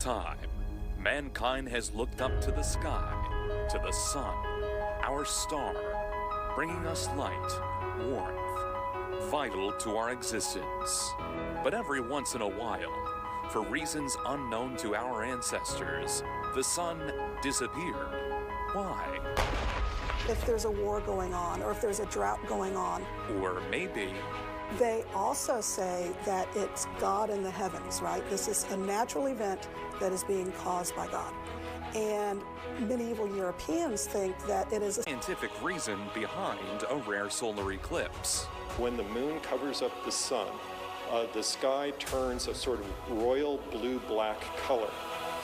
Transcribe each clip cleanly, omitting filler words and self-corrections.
Time, mankind has looked up to the sky, to the sun, our star, bringing us light, warmth, vital to our existence. But every once in a while, for reasons unknown to our ancestors, the sun disappeared. Why? If there's a war going on, or if there's a drought going on. Or maybe They also say that it's God in the heavens, right? This is a natural event that is being caused by God. And medieval Europeans think that it is a scientific reason behind a rare solar eclipse. When the moon covers up the sun, the sky turns a sort of royal blue-black color.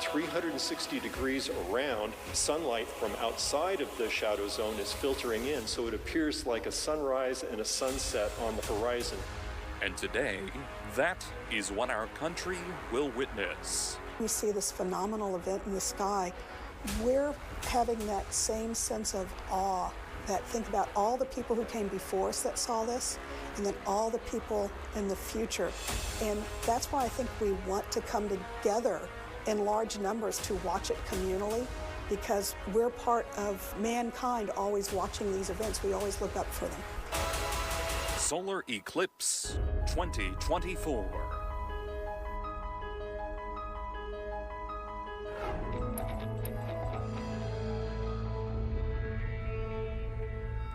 360 degrees around, sunlight from outside of the shadow zone is filtering in, so it appears like a sunrise and a sunset on the horizon. And today, that is what our country will witness. We see this phenomenal event in the sky. We're having that same sense of awe, that think about all the people who came before us that saw this, and then all the people in the future. And that's why I think we want to come together in large numbers to watch it communally, because we're part of mankind always watching these events. We always look up for them. Solar Eclipse 2024.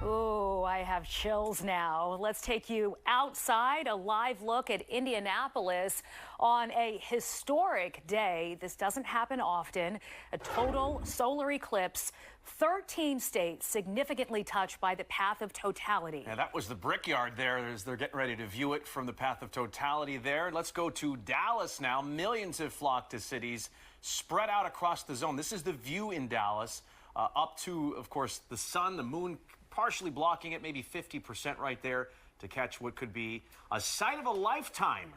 Oh, I have chills now. Let's take you outside, a live look at Indianapolis on a historic day. This doesn't happen often. A total solar eclipse. 13 states significantly touched by the path of totality. Yeah, that was the Brickyard there as they're getting ready to view it from the path of totality there. Let's go to Dallas now. Millions have flocked to cities spread out across the zone. This is the view in Dallas, up to, of course, the sun, the moon partially blocking it, maybe 50% right there to catch what could be a sight of a lifetime.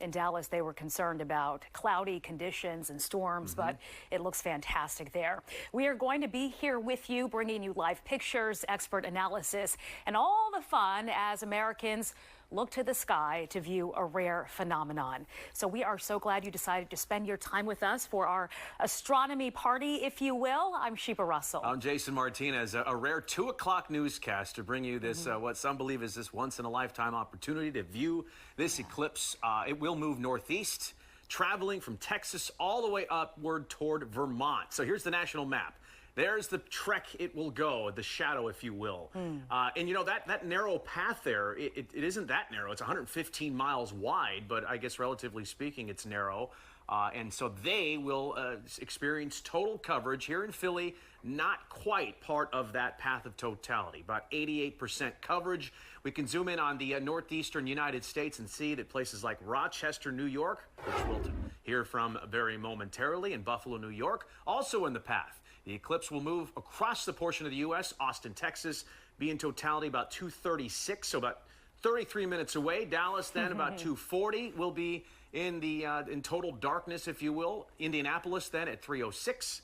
In Dallas, they were concerned about cloudy conditions and storms, but it looks fantastic there. We are going to be here with you, bringing you live pictures, expert analysis, and all the fun as Americans look to the sky to view a rare phenomenon. So we are so glad you decided to spend your time with us for our astronomy party, if you will. I'm Sheba Russell. I'm Jason Martinez, a rare 2 o'clock newscast to bring you this, what some believe is this once-in-a-lifetime opportunity to view this eclipse. It will move northeast, traveling from Texas all the way upward toward Vermont. So here's the national map. There's the trek it will go, the shadow, if you will. And you know, that narrow path there, it isn't that narrow. It's 115 miles wide, but I guess relatively speaking, it's narrow. And so they will experience total coverage here in Philly, not quite part of that path of totality, about 88% coverage. We can zoom in on the northeastern United States and see that places like Rochester, New York, which we'll hear from very momentarily, and Buffalo, New York, also in the path. The eclipse will move across the portion of the U.S., Austin, Texas, be in totality about 2:36, so about 33 minutes away. Dallas, then about 2:40, will be in the in total darkness, if you will. Indianapolis, then at 3:06.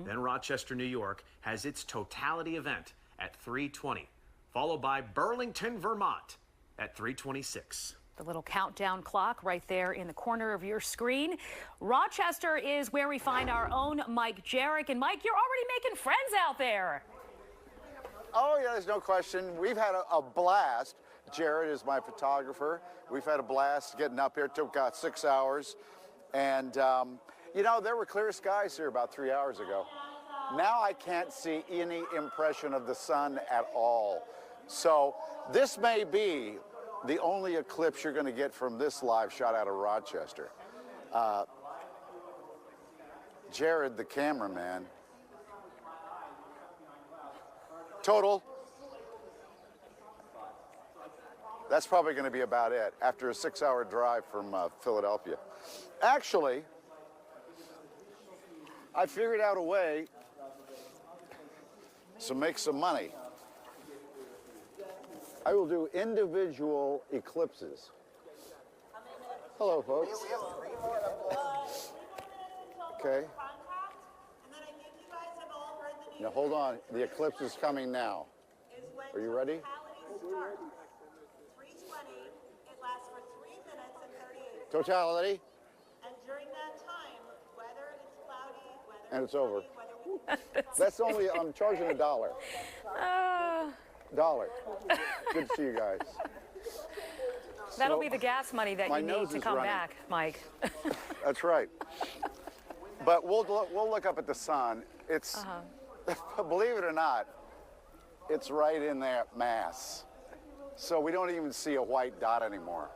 Then Rochester, New York, has its totality event at 3:20, followed by Burlington, Vermont at 3:26. The little countdown clock right there in the corner of your screen. Rochester is where we find our own Mike Jarek. And Mike, you're already making friends out there. Oh, yeah, there's no question. We've had a blast. Jared is my photographer. We've had a blast getting up here. It took 6 hours. And, you know, there were clear skies here about 3 hours ago. Now I can't see any impression of the sun at all. So this may be the only eclipse you're going to get from this live shot out of Rochester. Jared, the cameraman. Total. That's probably going to be about it after a 6-hour drive from Philadelphia. Actually, I figured out a way to make some money. I will do individual eclipses. Hello, folks. Okay. Now, hold on. The eclipse is coming now. Are you ready? 3:20. It lasts for 3 minutes and 38 seconds. Totality. And during that time, and it's over. That's only, I'm charging $1. $1. Good to see you guys. That'll be the gas money that you need to come back, Mike. That's right. But we'll look up at the sun. It's, believe it or not, it's right in that mass. So we don't even see a white dot anymore.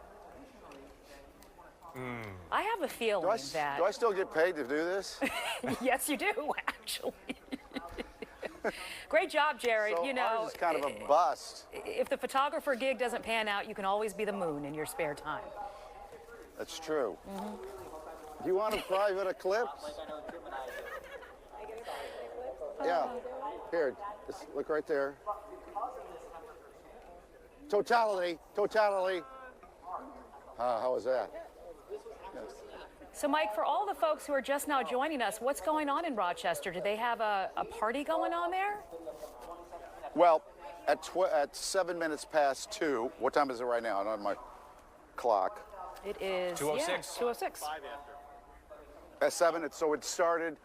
I have a feeling that... Do I still get paid to do this? Yes, you do, actually. Great job, Jared. So you know, ours is kind of a bust. If the photographer gig doesn't pan out, you can always be the moon in your spare time. That's true. Do you want a private eclipse? Yeah. Here, just look right there. Totality. Totality. How was that? So, Mike, for all the folks who are just now joining us, what's going on in Rochester? Do they have a party going on there? Well, at 7 minutes past 2, what time is it right now? Not on my clock. It is 2:06. Yeah, 2:06. At 7, so it started.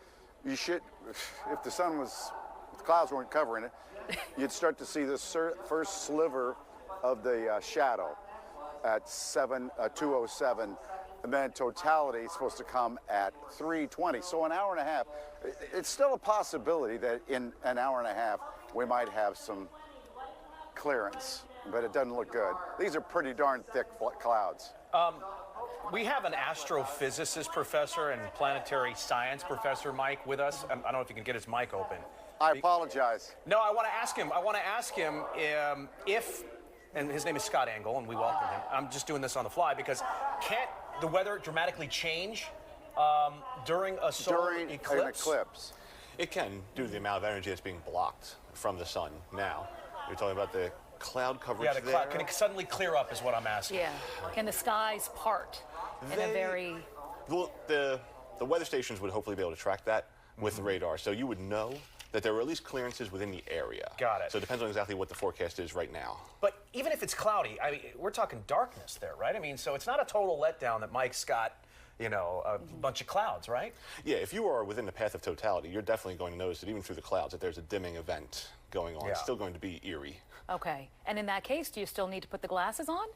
You should, if the sun was, if the clouds weren't covering it, you'd start to see the first sliver of the shadow at 2:07. And then totality is supposed to come at 3:20. So an hour and a half. It's still a possibility that in an hour and a half we might have some clearance, but it doesn't look good. These are pretty darn thick clouds. We have an astrophysicist professor and planetary science professor, Mike, with us. I don't know if you can get his mic open. I apologize. No, I want to ask him if, and his name is Scott Engel, and we welcome him. I'm just doing this on the fly because can't the weather dramatically change during a solar eclipse? During an eclipse. It can, due to the amount of energy that's being blocked from the sun now. You're talking about the cloud coverage Yeah, the there. cloud. Can it suddenly clear up is what I'm asking. Yeah. Can the skies part in a very... Well, the weather stations would hopefully be able to track that with the radar. So you would know that there were at least clearances within the area. Got it. So it depends on exactly what the forecast is right now. But even if it's cloudy, I mean, we're talking darkness there, right? I mean, so it's not a total letdown that Mike's got, you know, a bunch of clouds, right? Yeah, if you are within the path of totality, you're definitely going to notice that even through the clouds that there's a dimming event going on. Yeah. It's still going to be eerie. Okay. And in that case, do you still need to put the glasses on?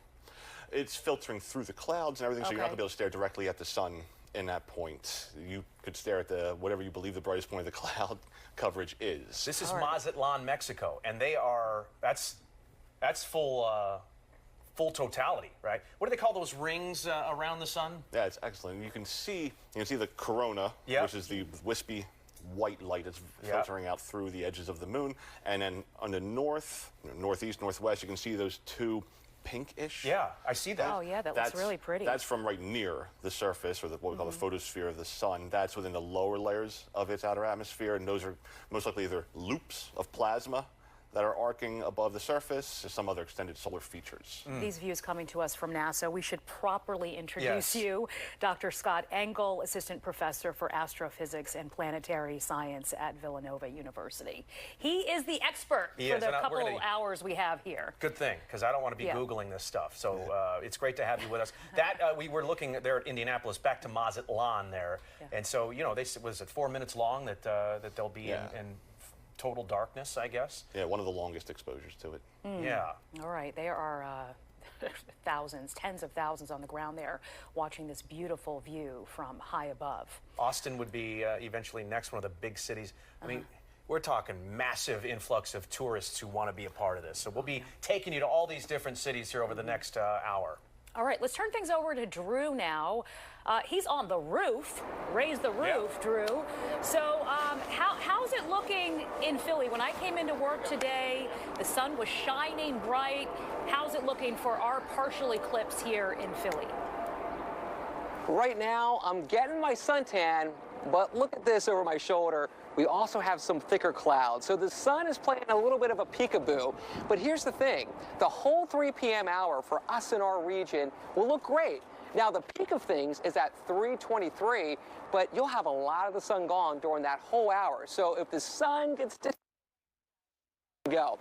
It's filtering through the clouds and everything, so you're not Okay. going to be able to stare directly at the sun in that point. You could stare at the whatever you believe the brightest point of the cloud coverage is. This is Mazatlan, Mexico, and they are, that's full totality, right? What do they call those rings around the sun? Yeah, it's excellent. You can see the corona, Yeah. which is the wispy white light that's Yeah. filtering out through the edges of the moon. And then on the northeast, northwest, you can see those two pinkish. Yeah, I see that. Oh, yeah, that looks really pretty. That's from right near the surface, or what we call the photosphere of the sun. That's within the lower layers of its outer atmosphere, and those are most likely either loops of plasma that are arcing above the surface, or some other extended solar features. These views coming to us from NASA. We should properly introduce Yes. you, Dr. Scott Engel, Assistant Professor for Astrophysics and Planetary Science at Villanova University. He is the expert He for is, the and couple we're gonna- hours we have here. Good thing, because I don't want to be Yeah. Googling this stuff. So it's great to have you with us. That we were looking there at Indianapolis, back to Mazatlan there. Yeah. And so, you know, was it 4 minutes long that they'll be in total darkness, I guess? Yeah, one of the longest exposures to it. Yeah. All right, there are thousands, tens of thousands on the ground there watching this beautiful view from high above. Austin would be eventually next, one of the big cities. I mean, we're talking massive influx of tourists who want to be a part of this. So we'll be taking you to all these different cities here over the next hour. All right, let's turn things over to Drew now. He's on the roof. Raise the roof, Yeah. Drew. So how's it looking in Philly? When I came into work today, the sun was shining bright. How's it looking for our partial eclipse here in Philly? Right now, I'm getting my suntan, but look at this over my shoulder. We also have some thicker clouds. So the sun is playing a little bit of a peekaboo. But here's the thing. The whole 3 p.m. hour for us in our region will look great. Now, the peak of things is at 3:23, but you'll have a lot of the sun gone during that whole hour. So if the sun gets to go.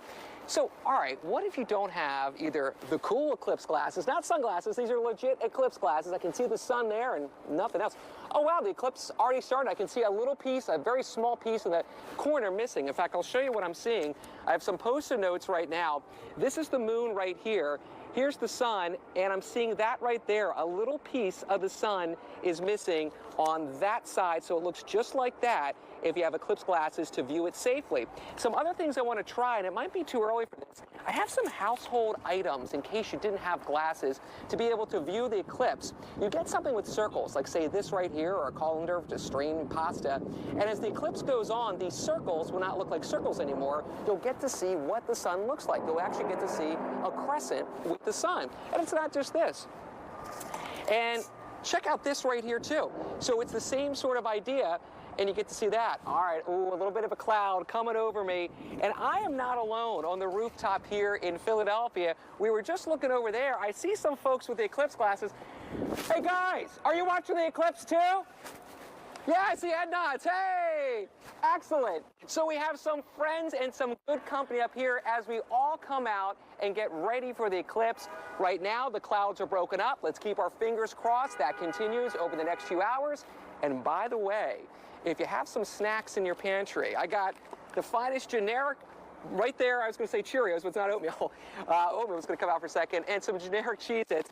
So, all right, what if you don't have either the cool eclipse glasses, not sunglasses, these are legit eclipse glasses. I can see the sun there and nothing else. Oh wow, the eclipse already started. I can see a little piece, a very small piece in the corner missing. In fact, I'll show you what I'm seeing. I have some post-it notes right now. This is the moon right here. Here's the sun, and I'm seeing that right there. A little piece of the sun is missing on that side, so it looks just like that if you have eclipse glasses to view it safely. Some other things I want to try, and it might be too early for this. I have some household items in case you didn't have glasses to be able to view the eclipse. You get something with circles, like say this right here, or a colander to strain pasta, and as the eclipse goes on, these circles will not look like circles anymore. You'll get to see what the sun looks like. You'll actually get to see a crescent with the sun. And it's not just this. And check out this right here too. So it's the same sort of idea, and you get to see that. All right, ooh, a little bit of a cloud coming over me. And I am not alone on the rooftop here in Philadelphia. We were just looking over there. I see some folks with the eclipse glasses. Hey guys, are you watching the eclipse too? Yeah, I see head nods. Hey, excellent. So we have some friends and some good company up here as we all come out and get ready for the eclipse. Right now, the clouds are broken up. Let's keep our fingers crossed. That continues over the next few hours. And by the way, if you have some snacks in your pantry, I got the finest generic right there. I was going to say Cheerios, but it's not oatmeal. Oatmeal's going to come out for a second. And some generic Cheez-Its.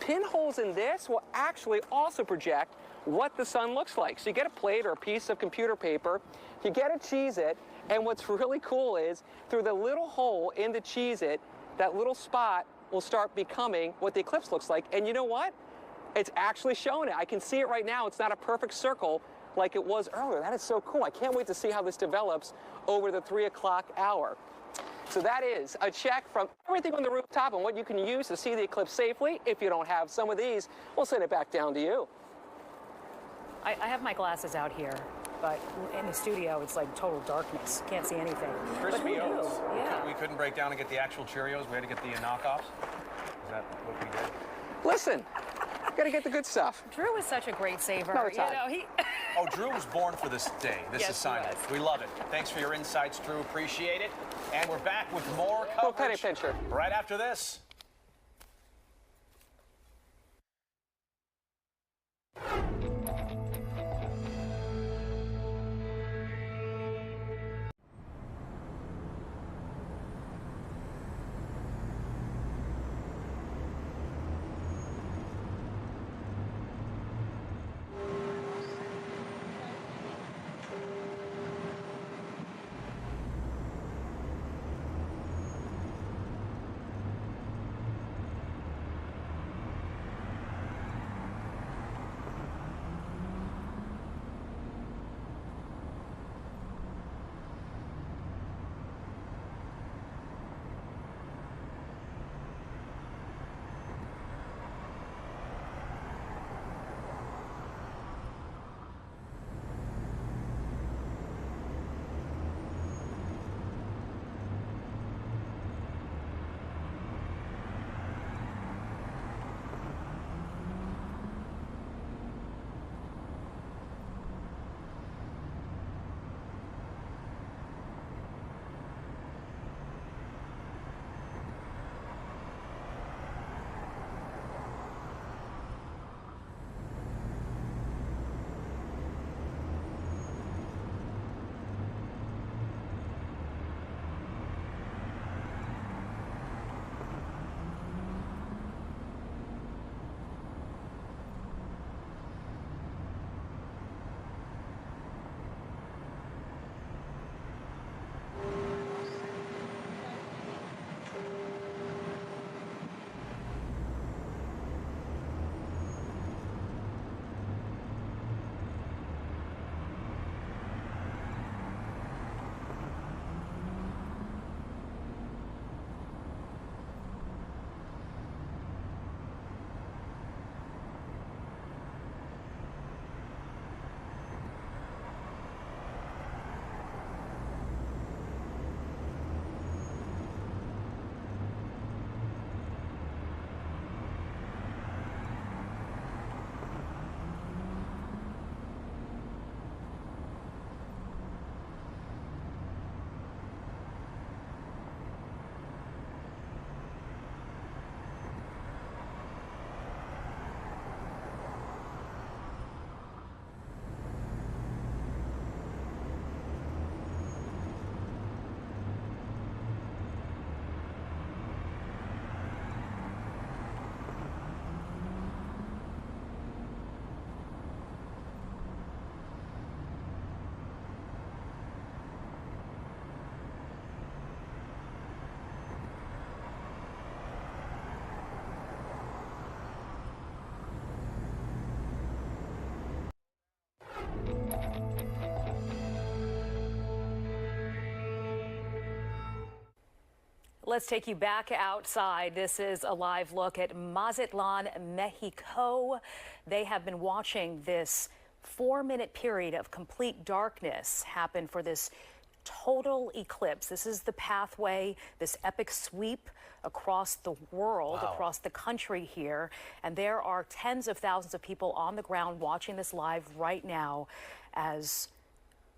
Pinholes in this will actually also project what the sun looks like. So you get a plate or a piece of computer paper, you get a Cheez-It, and what's really cool is through the little hole in the Cheez-It, that little spot will start becoming what the eclipse looks like. And you know what? It's actually showing it. I can see it right now. It's not a perfect circle like it was earlier. That is so cool. I can't wait to see how this develops over the 3 o'clock hour. So that is a check from everything on the rooftop and what you can use to see the eclipse safely. If you don't have some of these, we'll send it back down to you. I have my glasses out here, but in the studio, it's like total darkness. Can't see anything. Crispy Oats. Yeah. We couldn't break down and get the actual Cheerios. We had to get the knockoffs. Is that what we did? Listen, got to get the good stuff. Drew is such a great saver. Another time. You know, Oh, Drew was born for this day, this Yes, he assignment. was. We love it. Thanks for your insights, Drew. Appreciate it. And we're back with more Little penny coverage pincher. right after this. Let's take you back outside. This is a live look at Mazatlan, Mexico. They have been watching this 4-minute period of complete darkness happen for this total eclipse. This is the pathway, this epic sweep across the world, across the country here. And there are tens of thousands of people on the ground watching this live right now as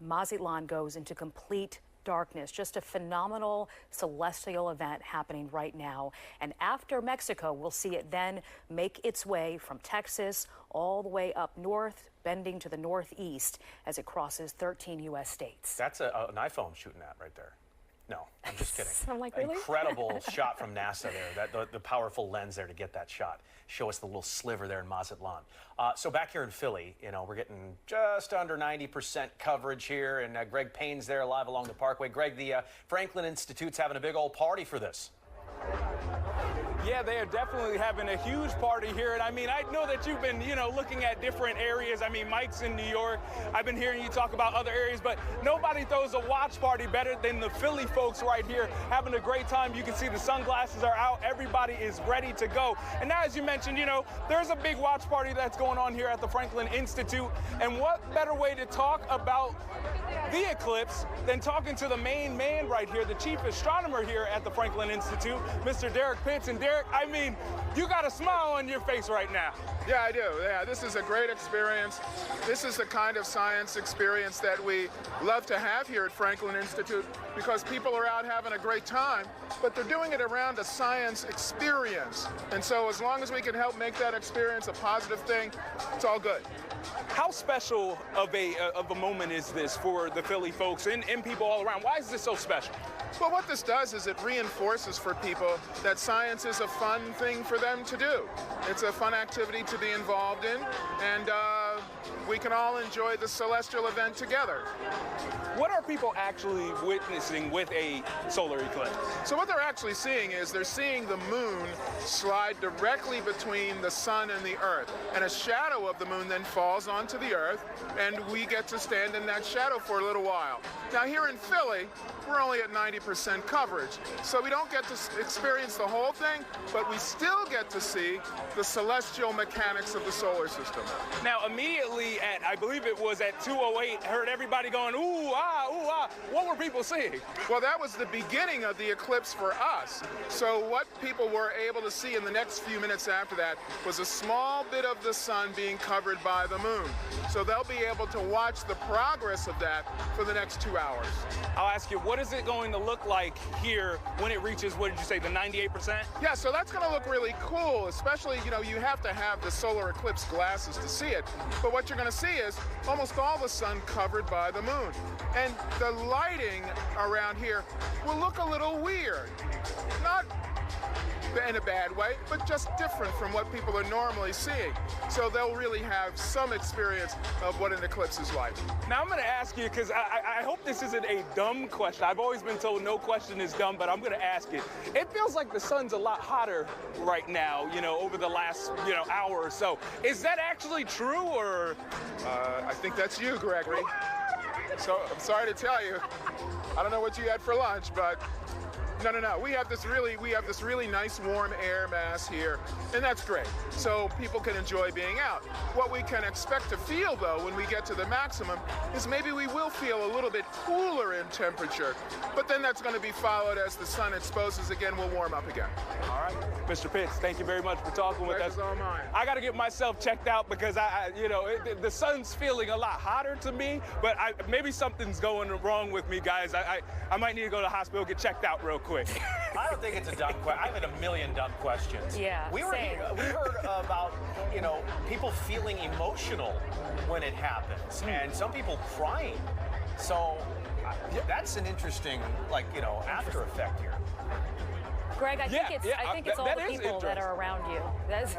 Mazatlan goes into complete darkness. Just a phenomenal celestial event happening right now. And after Mexico, we'll see it then make its way from Texas all the way up north, bending to the northeast as it crosses 13 U.S. states. That's an iPhone shooting that right there. No, I'm just kidding. I'm like, really? Incredible shot from NASA there. The powerful lens there to get that shot. Show us the little sliver there in Mazatlan. So back here in Philly, you know, we're getting just under 90% coverage here, and Greg Payne's there live along the Parkway. Greg, the Franklin Institute's having a big old party for this. Yeah, they are definitely having a huge party here. And I mean, I know that you've been, looking at different areas. I mean, Mike's in New York. I've been hearing you talk about other areas, but nobody throws a watch party better than the Philly folks right here, having a great time. You can see the sunglasses are out. Everybody is ready to go. And now, as you mentioned, there's a big watch party that's going on here at the Franklin Institute. And what better way to talk about the eclipse than talking to the main man right here, the chief astronomer here at the Franklin Institute, Mr. Derek Pitts. And Derek, I mean, you got a smile on your face right now. Yeah, I do. Yeah, this is a great experience. This is the kind of science experience that we love to have here at Franklin Institute because people are out having a great time, but they're doing it around a science experience. And so as long as we can help make that experience a positive thing, it's all good. How special of a moment is this for the Philly folks and people all around? Why is this so special? Well, what this does is it reinforces for people that science is a fun thing for them to do. It's a fun activity to be involved in, and we can all enjoy the celestial event together. What are people actually witnessing with a solar eclipse? So what they're actually seeing is they're seeing the moon slide directly between the sun and the earth, and a shadow of the moon then falls onto the earth, and we get to stand in that shadow for a little while. Now here in Philly, we're only at 90% coverage, so we don't get to experience the whole thing, but we still get to see the celestial mechanics of the solar system. Now immediately at, I believe it was at 2:08, heard everybody going, ooh, ah, ooh, ah. What were people seeing? Well, that was the beginning of the eclipse for us. So what people were able to see in the next few minutes after that was a small bit of the sun being covered by the moon. So they'll be able to watch the progress of that for the next 2 hours. I'll ask you, what is it going to look like here when it reaches, what did you say, the 98%? Yeah, so that's going to look really cool, especially, you have to have the solar eclipse glasses to see it. But what you're going to see is almost all the sun covered by the moon. And the lighting around here will look a little weird. Not in a bad way, but just different from what people are normally seeing. So they'll really have some experience of what an eclipse is like. Now I'm going to ask you, because I hope this isn't a dumb question. I've always been told no question is dumb, but I'm going to ask it. It feels like the sun's a lot hotter right now, over the last, hour or so. Is that actually true, or? I think that's you, Gregory. So I'm sorry to tell you, I don't know what you had for lunch, but no. We have this really nice warm air mass here, and that's great. So people can enjoy being out. What we can expect to feel, though, when we get to the maximum, is maybe we will feel a little bit cooler in temperature, but then that's going to be followed as the sun exposes again, we'll warm up again. All right. Mr. Pitts, thank you very much for talking with us. Pleasure's all mine. I got to get myself checked out because the sun's feeling a lot hotter to me, but maybe something's going wrong with me, guys. I might need to go to the hospital, get checked out real quick. I don't think it's a dumb question. I've had a million dumb questions. Yeah, we heard about, people feeling emotional when it happens, and some people crying. So that's an interesting, after effect here. Greg, I think it's all the people that are around you. That's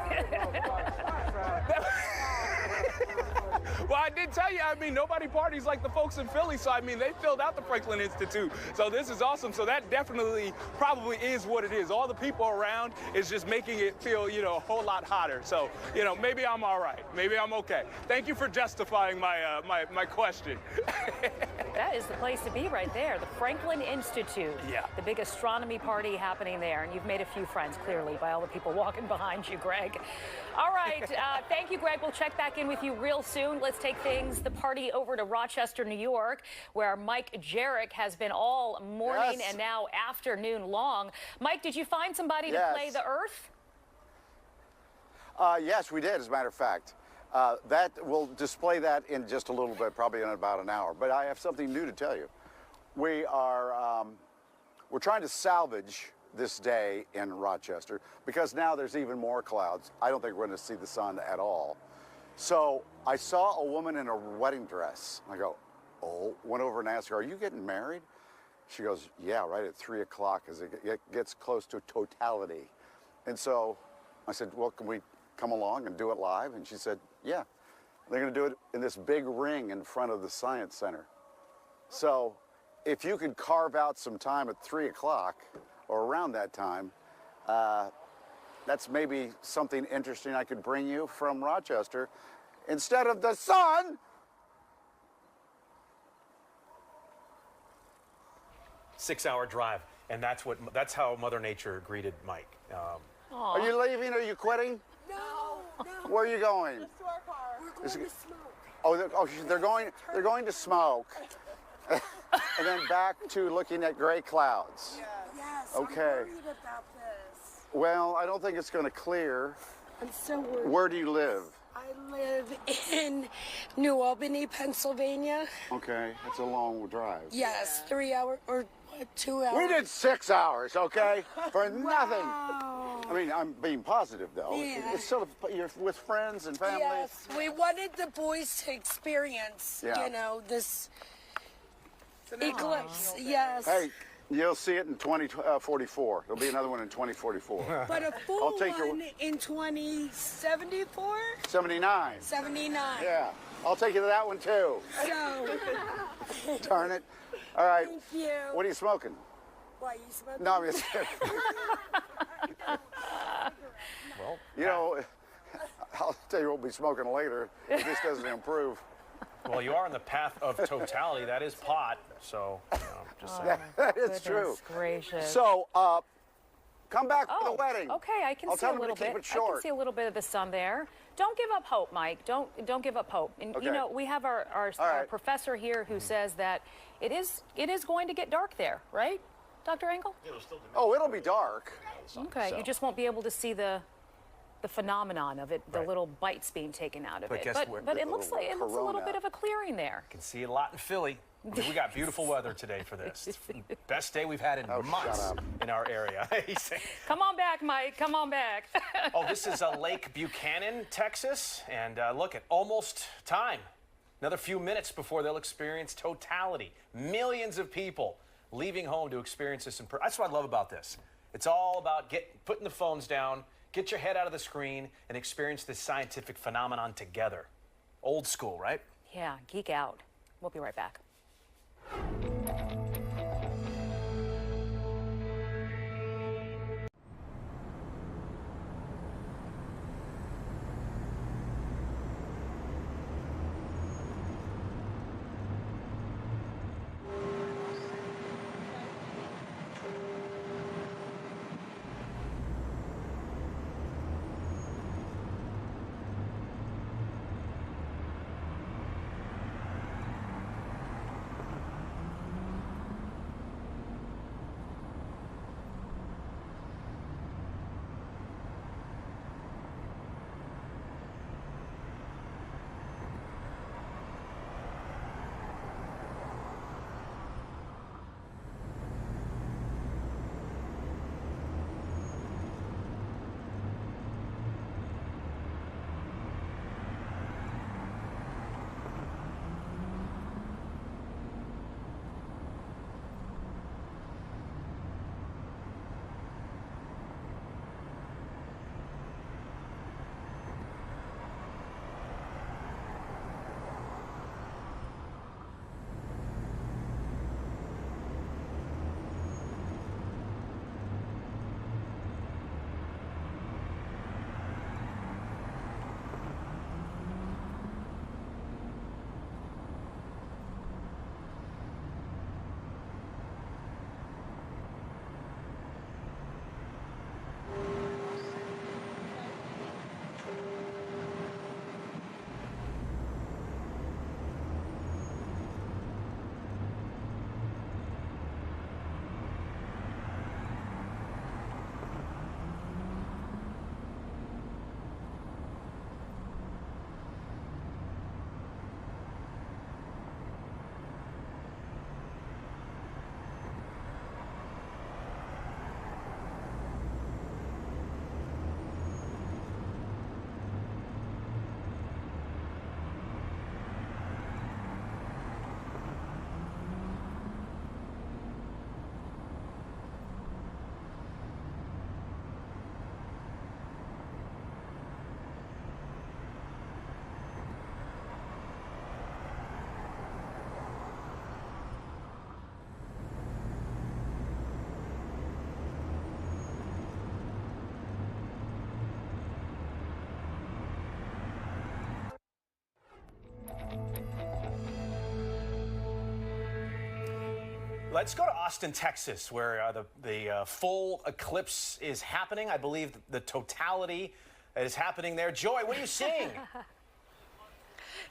Well, I did tell you, I mean, nobody parties like the folks in Philly, so I mean, they filled out the Franklin Institute. So this is awesome. So that definitely probably is what it is. All the people around is just making it feel, you know, a whole lot hotter. So, you know, maybe I'm all right. Maybe I'm okay. Thank you for justifying my my question. That is the place to be right there, the Franklin Institute. Yeah. The big astronomy party happening there, and you've made a few friends, clearly, by all the people walking behind you, Greg. All right, thank you, Greg. We'll check back in with you real soon. Let's take the party over to Rochester, New York, where Mike Jarek has been all morning and now afternoon long. Mike, did you find somebody to play the Earth? Yes, we did, as a matter of fact. We'll display that in just a little bit, probably in about an hour. But I have something new to tell you. We're trying to salvage this day in Rochester because now there's even more clouds. I don't think we're going to see the sun at all. So I saw a woman in a wedding dress. I go, oh, went over and asked her, are you getting married? She goes, yeah, right at 3 o'clock as it gets close to totality. And so I said, well, can we come along and do it live? And she said, yeah. They're going to do it in this big ring in front of the Science Center. So if you could carve out some time at 3 o'clock or around that time, that's maybe something interesting I could bring you from Rochester. Instead of the sun, 6-hour drive, and that's how Mother Nature greeted Mike. Are you leaving? Are you quitting? No. Where are you going? To our car. We're going to smoke. They're going to smoke, and then back to looking at gray clouds. Yes. Okay. I'm worried about this. Well, I don't think it's going to clear. I'm so worried. Where do you live? I live in New Albany, Pennsylvania. Okay, that's a long drive. Yes, 3 hours or 2 hours. We did 6 hours, okay, for nothing. Wow. I mean, I'm being positive though. Yeah. It's sort of you're with friends and family. Yes, we wanted the boys to experience, you know, this eclipse. Yes. Hey, you'll see it in 2044. There'll be another one in 2044. But a full one in 2074? 79. 79. Yeah, I'll take you to that one too. So. Darn it. All right. Thank you. What are you smoking? Why, you smoking? No, I'm just kidding. Well, you know, I'll tell you what we'll be smoking later if this doesn't improve. Well, you are on the path of totality. That is pot, so just saying. That is true. Gracious. So, come back for the wedding. Okay, I can I'll see tell a them to little keep bit. it short. I can see a little bit of the sun there. Don't give up hope, Mike. Don't give up hope. And you know, we have our professor here who says that it is going to get dark there, right, Dr. Engel? It'll be dark. Okay, you just won't be able to see the phenomenon of it, the little bites being taken out of But it. guess what? But it looks like a little Corona. bit of a clearing there. You can see it a lot in Philly. I mean, we got beautiful weather today for this. It's the best day we've had in months in our area. Come on back, Mike. Come on back. This is Lake Buchanan, Texas. And look, at almost time. Another few minutes before they'll experience totality. Millions of people leaving home to experience this in person. That's what I love about this. It's all about putting the phones down, get your head out of the screen, and experience this scientific phenomenon together. Old school, right? Yeah, geek out. We'll be right back. Let's go to Austin, Texas, where the full eclipse is happening. I believe the totality is happening there. Joy, what are you seeing?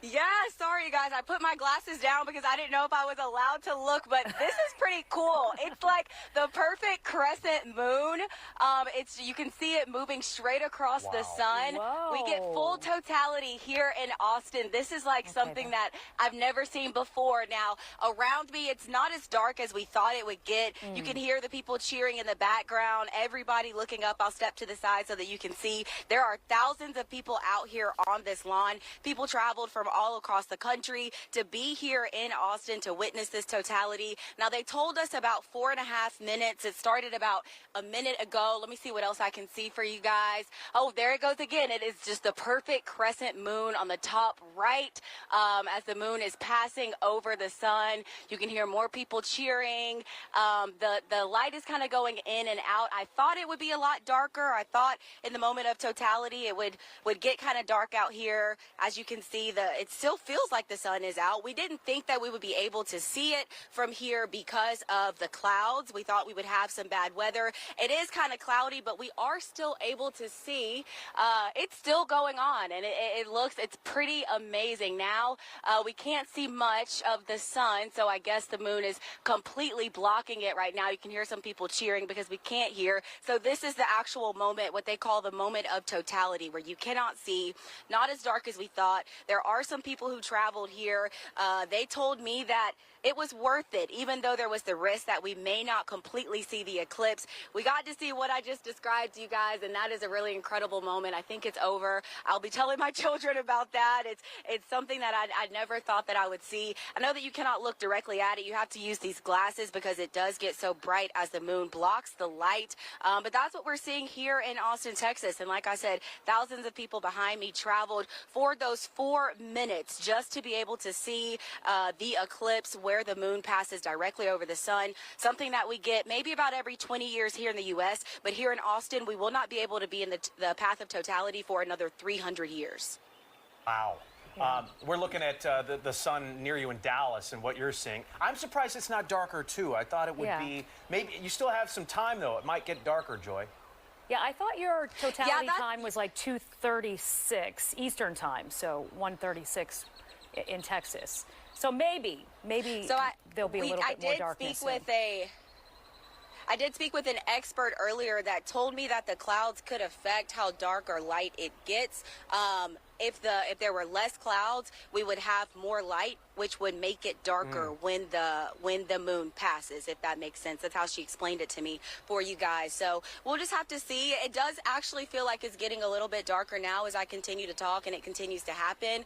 Yeah, sorry, you guys. I put my glasses down because I didn't know if I was allowed to look, but this is pretty cool. It's like the perfect crescent moon. You can see it moving straight across the sun. Whoa. We get full totality here in Austin. This is like something that I've never seen before. Now, around me, it's not as dark as we thought it would get. You can hear the people cheering in the background, everybody looking up. I'll step to the side so that you can see. There are thousands of people out here on this lawn. People traveled from all across the country to be here in Austin to witness this totality. Now, they told us about 4.5 minutes. It started about a minute ago. Let me see what else I can see for you guys. Oh, there it goes again. It is just the perfect crescent moon on the top right as the moon is passing over the sun. You can hear more people cheering. The light is kind of going in and out. I thought it would be a lot darker. I thought in the moment of totality it would get kind of dark out here. As you can see, it still feels like the sun is out. We didn't think that we would be able to see it from here because of the clouds. We thought we would have some bad weather. It is kind of cloudy, but we are still able to see. It's still going on, and it's pretty amazing. Now, we can't see much of the sun, so I guess the moon is completely blocking it right now. You can hear some people cheering because we can't hear. So this is the actual moment, what they call the moment of totality, where you cannot see, not as dark as we thought. There are some people who traveled here. They told me that it was worth it, even though there was the risk that we may not completely see the eclipse. We got to see what I just described to you guys, and that is a really incredible moment. I think it's over. I'll be telling my children about that. It's something that I'd never thought that I would see. I know that you cannot look directly at it. You have to use these glasses because it does get so bright as the moon blocks the light. But that's what we're seeing here in Austin, Texas. And like I said, thousands of people behind me traveled for those 4 minutes just to be able to see the eclipse where the moon passes directly over the sun, something that we get maybe about every 20 years here in the U.S., but here in Austin, we will not be able to be in the path of totality for another 300 years. Wow. We're looking at the sun near you in Dallas and what you're seeing. I'm surprised it's not darker, too. I thought it would be, maybe you still have some time, though. It might get darker, Joy. Yeah, I thought your totality time was like 2:36 Eastern time, so 1:36 in Texas. So maybe there'll be a little bit more darkness. I did speak with an expert earlier that told me that the clouds could affect how dark or light it gets. If there were less clouds, we would have more light, which would make it darker when the moon passes, if that makes sense. That's how she explained it to me for you guys. So we'll just have to see. It does actually feel like it's getting a little bit darker now as I continue to talk, and it continues to happen.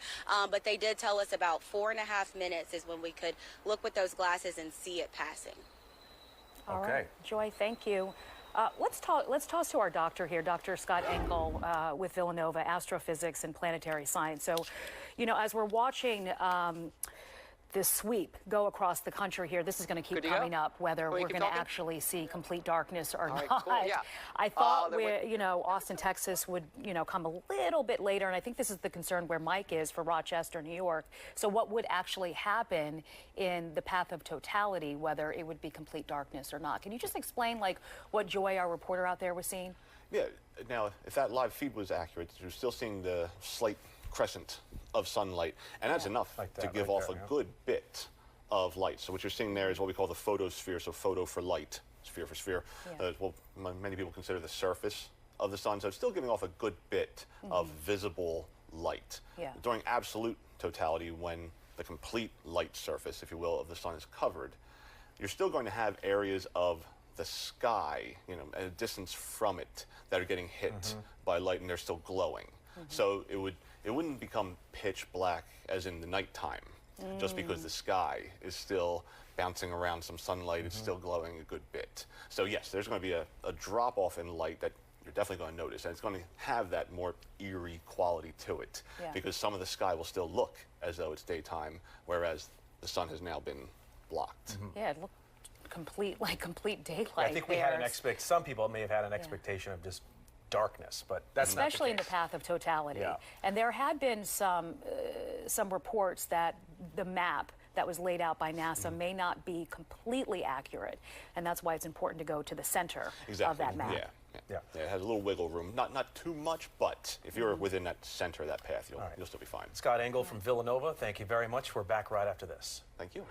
But they did tell us about 4.5 minutes is when we could look with those glasses and see it passing. All right, Joy, thank you. Let's toss to our doctor here, Dr. Scott Engel with Villanova, Astrophysics and Planetary Science. So, you know, as we're watching this sweep go across the country here, this is going to keep coming up, whether we're going to actually see complete darkness or not. Cool, yeah. I thought Austin, Texas would, come a little bit later, and I think this is the concern where Mike is for Rochester, New York. So what would actually happen in the path of totality, whether it would be complete darkness or not? Can you just explain, like, what Joy, our reporter out there, was seeing? Yeah. Now, if that live feed was accurate, you're still seeing the slight crescent of sunlight, and that's enough to give off a good bit of light. So what you're seeing there is what we call the photosphere, so photo for light, sphere for sphere. Well, many people consider the surface of the sun, so it's still giving off a good bit of visible light. During absolute totality, when the complete light surface, if you will, of the sun is covered, you're still going to have areas of the sky, at a distance from it, that are getting hit by light, and they're still glowing. So it wouldn't become pitch black as in the nighttime, just because the sky is still bouncing around some sunlight, it's still glowing a good bit. So yes, there's going to be a drop off in light that you're definitely going to notice, and it's going to have that more eerie quality to it, because some of the sky will still look as though it's daytime, whereas the sun has now been blocked. Yeah, it looked complete daylight. I think we had some people may have had an expectation of just darkness, but that's especially not the in the path of totality. Yeah. And there had been some reports that the map that was laid out by NASA may not be completely accurate, and that's why it's important to go to the center of that map. Yeah, it has a little wiggle room. Not too much, but if you're within that center of that path, you'll still be fine. Scott Engel from Villanova, thank you very much. We're back right after this. Thank you.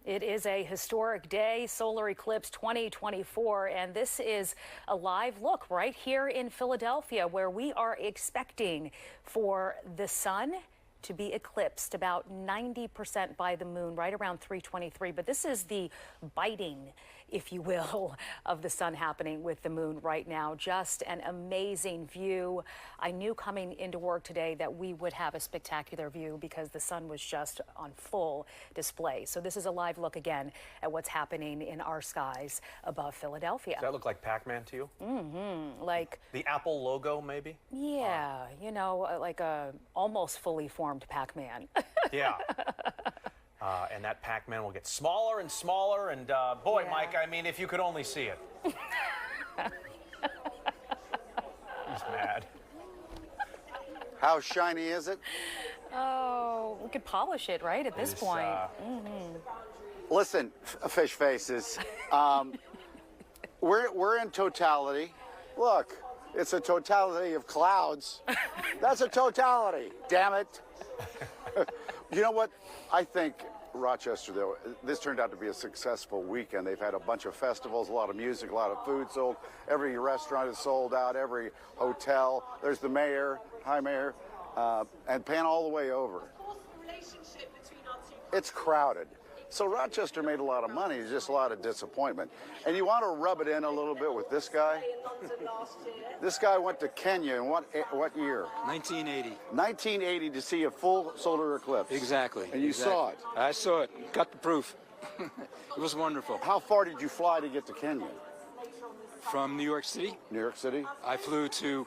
It is a historic day, solar eclipse 2024, and this is a live look right here in Philadelphia, where we are expecting for the sun to be eclipsed about 90% by the moon, right around 3:23. But this is the biting, if you will, of the sun happening with the moon right now. Just an amazing view. I knew coming into work today that we would have a spectacular view because the sun was just on full display. So this is a live look again at what's happening in our skies above Philadelphia. Does that look like Pac-Man to you? Mm-hmm. Like the Apple logo, maybe? Yeah, you know, like a almost fully formed Pac-Man. Yeah. And that Pac-Man will get smaller and smaller, and boy, yeah. Mike, I mean, if you could only see it. He's mad. How shiny is it? Oh, we could polish it, right, at this point. Listen, fish faces, we're in totality. Look, it's a totality of clouds. That's a totality, damn it. You know what? I think Rochester, though, this turned out to be a successful weekend. They've had a bunch of festivals, a lot of music, a lot of food sold. Every restaurant is sold out, every hotel. There's the mayor, hi mayor, and pan all the way over. It's crowded. So Rochester made a lot of money, it's just a lot of disappointment. And you want to rub it in a little bit with this guy? This guy went to Kenya in what year? 1980. 1980 to see a full solar eclipse. Exactly. And you saw it? I saw it. Got the proof. It was wonderful. How far did you fly to get to Kenya? From New York City. New York City? I flew to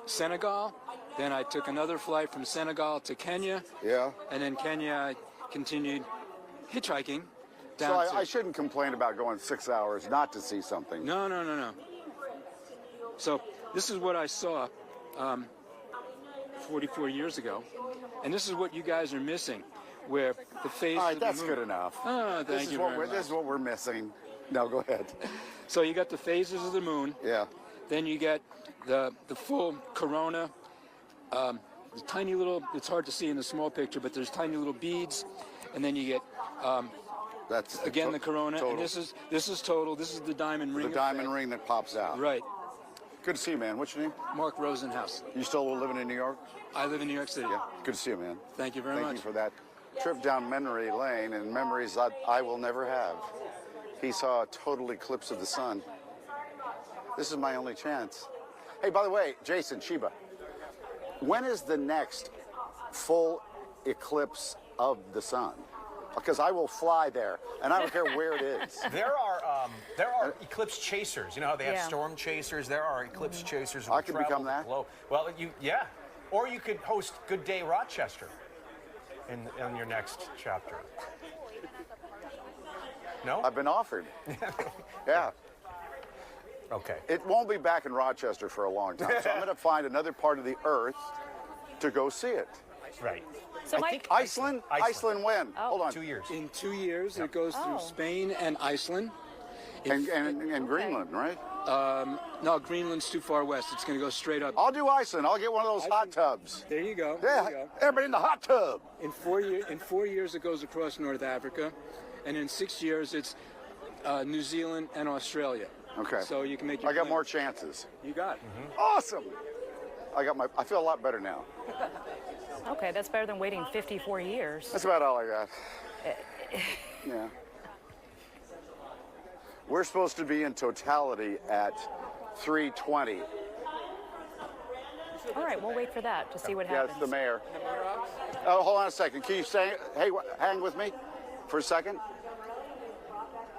Senegal. Then I took another flight from Senegal to Kenya. Yeah. And then Kenya, I continued hitchhiking So down to... I shouldn't complain about going 6 hours not to see something. No, no, no, no. So this is what I saw 44 years ago. And this is what you guys are missing, where the phase All right, of the that's moon... good enough. Oh, thank you very much. This is what we're missing. No, go ahead. So you got the phases of the moon. Yeah. Then you get the full corona. The tiny little, it's hard to see in the small picture, but there's tiny little beads. And then you get, that's again, the corona. total. And this is total. This is the diamond ring. The diamond ring that pops out. Right. Good to see you, man. What's your name? Mark Rosenhaus. You still living in New York? I live in New York City. Yeah. Good to see you, man. Thank you very much. Thank you for that trip down memory lane and memories I will never have. He saw a total eclipse of the sun. This is my only chance. Hey, by the way, Jason, Sheba, when is the next full eclipse of the sun? Because I will fly there, and I don't care where it is. There are eclipse chasers. You know how they have storm chasers? There are eclipse chasers. Who I could become that. Well, yeah. Or you could host Good Day Rochester in your next chapter. No? I've been offered. Yeah. Okay. It won't be back in Rochester for a long time, so I'm going to find another part of the earth to go see it. Right. So Mike, Iceland when? Oh. Hold on. 2 years. In 2 years, it goes through Spain and Iceland. And Greenland, right? No, Greenland's too far west. It's going to go straight up. I'll do Iceland. I'll get one of those hot tubs. There you go. Yeah, There you go. everybody in the hot tub. In 4 years, it goes across North Africa, and in 6 years, it's New Zealand and Australia. Okay. So you can make your I got plan. more chances. You got it. Awesome. I feel a lot better now. okay, that's better than waiting 54 years. That's about all I got. Yeah. We're supposed to be in totality at 3:20. All right, we'll wait for that to see what Yeah, happens. it's the mayor. Oh, hold on a second. Can you say, hey, hang with me for a second?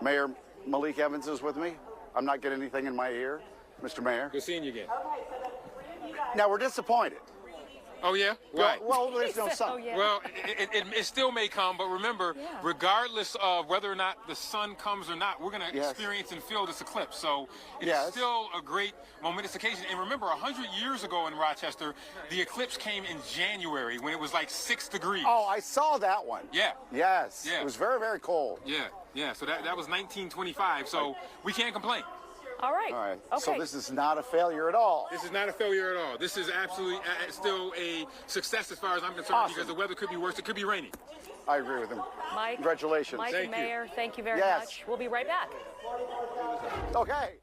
Mayor Malik Evans is with me. I'm not getting anything in my ear, Mr. Mayor. Good seeing you again. Now, we're disappointed. Oh, yeah? Why? Well, there's no sun. Well, it still may come, but remember, regardless of whether or not the sun comes or not, we're going to experience and feel this eclipse. So it's still a great momentous occasion. And remember, 100 years ago in Rochester, the eclipse came in January when it was like 6 degrees. Oh, I saw that one. Yeah. Yes. Yeah. It was very, very cold. Yeah. So that was 1925. So we can't complain. All right. All right. Okay. So this is not a failure at all. This is not a failure at all. This is absolutely still a success as far as I'm concerned because the weather could be worse. It could be raining. I agree with him. Mike. Congratulations. Mike and Mayor, thank you very Yes. much. We'll be right back. Okay.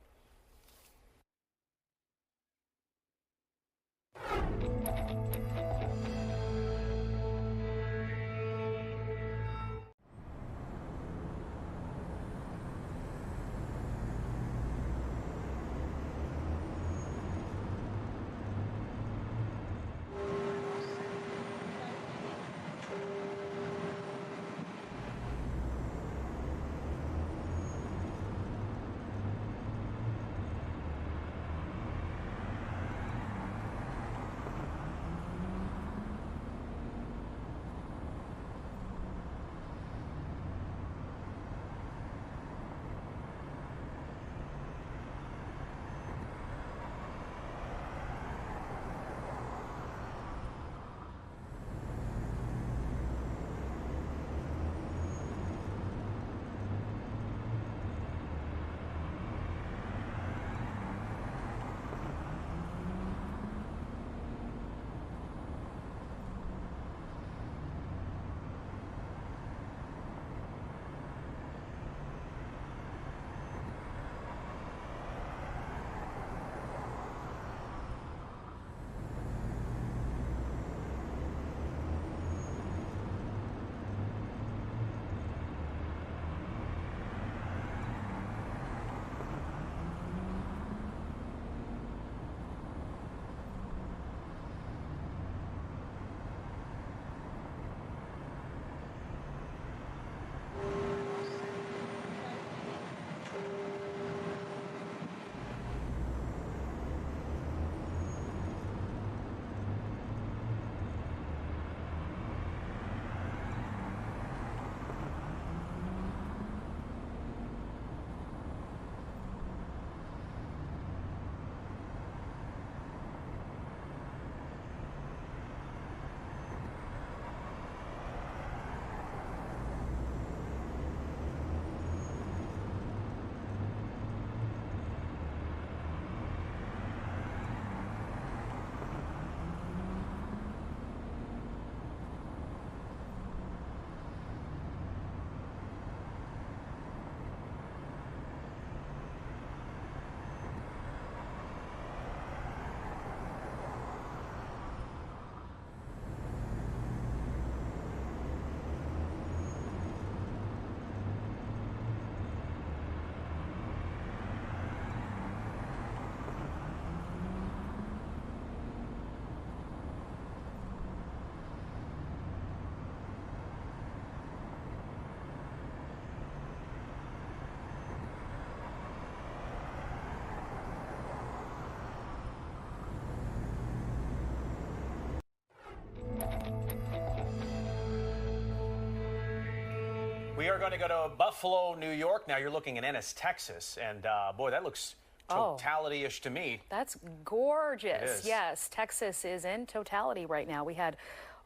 We are going to go to Buffalo, New York. Now you're looking in Ennis, Texas, and boy, that looks totality-ish to me. That's gorgeous. It is. Yes, Texas is in totality right now. We had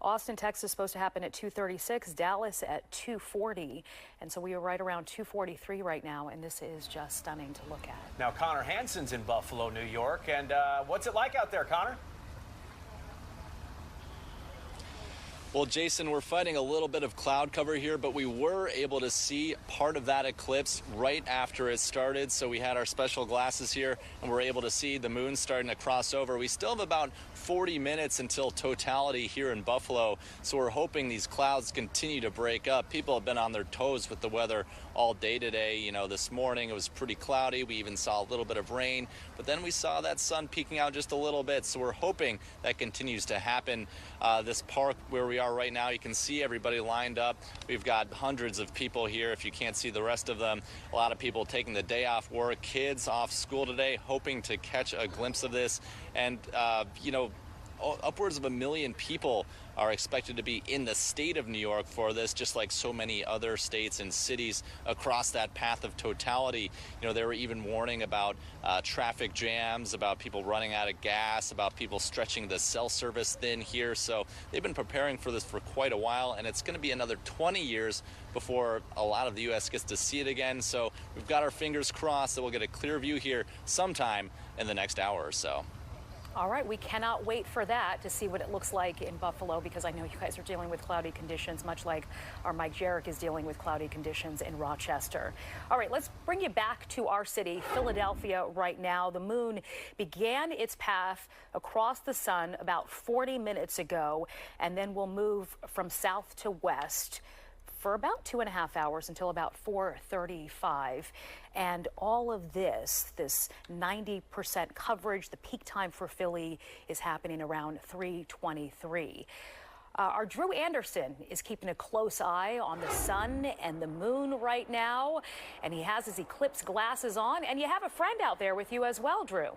Austin, Texas supposed to happen at 2:36, Dallas at 2:40, and so we are right around 2:43 right now, and this is just stunning to look at. Now Connor Hansen's in Buffalo, New York, and what's it like out there, Connor? Well, Jason, we're fighting a little bit of cloud cover here, but we were able to see part of that eclipse right after it started. So we had our special glasses here, and we're able to see the moon starting to cross over. We still have about 40 minutes until totality here in Buffalo, so we're hoping these clouds continue to break up. People have been on their toes with the weather all day today. You know, this morning it was pretty cloudy. We even saw a little bit of rain, but then we saw that sun peeking out just a little bit, so we're hoping that continues to happen. This park where we are right now, you can see everybody lined up. We've got hundreds of people here. If you can't see the rest of them, a lot of people taking the day off work, kids off school today, hoping to catch a glimpse of this. And, you know, upwards of 1 million people are expected to be in the state of New York for this, just like so many other states and cities across that path of totality. You know, they were even warning about traffic jams, about people running out of gas, about people stretching the cell service thin here. So they've been preparing for this for quite a while, and it's going to be another 20 years before a lot of the U.S. gets to see it again. So we've got our fingers crossed that we'll get a clear view here sometime in the next hour or so. All right, we cannot wait for that to see what it looks like in Buffalo, because I know you guys are dealing with cloudy conditions, much like our Mike Jarek is dealing with cloudy conditions in Rochester. All right, let's bring you back to our city, Philadelphia, right now. The moon began its path across the sun about 40 minutes ago, and then will move from south to west for about 2.5 hours until about 4:35. And all of this 90% coverage, the peak time for Philly is happening around 3:23. Our Drew Anderson is keeping a close eye on the sun and the moon right now, and he has his eclipse glasses on, and you have a friend out there with you as well, Drew.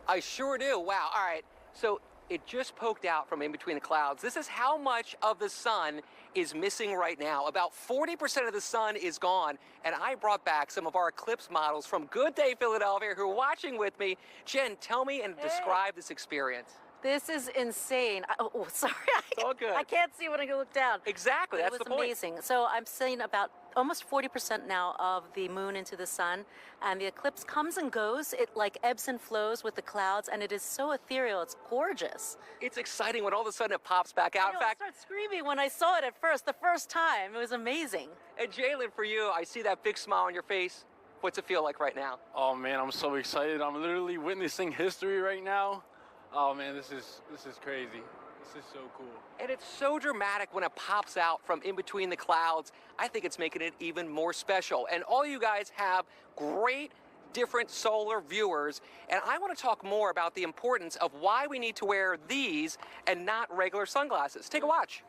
I sure do. Wow. All right. So it just poked out from in between the clouds. This is how much of the sun is missing right now. About 40% of the sun is gone, and I brought back some of our eclipse models from Good Day Philadelphia who are watching with me. Jen, tell me and describe this experience. This is insane. Oh, sorry. It's all good. I can't see when I look down. Exactly. That's the point. It was amazing. So I'm seeing about almost 40% now of the moon into the sun, and the eclipse comes and goes. It like ebbs and flows with the clouds, and it is so ethereal. It's gorgeous. It's exciting when all of a sudden it pops back out. I started screaming when I saw it at first, the first time. It was amazing. And Jalen, for you, I see that big smile on your face. What's it feel like right now? Oh man, I'm so excited. I'm literally witnessing history right now. Oh man, this is crazy. This is so cool. And it's so dramatic when it pops out from in between the clouds. I think it's making it even more special. And all you guys have great different solar viewers, and I want to talk more about the importance of why we need to wear these and not regular sunglasses. Take a watch.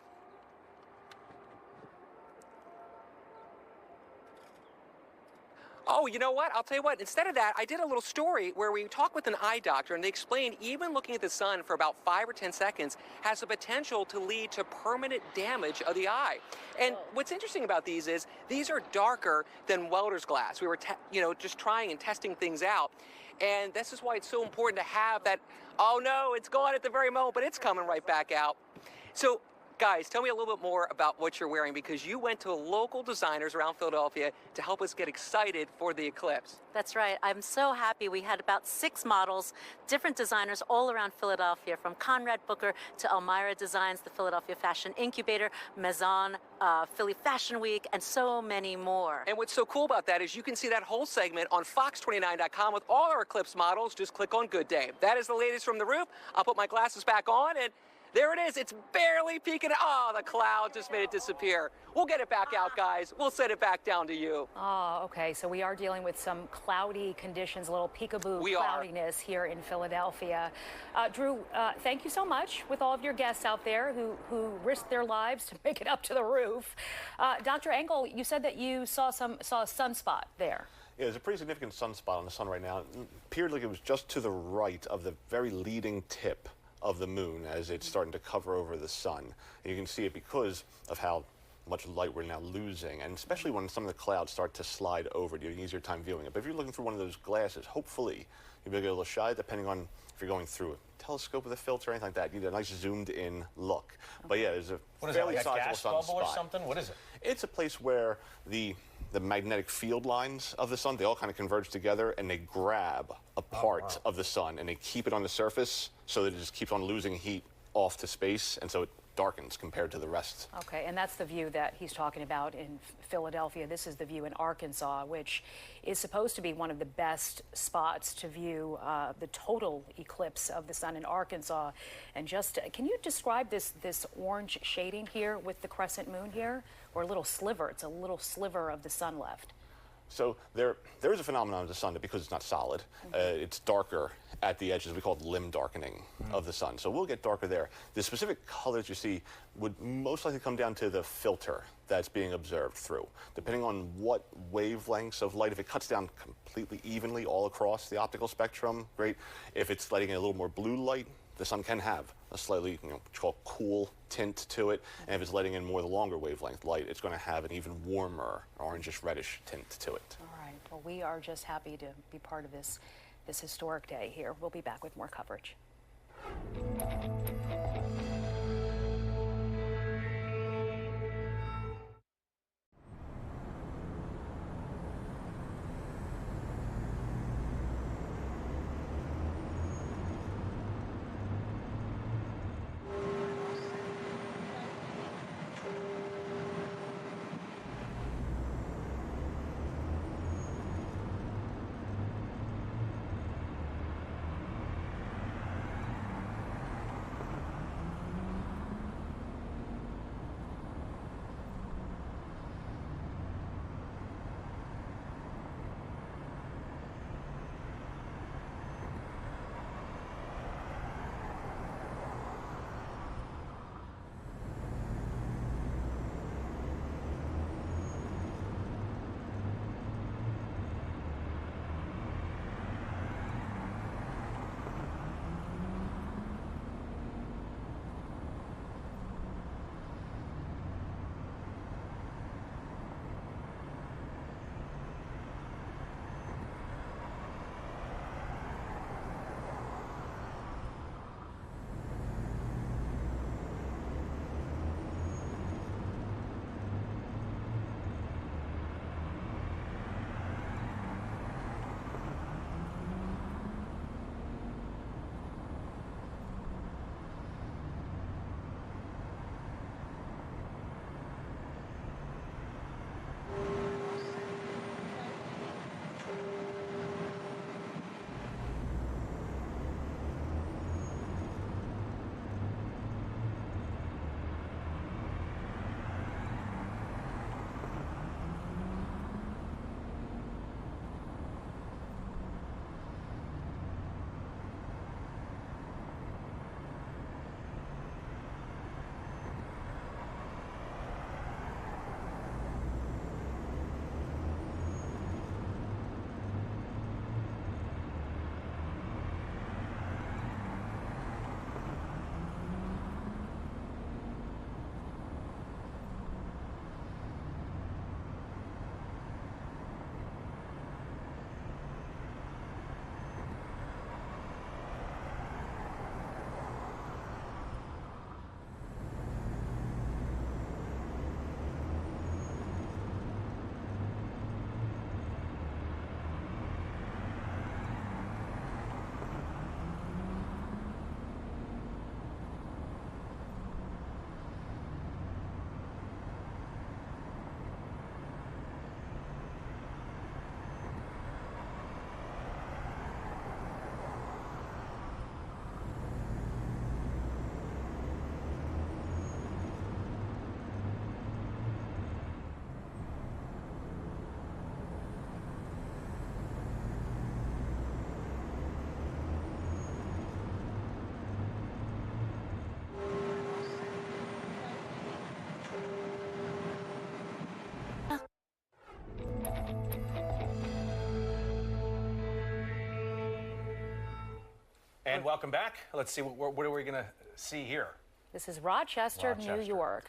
Oh, you know what? I'll tell you what. Instead of that, I did a little story where we talked with an eye doctor, and they explained even looking at the sun for about 5 or 10 seconds has the potential to lead to permanent damage of the eye. And what's interesting about these is these are darker than welder's glass. We were, just trying and testing things out. And this is why it's so important to have that, oh no, it's gone at the very moment, but it's coming right back out. So, guys, tell me a little bit more about what you're wearing, because you went to local designers around Philadelphia to help us get excited for the eclipse. That's right. I'm so happy. We had about 6 models, different designers all around Philadelphia, from Conrad Booker to Elmira Designs, the Philadelphia Fashion Incubator, Maison, Philly Fashion Week, and so many more. And what's so cool about that is you can see that whole segment on fox29.com with all our eclipse models. Just click on Good Day. That is the latest from the roof. I'll put my glasses back on, and there it is. It's barely peeking. Oh, the cloud just made it disappear. We'll get it back out, guys. We'll send it back down to you. Oh, okay. So we are dealing with some cloudy conditions, a little peekaboo cloudiness here in Philadelphia. Drew, thank you so much with all of your guests out there who risked their lives to make it up to the roof. Dr. Engel, you said that you saw a sunspot there. Yeah, there's a pretty significant sunspot on the sun right now. It appeared like it was just to the right of the very leading tip of the moon as it's starting to cover over the sun. And you can see it because of how much light we're now losing, and especially when some of the clouds start to slide over, you have an easier time viewing it. But if you're looking through one of those glasses, hopefully you'll be able to get a little shy, depending on if you're going through a telescope with a filter or anything like that. You get a nice zoomed-in look. But yeah, there's a fairly sizable sunspot. Bubble or something? What is it? It's a place where the magnetic field lines of the sun, they all kind of converge together and they grab a part of the sun and they keep it on the surface so that it just keeps on losing heat off to space, and so it darkens compared to the rest. Okay, and that's the view that he's talking about in Philadelphia. This is the view in Arkansas, which is supposed to be one of the best spots to view the total eclipse of the sun in Arkansas. And just, can you describe this orange shading here with the crescent moon here? Or a little sliver, it's a little sliver of the sun left. So there is a phenomenon of the sun that because it's not solid, it's darker at the edges. We call it limb darkening of the sun. So we'll get darker there. The specific colors you see would most likely come down to the filter that's being observed through. Depending on what wavelengths of light, if it cuts down completely evenly all across the optical spectrum, great. If it's letting in a little more blue light, the sun can have a slightly, what you call cool tint to it. And if it's letting in more of the longer wavelength light, it's going to have an even warmer, orangish, reddish tint to it. All right. Well, we are just happy to be part of this historic day here. We'll be back with more coverage. And welcome back. Let's see, what are we going to see here? This is Rochester, New York.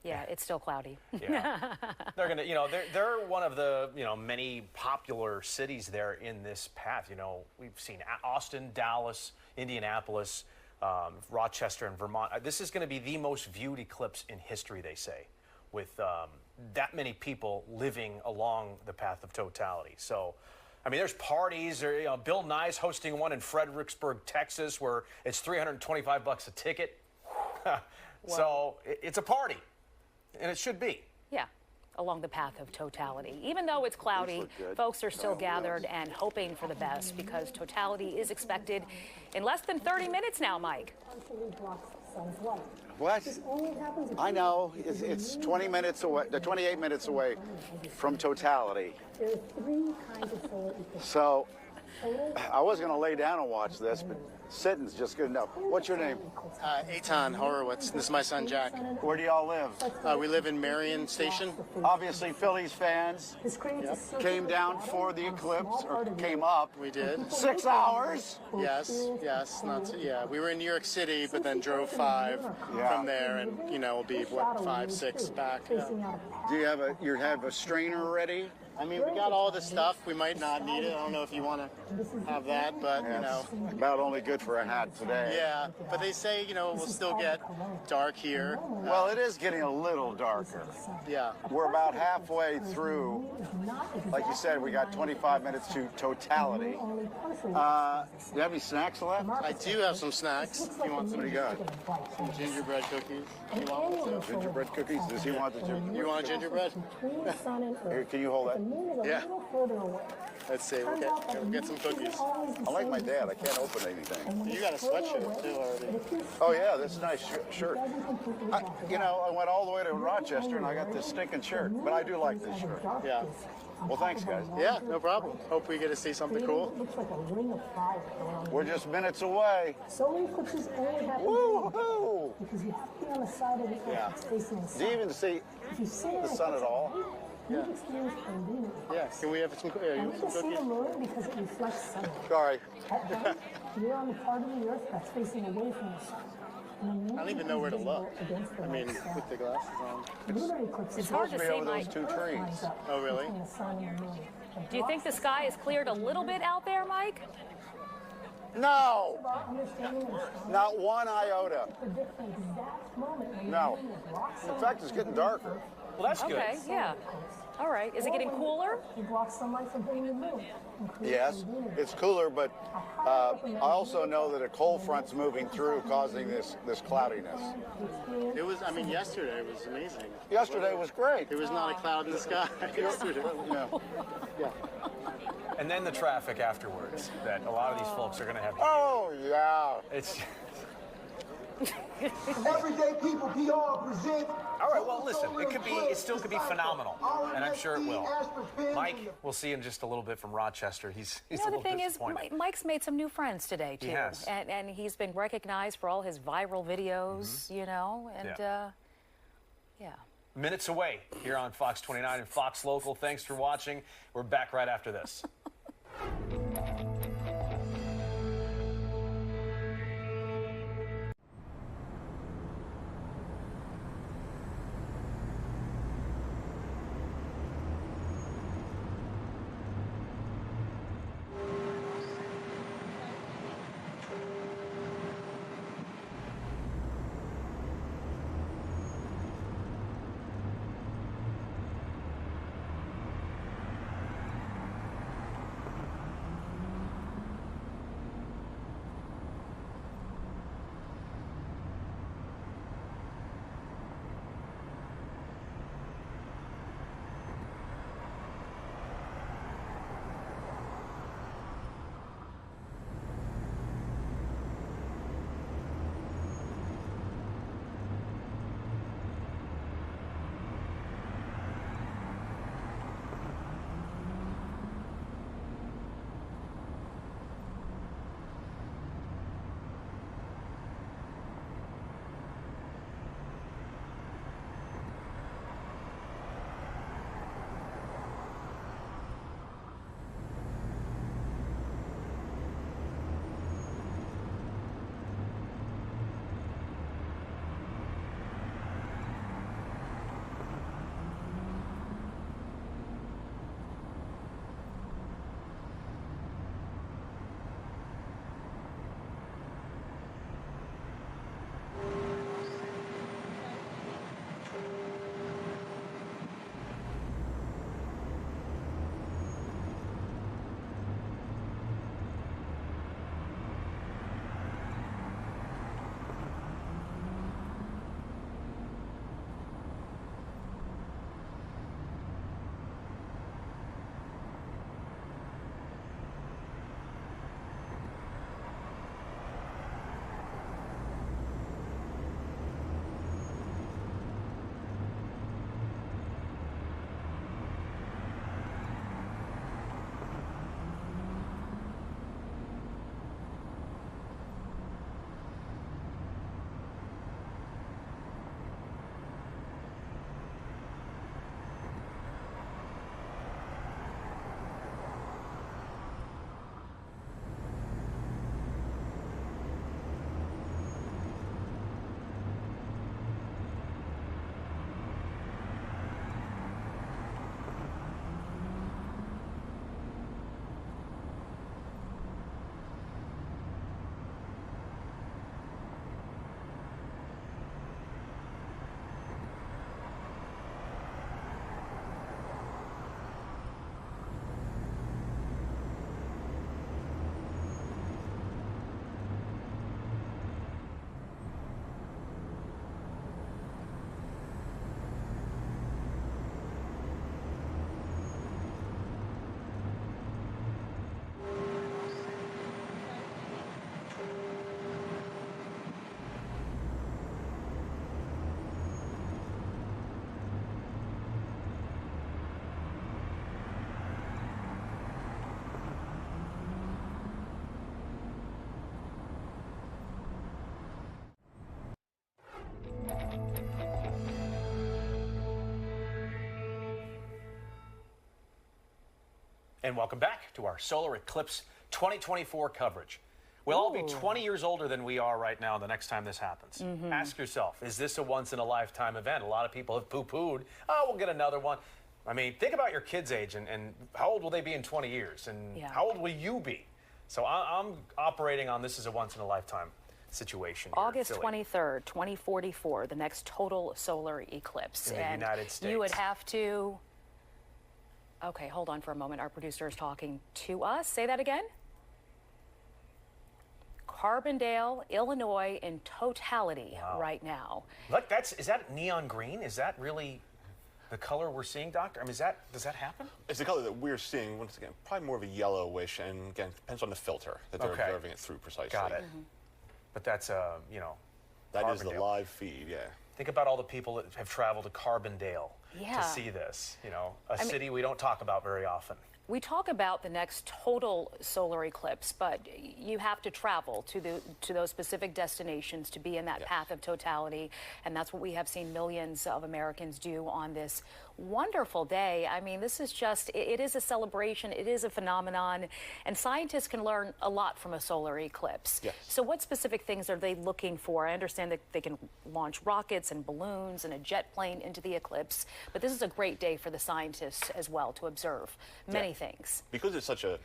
Yeah, it's still cloudy. Yeah. They're gonna, they're one of the, many popular cities there in this path. We've seen Austin, Dallas, Indianapolis, Rochester, and Vermont. This is going to be the most viewed eclipse in history, they say, with that many people living along the path of totality. So, I mean, there's parties. Bill Nye's hosting one in Fredericksburg, Texas, where it's $325 a ticket. So it's a party. And it should be. Yeah, along the path of totality. Even though it's cloudy, folks are still gathered and hoping for the best because totality is expected in less than 30 minutes now, Mike. What? I know. It's 20 minutes away, 28 minutes away from totality. So I was going to lay down and watch this, but sitting's just good enough. What's your name? Eitan Horowitz. This is my son, Jack. Where do y'all live? We live in Marion Station. Obviously, Phillies fans came down for the eclipse, or came up. We did. 6 hours? Yes. Yeah. We were in New York City, but then drove 5 from there, and, we'll be, 5, 6 back. Yeah. Do you have a strainer ready? I mean, we got all the stuff. We might not need it. I don't know if you want to have that, but, About only good for a hat today. Yeah, but they say, we'll still get dark here. Well, it is getting a little darker. Yeah. We're about halfway through. Like you said, we got 25 minutes to totality. Do you have any snacks left? I do have some snacks. You want some? What do you got? Some gingerbread cookies. You want some? Gingerbread cookies? Does he want the gingerbread? You want gingerbread? Here, can you hold that? Yeah. Let's see. We'll get some cookies. I like my dad. I can't open anything. You got a sweatshirt too already. Oh yeah, this is a nice shirt. I went all the way to Rochester and I got this stinking shirt, but I do like this shirt. Yeah. Well, thanks, guys. Yeah, no problem. Hope we get to see something cool. We're just minutes away. Woo-hoo! Yeah. Do you even see the sun at all? Yeah. Yeah. Can we have some cookies? Sorry. You're on the part of the earth that's facing away from the sun. I don't even know where to look. I mean, with the glasses on. It's hard to see, Mike. Those 2 trees. Oh, really? Do you think the sky is cleared a little bit out there, Mike? No! Not one iota. No. In fact, it's getting darker. Well, that's good. Okay, yeah. All right. Is it getting cooler? Yes, it's cooler, but I also know that a cold front's moving through, causing this cloudiness. It was, yesterday was amazing. Yesterday was great. There was not a cloud in the sky yesterday. Yeah. And then the traffic afterwards that a lot of these folks are going to have to Oh, yeah. It's... Everyday People PR present. All right, well, listen, it still could be phenomenal, and I'm sure it will. Mike, we'll see in just a little bit from Rochester. He's a little disappointed. The thing is, Mike's made some new friends today, too. He has. And he's been recognized for all his viral videos, yeah. Minutes away here on Fox 29 and Fox Local. Thanks for watching. We're back right after this. And welcome back to our solar eclipse 2024 coverage. We'll all be 20 years older than we are right now the next time this happens. Ask yourself, is this a once-in-a-lifetime event? A lot of people have poo-pooed, oh, we'll get another one. I mean, think about your kids' age and how old will they be in 20 years? And how old will you be? So I'm operating on this as a once-in-a-lifetime situation. August 23rd, 2044, the next total solar eclipse. In the United States. You would have to... Okay, hold on for a moment. Our producer is talking to us. Say that again. Carbondale, Illinois, in totality right now. Look, is that neon green? Is that really the color we're seeing, Doctor? I mean, does that happen? It's the color that we're seeing, once again, probably more of a yellowish, and again, depends on the filter that they're observing it through precisely. Got it. But that's, you know, that is the live feed, yeah. Think about all the people that have traveled to Carbondale to see this, you know, a city we don't talk about very often. We talk about the next total solar eclipse, but you have to travel to those specific destinations to be in that path of totality, and that's what we have seen millions of Americans do on this wonderful day. I mean, this is just, it is a celebration, it is a phenomenon, and scientists can learn a lot from a solar eclipse. Yes. So what specific things are they looking for? I understand that they can launch rockets and balloons and a jet plane into the eclipse, but this is a great day for the scientists as well to observe many things. Because it's such a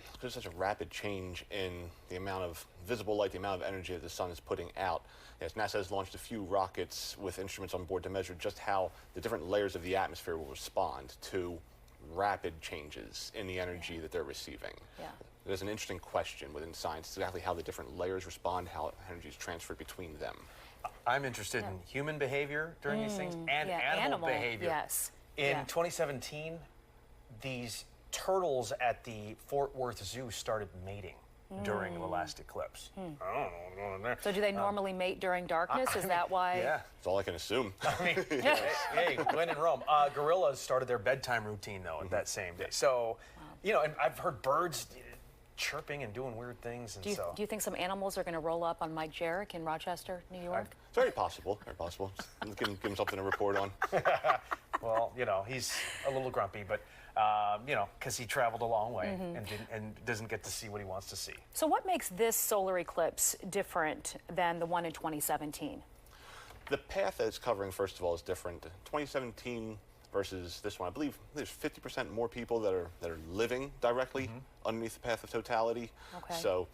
rapid change in the amount of visible light, the amount of energy that the sun is putting out. Yes, NASA has launched a few rockets with instruments on board to measure just how the different layers of the atmosphere will respond to rapid changes in the energy that they're receiving. There's an interesting question within science, exactly how the different layers respond, how energy is transferred between them. I'm interested in human behavior during these things and animal behavior. Yes. In 2017, these turtles at the Fort Worth Zoo started mating during the last eclipse. I don't know what's going on there. So do they normally mate during darkness? Is that why? Yeah, that's all I can assume. I mean, hey, when in Rome. Gorillas started their bedtime routine, though, that same day. So, you know, and I've heard birds chirping and doing weird things. And do you think some animals are going to roll up on Mike Jarek in Rochester, New York? It's very possible, very possible. Just give him something to report on. Well, you know, he's a little grumpy, but, you know, because he traveled a long way and doesn't get to see what he wants to see. So what makes this solar eclipse different than the one in 2017? The path that it's covering, first of all, is different. 2017 versus this one, I believe there's 50% more people that are living directly underneath the path of totality. Okay. So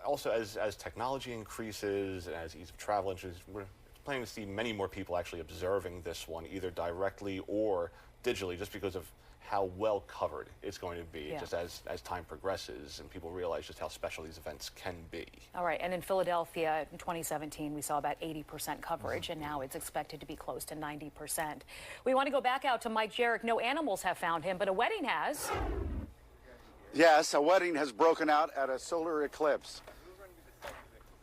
also as technology increases and as ease of travel increases, we're planning to see many more people actually observing this one, either directly or digitally, just because of how well covered it's going to be, just as time progresses and people realize just how special these events can be. All right, and in Philadelphia in 2017, we saw about 80% coverage, and now it's expected to be close to 90%. We want to go back out to Mike Jarek. No animals have found him, but a wedding has. Yes, a wedding has broken out at a solar eclipse.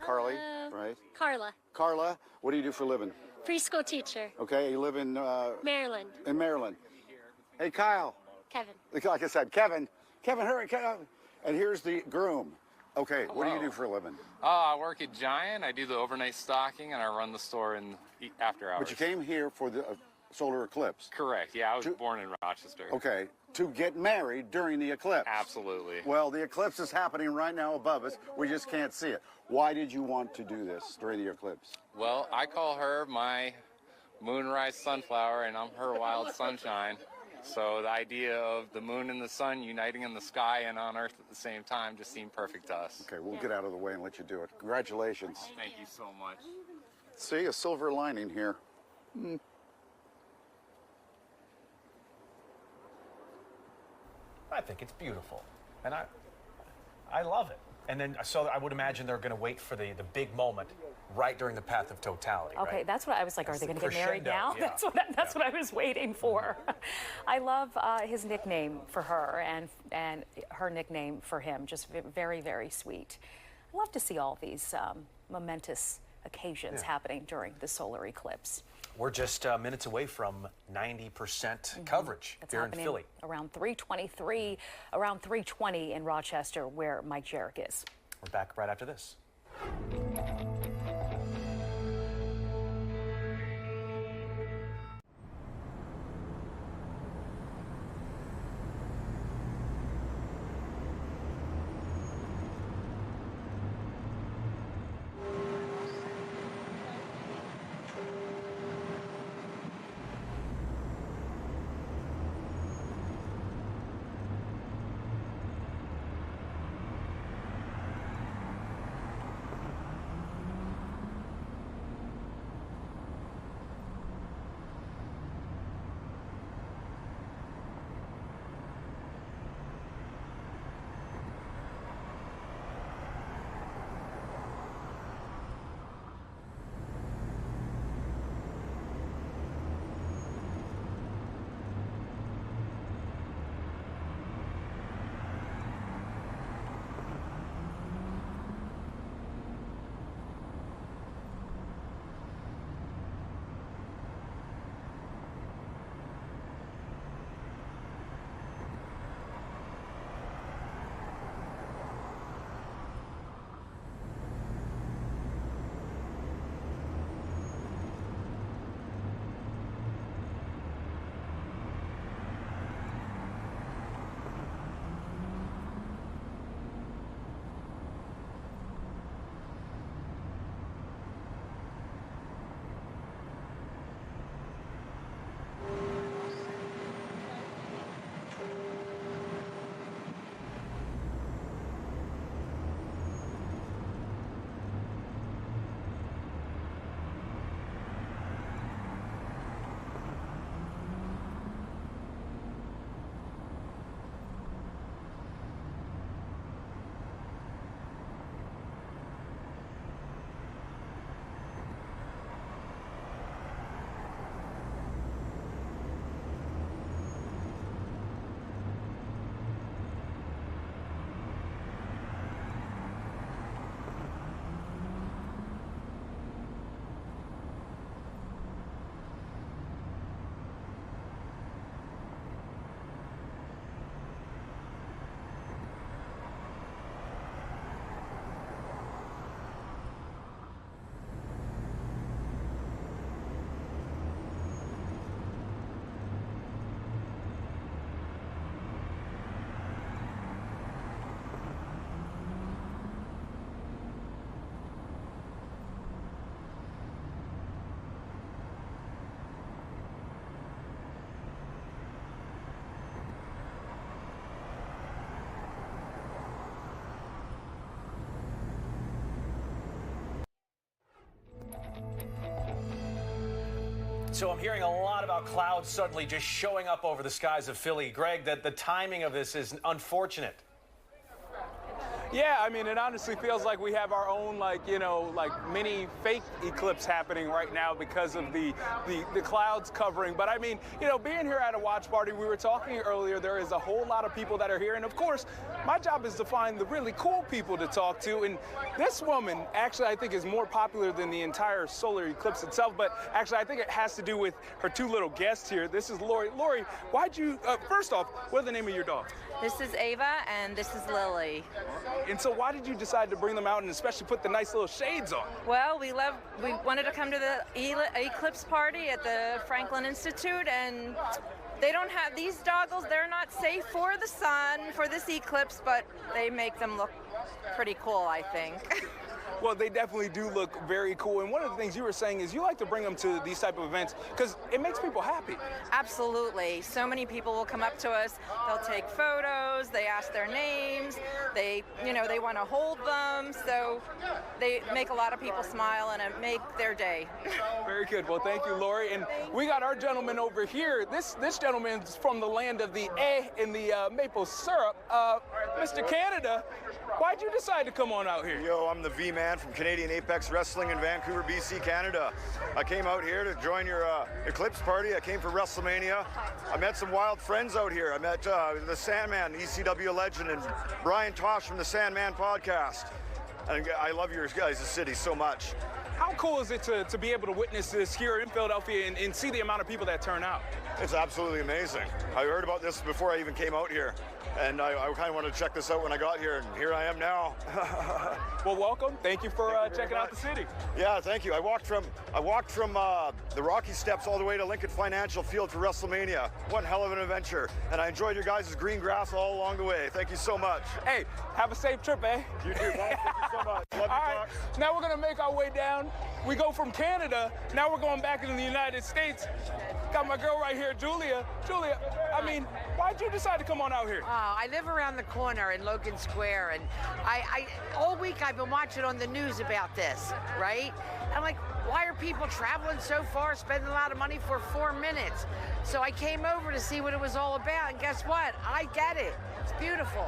Carly, right? Carla, Carla, what do you do for a living? preschool teacher, Okay, you live in Maryland. Maryland. Hey, Kyle. Kevin. Like I said, Kevin, hurry, Kevin. And here's the groom. Okay, what do you do for a living? I work at Giant. I do the overnight stocking, and I run the store in after hours. But you came here for the solar eclipse. Correct. Yeah, I was born in Rochester. Okay, to get married during the eclipse. Absolutely. Well, the eclipse is happening right now above us. We just can't see it. Why did you want to do this during the eclipse? Well, I call her my moonrise sunflower, and I'm her wild sunshine. So the idea of the moon and the sun uniting in the sky and on Earth at the same time just seemed perfect to us. Okay, we'll get out of the way and let you do it. Congratulations. Thank you so much. See, a silver lining here. I think it's beautiful, and I love it. And then, so I would imagine they're going to wait for the big moment right during the path of totality. Okay, right? That's what I was like. Are they going to get married now? Yeah. That's what I was waiting for. I love his nickname for her and her nickname for him. Just very, very sweet. I love to see all these momentous occasions happening during the solar eclipse. We're just minutes away from 90% coverage here in Philly. Around 3:23, around 3:20 in Rochester, where Mike Jarek is. We're back right after this. So I'm hearing a lot about clouds suddenly just showing up over the skies of Philly. Greg, that the timing of this is unfortunate. Yeah, I mean, it honestly feels like we have our own, mini fake eclipse happening right now because of the clouds covering. But I mean, being here at a watch party, we were talking earlier, there is a whole lot of people that are here. And of course, my job is to find the really cool people to talk to. And this woman, actually, I think is more popular than the entire solar eclipse itself. But actually, I think it has to do with her two little guests here. This is Lori. Lori, why'd you, first off, what's the name of your dog? This is Ava, and this is Lily. And so why did you decide to bring them out and especially put the nice little shades on? Well, we wanted to come to the eclipse party at the Franklin Institute, and they don't have these goggles. They're not safe for the sun, for this eclipse, but they make them look pretty cool, I think. Well, they definitely do look very cool. And one of the things you were saying is you like to bring them to these type of events because it makes people happy. Absolutely. So many people will come up to us. They'll take photos. They ask their names. They want to hold them. So they make a lot of people smile and it make their day. Very good. Well, thank you, Lori. And we got our gentleman over here. This gentleman's from the land of the and the maple syrup. Mr. Canada, why'd you decide to come on out here? Yo, I'm the V-Man from Canadian Apex Wrestling in Vancouver, BC, Canada. I came out here to join your eclipse party. I came for WrestleMania. I met some wild friends out here. I met the Sandman, ECW legend, and Brian Tosh from the Sandman podcast. And I love your guys' city so much. How cool is it to be able to witness this here in Philadelphia and see the amount of people that turn out? It's absolutely amazing. I heard about this before I even came out here. And I kind of wanted to check this out when I got here, and here I am now. Well, welcome. Thank you for checking out the city. Yeah, thank you. I walked from the Rocky Steps all the way to Lincoln Financial Field for WrestleMania. One hell of an adventure, and I enjoyed your guys' green grass all along the way. Thank you so much. Hey, have a safe trip, eh? You too, bud. Thank you so much. Love you, all right, now we're gonna make our way down. We go from Canada. Now we're going back into the United States. Got my girl right here, Julia. Julia, I mean, why'd you decide to come on out here? I live around the corner in Logan Square, and I all week I've been watching on the news about this, right? I'm like, why are people traveling so far, spending a lot of money for 4 minutes? So I came over to see what it was all about, and guess what? I get it. It's beautiful.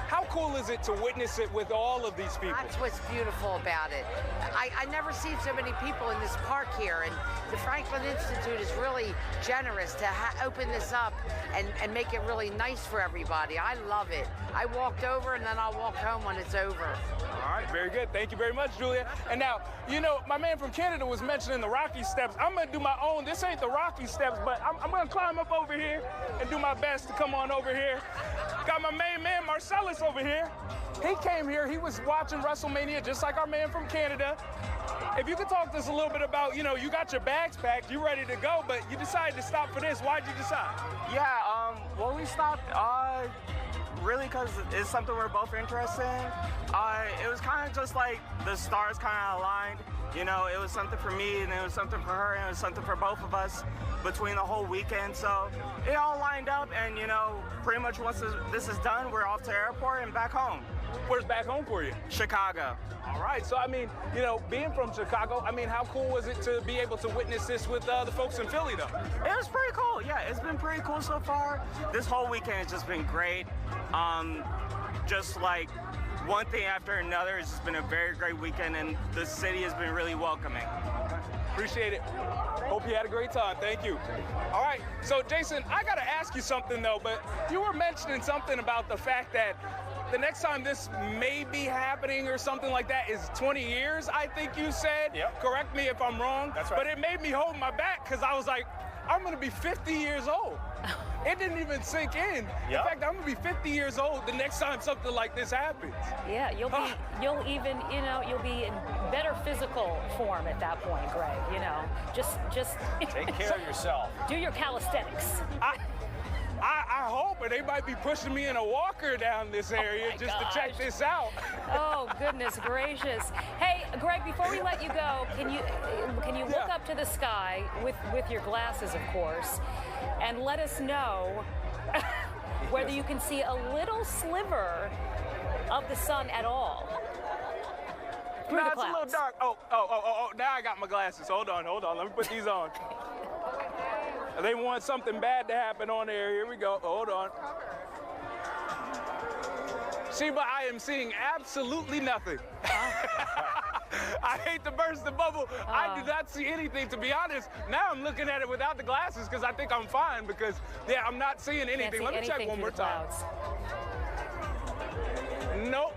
How cool is it to witness it with all of these people? That's what's beautiful about it. I never seen so many people in this park here, and the Franklin Institute is really generous to open this up and make it really nice for everybody. I love it. I walked over, and then I'll walk home when it's over. All right, very good. Thank you very much, Julia. And now, my man from Canada was mentioning the Rocky Steps. I'm going to do my own. This ain't the Rocky Steps, but I'm going to climb up over here and do my best to come on over here. Got my main man, Marcellus, over here. He came here. He was watching WrestleMania just like our man from Canada. If you could talk to us a little bit about, you got your bags packed, you ready to go, but you decided to stop for this. Why'd you decide? Yeah, well, we stopped really because it's something we're both interested in. It was kind of just like the stars kind of aligned. It was something for me, and it was something for her, and it was something for both of us between the whole weekend. So it all lined up, and pretty much once this is done, we're off to the airport and back home. Where's back home for you? Chicago. All right, so I mean, being from Chicago, I mean, how cool was it to be able to witness this with the folks in Philly, though? It was pretty cool. Yeah, it's been pretty cool so far. This whole weekend has just been great. Just like one thing after another, it's just been a very great weekend, and the city has been really welcoming. Appreciate it. Hope you had a great time. Thank you. All right, so Jason, I got to ask you something, though, but you were mentioning something about the fact that the next time this may be happening or something like that is 20 years, I think you said. Yep. Correct me if I'm wrong. That's right. But it made me hold my back because I was like, I'm going to be 50 years old. It didn't even sink in. Yep. In fact, I'm going to be 50 years old the next time something like this happens. Yeah, you'll be in better physical form at that point, Greg. Just take care of yourself. Do your calisthenics. I hope, but they might be pushing me in a walker down this area to check this out. Oh, goodness gracious. Hey, Greg, before we let you go, can you look up to the sky with your glasses, of course, and let us know whether you can see a little sliver of the sun at all? No, it's a little dark. Oh, now I got my glasses. Hold on. Let me put these on. They want something bad to happen on there. Here we go. Hold on. Sheba, I am seeing absolutely nothing. I hate to burst the bubble. I do not see anything, to be honest. Now I'm looking at it without the glasses because I think I'm fine because, yeah, I'm not seeing anything. Let me check one more time. Nope.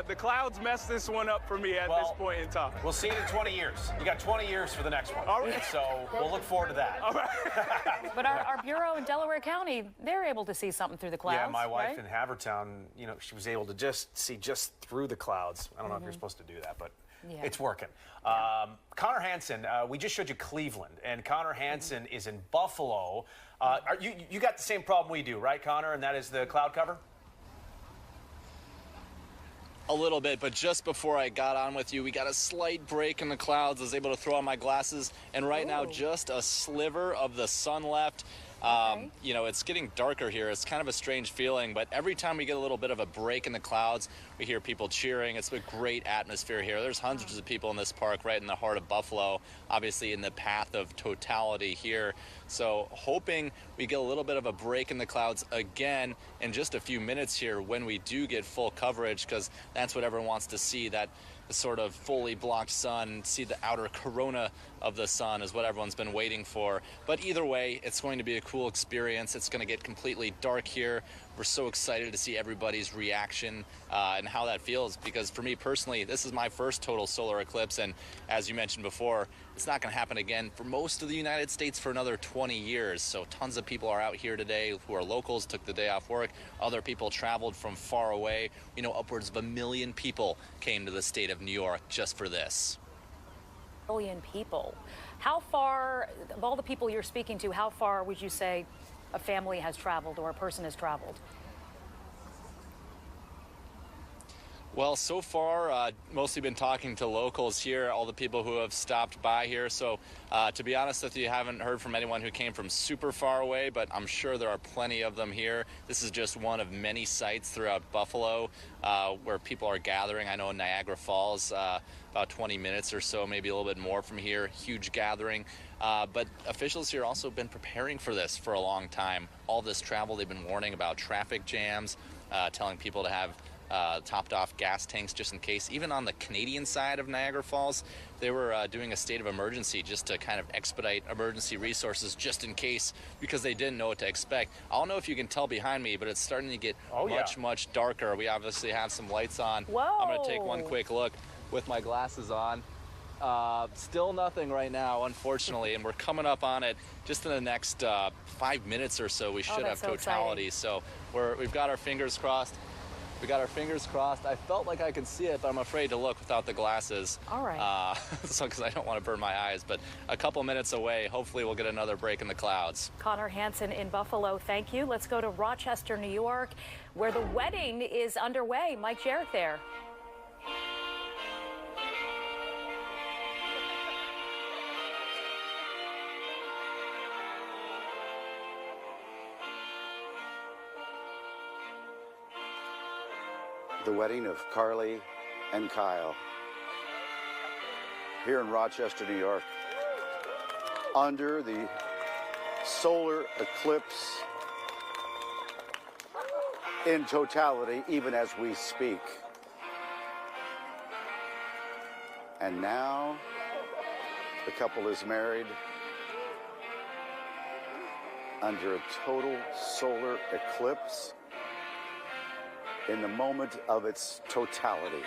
The clouds messed this one up for me at this point in time. We'll see it in 20 years. You got 20 years for the next one. All right. So we'll look forward to that. All right. But our bureau in Delaware County, they're able to see something through the clouds. Yeah, my wife right? in Havertown, you know, she was able to just see just through the clouds. I don't know if you're supposed to do that, but it's working. Connor Hansen, we just showed you Cleveland, and Connor Hansen is in Buffalo. You got the same problem we do, right, Connor? And that is the cloud cover? A little bit, but just before I got on with you, we got a slight break in the clouds. I was able to throw on my glasses, and right now just a sliver of the sun left. You know, it's getting darker here. It's kind of a strange feeling, but every time we get a little bit of a break in the clouds, we hear people cheering. It's a great atmosphere here. There's hundreds of people in this park right in the heart of Buffalo, obviously in the path of totality here. So hoping we get a little bit of a break in the clouds again in just a few minutes here when we do get full coverage, because that's what everyone wants to see, that sort of fully blocked sun, see the outer corona of the sun is what everyone's been waiting for. But either way, it's going to be a cool experience. It's going to get completely dark here. We're so excited to see everybody's reaction and how that feels, because for me personally, this is my first total solar eclipse, and as you mentioned before, it's not going to happen again for most of the United States for another 20 years. So tons of people are out here today who are locals, took the day off work. Other people traveled from far away. You know, upwards of 1 million people came to the state of New York just for this. 1 million people. How far, of all the people you're speaking to, how far would you say a family has traveled or a person has traveled? Well, so far, mostly been talking to locals here, all the people who have stopped by here. So to be honest with you, haven't heard from anyone who came from super far away, but I'm sure there are plenty of them here. This is just one of many sites throughout Buffalo where people are gathering. I know in Niagara Falls, about 20 minutes or so, maybe a little bit more from here, huge gathering. But officials here also been preparing for this for a long time. All this travel, they've been warning about traffic jams, telling people to have topped off gas tanks just in case. Even on the Canadian side of Niagara Falls, they were doing a state of emergency just to kind of expedite emergency much just in case, because they didn't know what to expect. I don't know if you can tell behind me, but it's starting to get much darker. We obviously have some lights on. Whoa. I'm going to take one quick look with my glasses on. Still nothing right now, unfortunately, and we're coming up on it just in the next 5 minutes or so. We should have totality. So we've got our fingers crossed. We got our fingers crossed. I felt like I could see it, but I'm afraid to look without the glasses. All right. So because I don't want to burn my eyes. But a couple minutes away, hopefully we'll get another break in the clouds. Connor Hansen in Buffalo, thank you. Let's go to Rochester, New York, where the wedding is underway. Mike Jarrett there. The wedding of Carly and Kyle here in Rochester, New York, under the solar eclipse in totality, even as we speak. And now the couple is married under a total solar eclipse in the moment of its totality.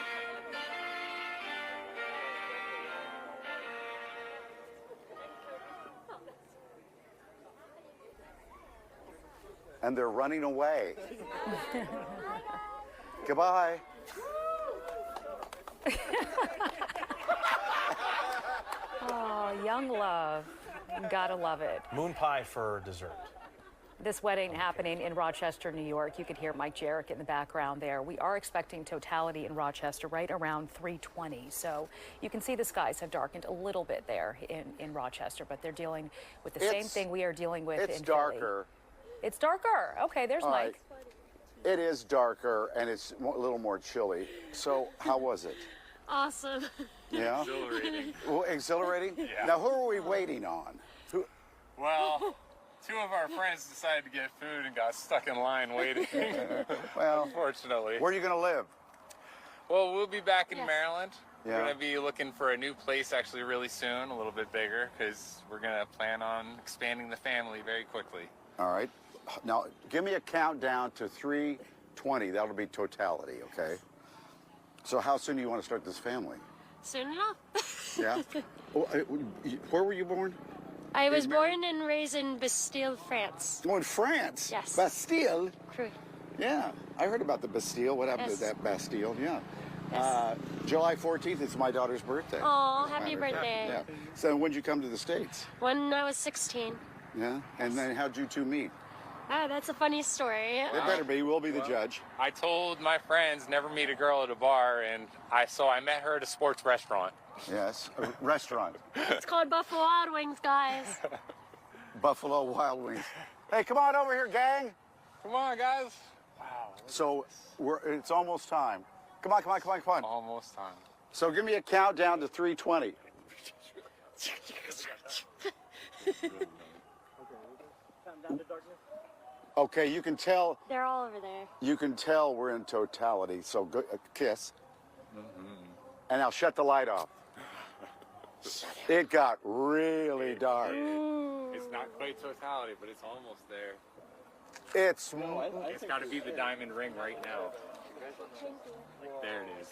And they're running away. Goodbye. Oh, young love. Gotta love it. Moon pie for dessert. This wedding happening in Rochester, New York. You could hear Mike Jarrett in the background there. We are expecting totality in Rochester right around 3:20. So you can see the skies have darkened a little bit there in Rochester, but they're dealing with the same thing we are dealing with in Philly. It's darker. It's darker. Okay, there's Mike. It is darker, and it's a little more chilly. So how was it? Awesome. Yeah? Exhilarating. Well, exhilarating? Yeah. Now, who are we waiting on? Well, two of our friends decided to get food and got stuck in line waiting. Well, unfortunately. Where are you going to live? Well, we'll be back in Maryland. Yeah. We're going to be looking for a new place actually really soon, a little bit bigger, because we're going to plan on expanding the family very quickly. All right. Now, give me a countdown to 3:20. That'll be totality, okay? So how soon do you want to start this family? Soon enough. Yeah? Where were you born? I was born and raised in Bastille, France. Oh, in France? Yes. Bastille? True. Yeah. I heard about the Bastille. What happened to that Bastille? Yeah. July 14th is my daughter's birthday. Oh, As a happy matter of fact. birthday. Yeah. So when did you come to the States? When I was 16. Yeah. And then how'd you two meet? Ah, that's a funny story. It better be. We'll be the judge. I told my friends never meet a girl at a bar, and so I met her at a sports restaurant. Yes, a restaurant. It's called Buffalo Wild Wings, guys. Buffalo Wild Wings. Hey, come on over here, gang. Come on, guys. Wow. So it's almost time. Come on, come on, come on, come on. Almost time. So give me a countdown to 3:20. Okay, you can tell. They're all over there. You can tell we're in totality. So go, kiss. And now shut the light off. It got really dark. It's not quite totality, but it's almost there. It's got to be the diamond ring right now. There it is.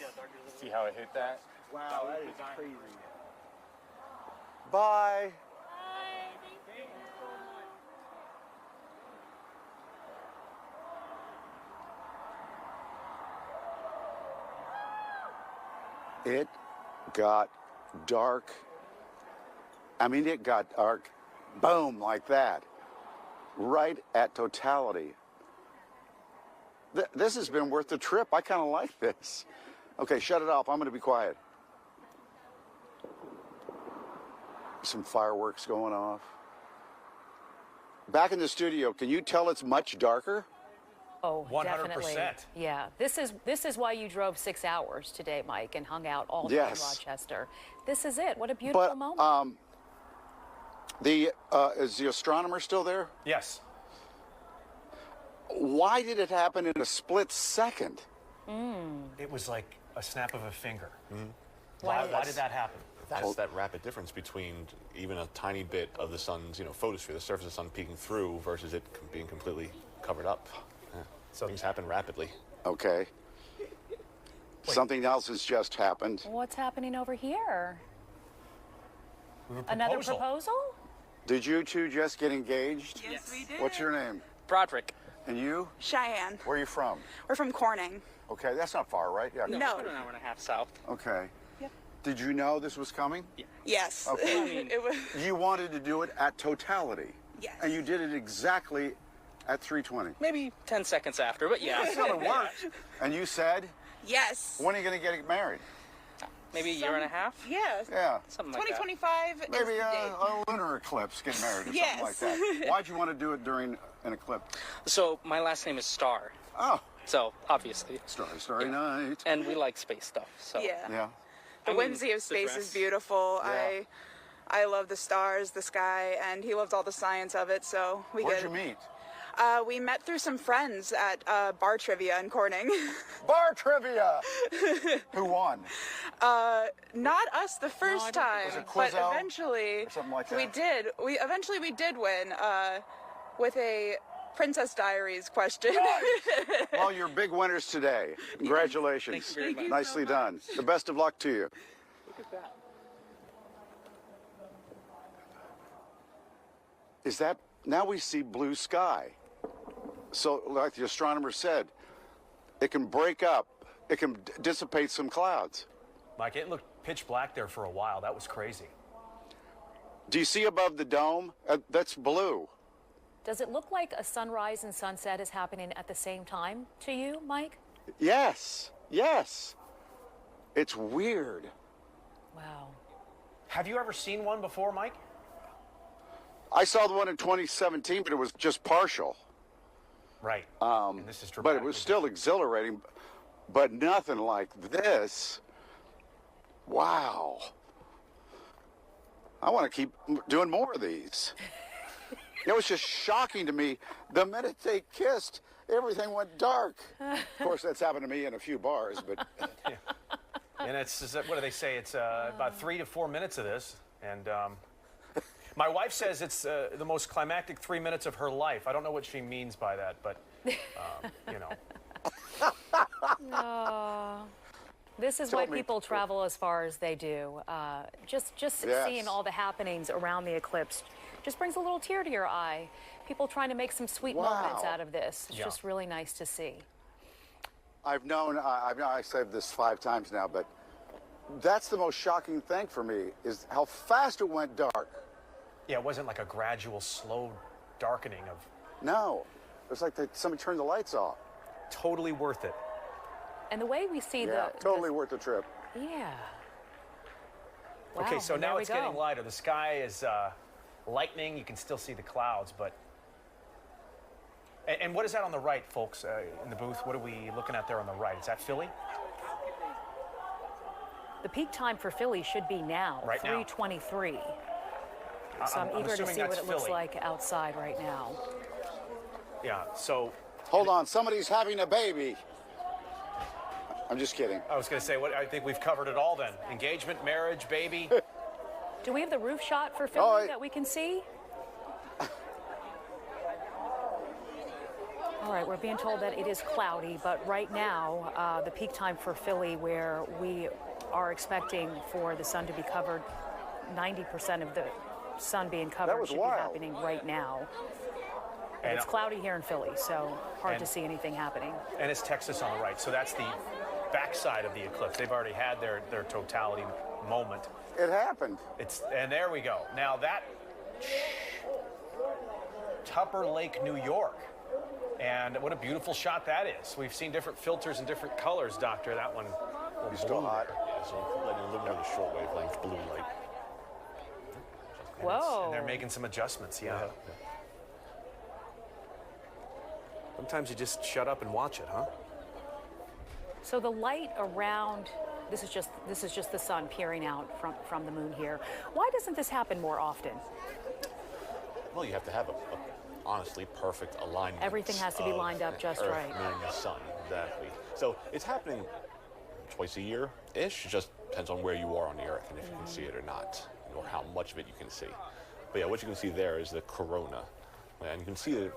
See how it hit that? Wow, that is crazy. Bye. It got dark. I mean, it got dark, boom, like that, right at totality. This has been worth the trip. I kind of like this. Okay, shut it off. I'm going to be quiet. Some fireworks going off. Back in the studio, can you tell it's much darker? Oh, 100%. definitely. Yeah, this is why you drove 6 hours today, Mike, and hung out all day in Rochester. This is it. What a beautiful moment. Is the astronomer still there? Yes. Why did it happen in a split second? It was like a snap of a finger. Why did that happen? That's that rapid difference between even a tiny bit of the sun's, photosphere, the surface of the sun peeking through, versus it being completely covered up. Yeah. So things happen rapidly. Okay. Something else has just happened. What's happening over here? Another proposal? Did you two just get engaged? Yes, we did. What's your name? Broderick. And you? Cheyenne. Where are you from? We're from Corning. Okay, that's not far, right? Yeah. No. About an hour and a half south. Okay. Yep. Did you know this was coming? Yeah. Yes. Okay. It was. You wanted to do it at totality. Yes. And you did it exactly at 3:20. Maybe 10 seconds after, but yeah. That's how it worked. And you said? Yes. When are you going to get married? Maybe a year and a half? Yes. Yeah. Something like 2025 Maybe is the date. a lunar eclipse, get married or Yes. something like that. Why'd you want to do it during an eclipse? that. So my last name is Star. Oh. So obviously. Starry night. And we like space stuff. So. Yeah. Yeah. The whimsy of space is beautiful. Yeah. I love the stars, the sky, and he loves all the science of it. So we Where'd you meet? We met through some friends at bar trivia in Corning. Bar trivia. Who won? Not us the first time, Was it but Quizzo? eventually Or something like that? we did. We did win with a Princess Diaries question. Well, you're big winners today. Congratulations. Thank you very much. Nicely done. The best of luck to you. Look at that. Is that, now we see blue sky. So like the astronomer said, it can break up, it can dissipate some clouds. Mike, it looked pitch black there for a while. That was crazy. Do you see above the dome? That's blue. Does it look like a sunrise and sunset is happening at the same time to you, Mike? Yes, yes. It's weird. Wow. Have you ever seen one before, Mike? I saw the one in 2017, but it was just partial. Right. And this is But it was still exhilarating, but nothing like this. Wow. I want to keep doing more of these. You know, it's just shocking to me. The minute they kissed, everything went dark. Of course, that's happened to me in a few bars, but... And what do they say? It's about 3 to 4 minutes of this. And my wife says it's the most climactic 3 minutes of her life. I don't know what she means by that, but, you know. Oh. This is why people travel as far as they do. Just seeing all the happenings around the eclipse just brings a little tear to your eye. People trying to make some sweet moments out of this. It's just really nice to see. I've said this 5 times now, but that's the most shocking thing for me is how fast it went dark. Yeah, it wasn't like a gradual, slow darkening of... No, it was like somebody turned the lights off. Totally worth it. And the way we see totally worth the trip. Yeah. Wow, okay, so now it's getting lighter. The sky is lightening. You can still see the clouds, but... And what is that on the right, folks, in the booth? What are we looking at there on the right? Is that Philly? The peak time for Philly should be now, right 3:23. Now. So I'm eager to see what it looks like outside right now. Yeah, so... Hold on, somebody's having a baby. I'm just kidding. I was going to say, I think we've covered it all then. Engagement, marriage, baby. Do we have the roof shot for Philly that we can see? All right, we're being told that it is cloudy, but right now, the peak time for Philly, where we are expecting for the sun to be covered, 90% of the sun being covered should be happening right now. And it's cloudy here in Philly, so hard to see anything happening. And it's Texas on the right, so that's the backside of the eclipse. They've already had their totality moment. It happened. And there we go. Now that Tupper Lake, New York. And what a beautiful shot that is. We've seen different filters and different colors, Doctor. That one will be still hot. Yeah, so letting you eliminate the short wavelength blue light. Whoa. And they're making some adjustments, yeah. Sometimes you just shut up and watch it, huh? So the light around, this is just the sun peering out from the moon here. Why doesn't this happen more often? Well, you have to have a honestly perfect alignment. Everything has to be lined up just Earth, right. Moon, and sun, exactly. So it's happening twice a year-ish. It just depends on where you are on the Earth and if you can see it or not, or how much of it you can see. But yeah, what you can see there is the corona. And you can see it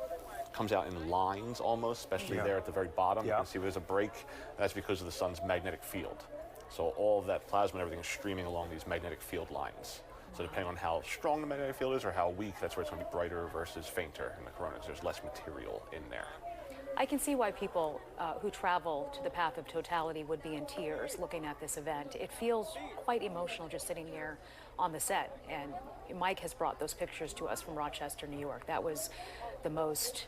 comes out in lines almost, especially there at the very bottom. You can see there's a break. That's because of the sun's magnetic field. So all of that plasma and everything is streaming along these magnetic field lines. So depending on how strong the magnetic field is or how weak, that's where it's going to be brighter versus fainter in the coronas. There's less material in there. I can see why people who travel to the path of totality would be in tears looking at this event. It feels quite emotional just sitting here on the set. And Mike has brought those pictures to us from Rochester, New York. That was the most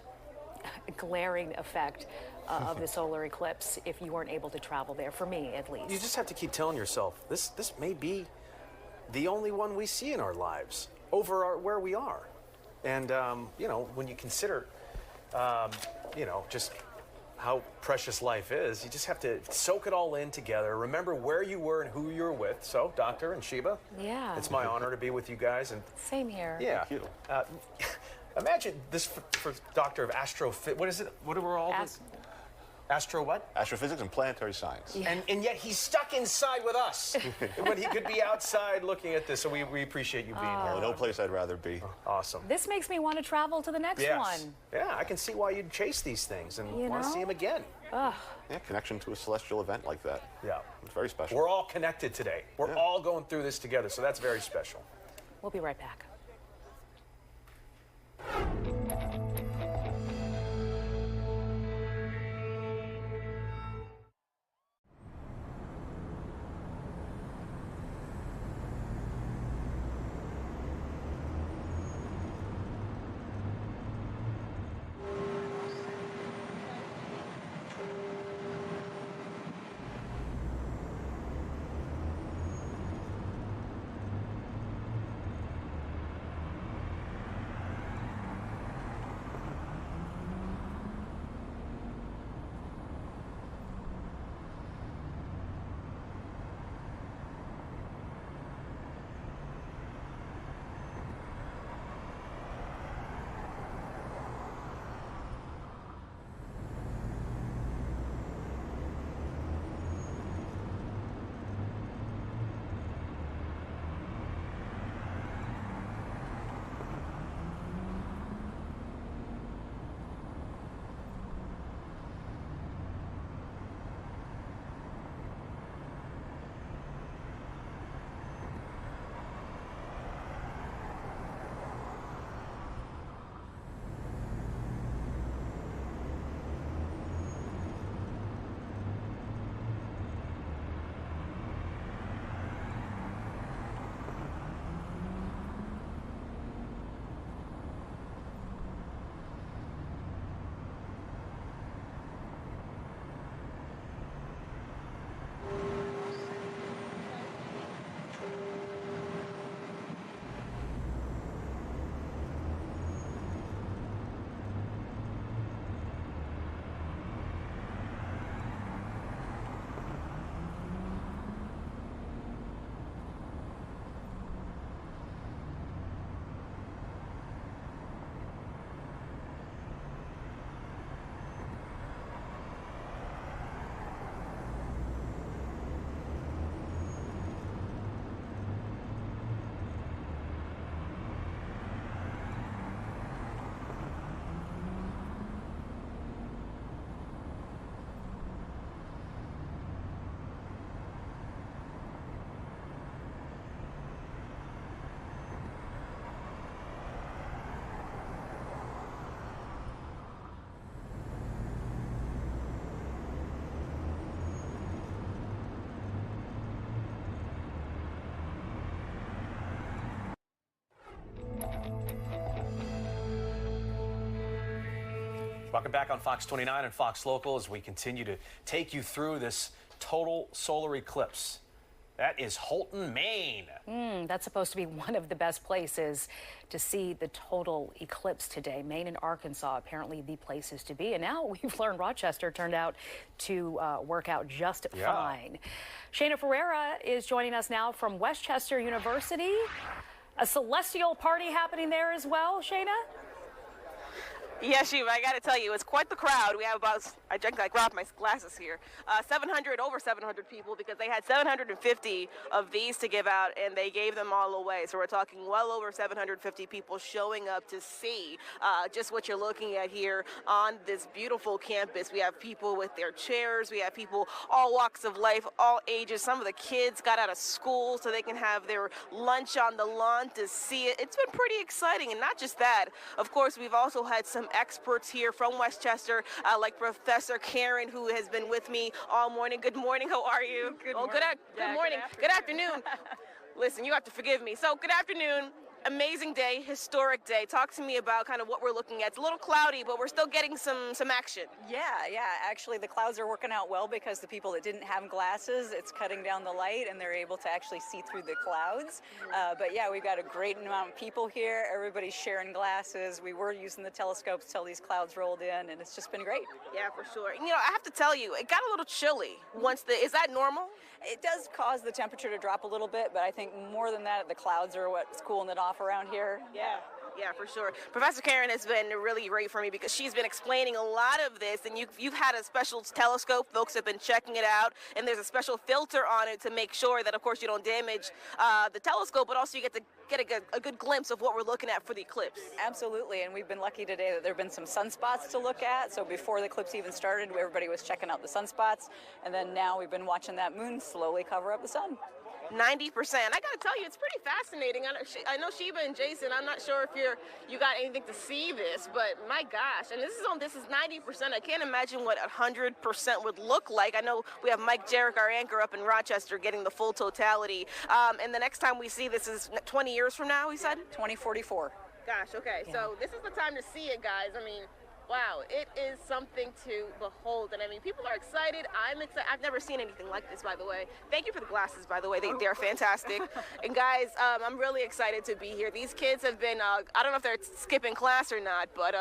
glaring effect of the solar eclipse if you weren't able to travel there, for me at least. You just have to keep telling yourself, this may be the only one we see in our lives over where we are. And, you know, when you consider, you know, just how precious life is, you just have to soak it all in together. Remember where you were and who you were with. So, Doctor and Sheba, it's my honor to be with you guys. And same here. Yeah. Thank you. Imagine this for Doctor of What is it? What are we all? Astro what? Astrophysics and planetary science. Yeah. And yet he's stuck inside with us when he could be outside looking at this. So we appreciate you being here. No place I'd rather be. Awesome. This makes me want to travel to the next one. Yeah, I can see why you'd chase these things and want to see them again. Ugh. Yeah, connection to a celestial event like that. Yeah. It's very special. We're all connected today. We're all going through this together, so that's very special. We'll be right back. Welcome back on Fox 29 and Fox Local as we continue to take you through this total solar eclipse. That is Holton, Maine. That's supposed to be one of the best places to see the total eclipse today. Maine and Arkansas, apparently the places to be. And now we've learned Rochester turned out to work out just fine. Shayna Ferreira is joining us now from Westchester University. A celestial party happening there as well, Shayna? Yes, Shiva, I got to tell you, it's quite the crowd. We have about, I grabbed my glasses here, over 700 people, because they had 750 of these to give out, and they gave them all away. So we're talking well over 750 people showing up to see just what you're looking at here on this beautiful campus. We have people with their chairs. We have people all walks of life, all ages. Some of the kids got out of school so they can have their lunch on the lawn to see it. It's been pretty exciting, and not just that. Of course, we've also had some experts here from Westchester, like Professor Karen, who has been with me all morning. Good morning. How are you? Good morning. Good afternoon. Listen, you have to forgive me. So, good afternoon. Amazing day, historic day. Talk to me about kind of what we're looking at. It's a little cloudy, but we're still getting some action. Yeah. Actually, the clouds are working out well because the people that didn't have glasses, it's cutting down the light, and they're able to actually see through the clouds. But yeah, we've got a great amount of people here. Everybody's sharing glasses. We were using the telescopes till these clouds rolled in, and it's just been great. Yeah, for sure. You know, I have to tell you, it got a little chilly once is that normal? It does cause the temperature to drop a little bit, but I think more than that, the clouds are what's cooling it off around here. Yeah, for sure. Professor Karen has been really great for me because she's been explaining a lot of this, and you've had a special telescope. Folks have been checking it out, and there's a special filter on it to make sure that, of course, you don't damage the telescope, but also you get to get a good glimpse of what we're looking at for the eclipse. Absolutely, and we've been lucky today that there have been some sunspots to look at. So before the eclipse even started, everybody was checking out the sunspots, and then now we've been watching that moon slowly cover up the sun. 90%. I got to tell you, it's pretty fascinating. I know Sheba and Jason, I'm not sure if you got anything to see this, but my gosh, and this is 90%. I can't imagine what 100% would look like. I know we have Mike Jarek, our anchor, up in Rochester getting the full totality. And the next time we see this is 20 years from now, he said? 2044. Gosh, okay. Yeah. So this is the time to see it, guys. I mean, wow, it is something to behold. And I mean, people are excited. I'm excited. I've never seen anything like this, by the way. Thank you for the glasses, by the way. They're fantastic. And guys, I'm really excited to be here. These kids have been, I don't know if they're skipping class or not, but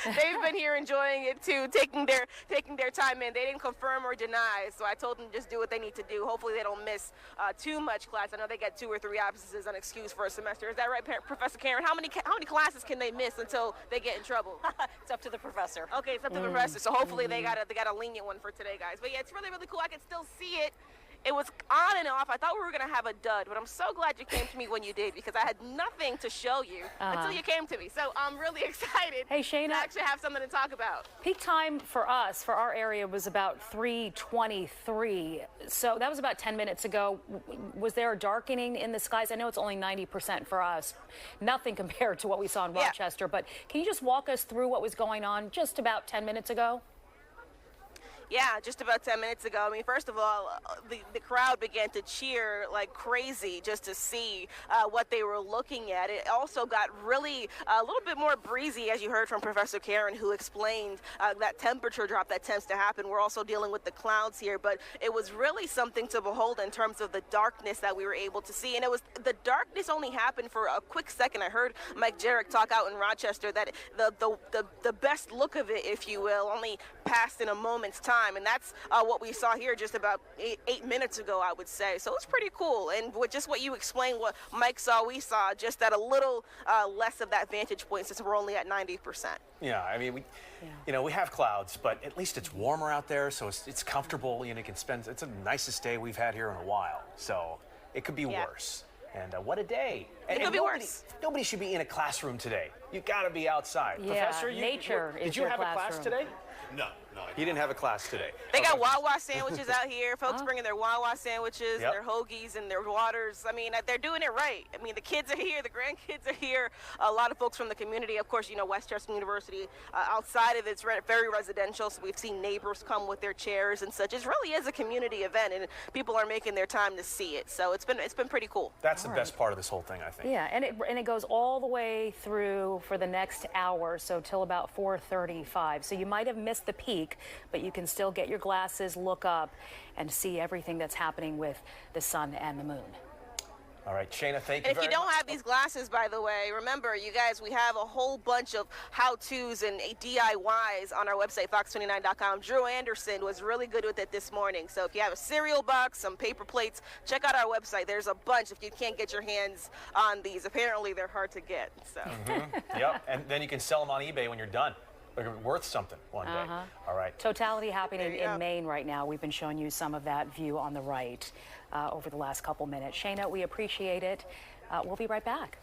they've been here enjoying it too, taking their time in. They didn't confirm or deny, so I told them to just do what they need to do. Hopefully they don't miss too much class. I know they get 2 or 3 absences unexcused for a semester. Is that right, Professor Karen? How many classes can they miss until they get in trouble? It's up to the professor. Okay, it's up to the professor. So hopefully they got a lenient one for today, guys. But yeah, it's really, really cool. I can still see it. It was on and off. I thought we were going to have a dud, but I'm so glad you came to me when you did because I had nothing to show you until you came to me. So I'm really excited Shayna, to actually have something to talk about. Peak time for us, for our area, was about 3:23. So that was about 10 minutes ago. Was there a darkening in the skies? I know it's only 90% for us. Nothing compared to what we saw in Rochester. But can you just walk us through what was going on just about 10 minutes ago? Yeah, just about 10 minutes ago. I mean, first of all, the crowd began to cheer like crazy just to see what they were looking at. It also got really a little bit more breezy, as you heard from Professor Karen, who explained that temperature drop that tends to happen. We're also dealing with the clouds here, but it was really something to behold in terms of the darkness that we were able to see. And it was the darkness only happened for a quick second. I heard Mike Jarek talk out in Rochester that the best look of it, if you will, only passed in a moment's time. And that's what we saw here just about 8 minutes ago, I would say. So it's pretty cool. And with just what you explained, what Mike saw, we saw just at a little less of that vantage point since we're only at 90%. Yeah, I mean, we have clouds, but at least it's warmer out there, so it's comfortable. You know, you can spend. It's the nicest day we've had here in a while. So it could be worse. And what a day. It could be worse. Nobody should be in a classroom today. You got to be outside. Yeah, Professor, nature did is you your have classroom. a class today? No, I You didn't have a class today. They got Wawa sandwiches out here. Folks bringing their Wawa sandwiches, Yep. their hoagies, and their waters. I mean, they're doing it right. I mean, the kids are here, the grandkids are here. A lot of folks from the community. Of course, you know, Westchester University, outside of it's very residential, so we've seen neighbors come with their chairs and such. It really is a community event, and people are making their time to see it. So it's been pretty cool. That's the best part of this whole thing, I think. Yeah, and it goes all the way through for the next hour, so till about 4:35. So you might have missed the peak, but you can still get your glasses, look up, and see everything that's happening with the sun and the moon. All right, Shayna, thank you And if very you don't much. have these glasses, by the way, remember, you guys, we have a whole bunch of how-tos and DIYs on our website, fox29.com. Drew Anderson was really good with it this morning. So if you have a cereal box, some paper plates, check out our website. There's a bunch if you can't get your hands on these. Apparently, they're hard to get. So. Yep, and then you can sell them on eBay when you're done. They're worth something one day. All right. Totality happening in Maine right now. We've been showing you some of that view on the right over the last couple minutes. Shayna, we appreciate it. We'll be right back.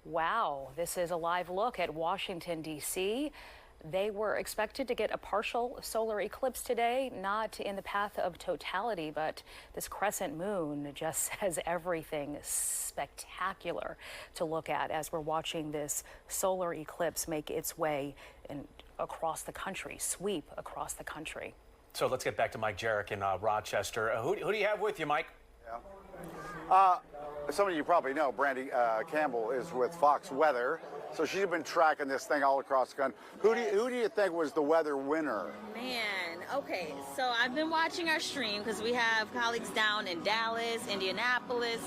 Wow, this is a live look at Washington, D.C. They were expected to get a partial solar eclipse today, not in the path of totality, but this crescent moon just has everything spectacular to look at as we're watching this solar eclipse make its way across the country, sweep across the country. So let's get back to Mike Jarek in Rochester. Who do you have with you, Mike? Some of you probably know Brandy Campbell is with Fox Weather, so she's been tracking this thing all across the country. Who do you think was the weather winner? Man, okay, so I've been watching our stream because we have colleagues down in Dallas, Indianapolis,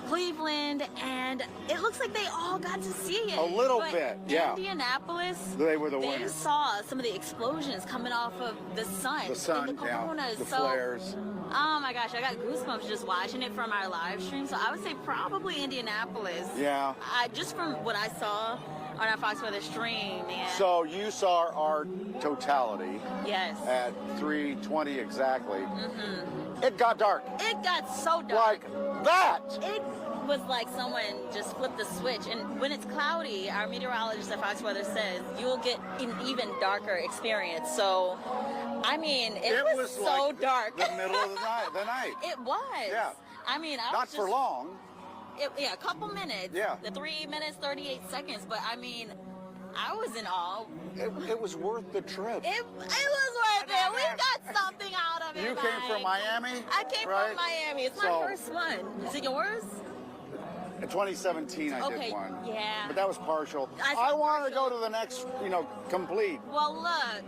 Cleveland, and it looks like they all got to see it. A little But bit, yeah. Indianapolis, They were the they winners. saw some of the explosions coming off of the sun. The sun, and the yeah, coronas. the So, flares. oh my gosh, I got goosebumps just watching it from our live stream. So I would say probably Indianapolis. Yeah. Just from what I saw, on our Fox Weather stream. And So you saw our totality yes. at 3:20 exactly. Mm-hmm. It got dark. It got so dark. Like that. It was like someone just flipped the switch. And when it's cloudy, our meteorologist at Fox Weather says you'll get an even darker experience. So, I mean, it was so like dark. The middle of the night. It was. Yeah. I mean, I Not was just, for long. Yeah, a couple minutes. Yeah. The 3 minutes, 38 seconds. But I mean, I was in awe. It was worth the trip. It was worth it. We got something out of it. You came from Miami? I came right? from Miami. It's my first one. Is it yours? In 2017, I Okay, did one. yeah. But that was partial. I I saw want to go to the next, complete. Well, look,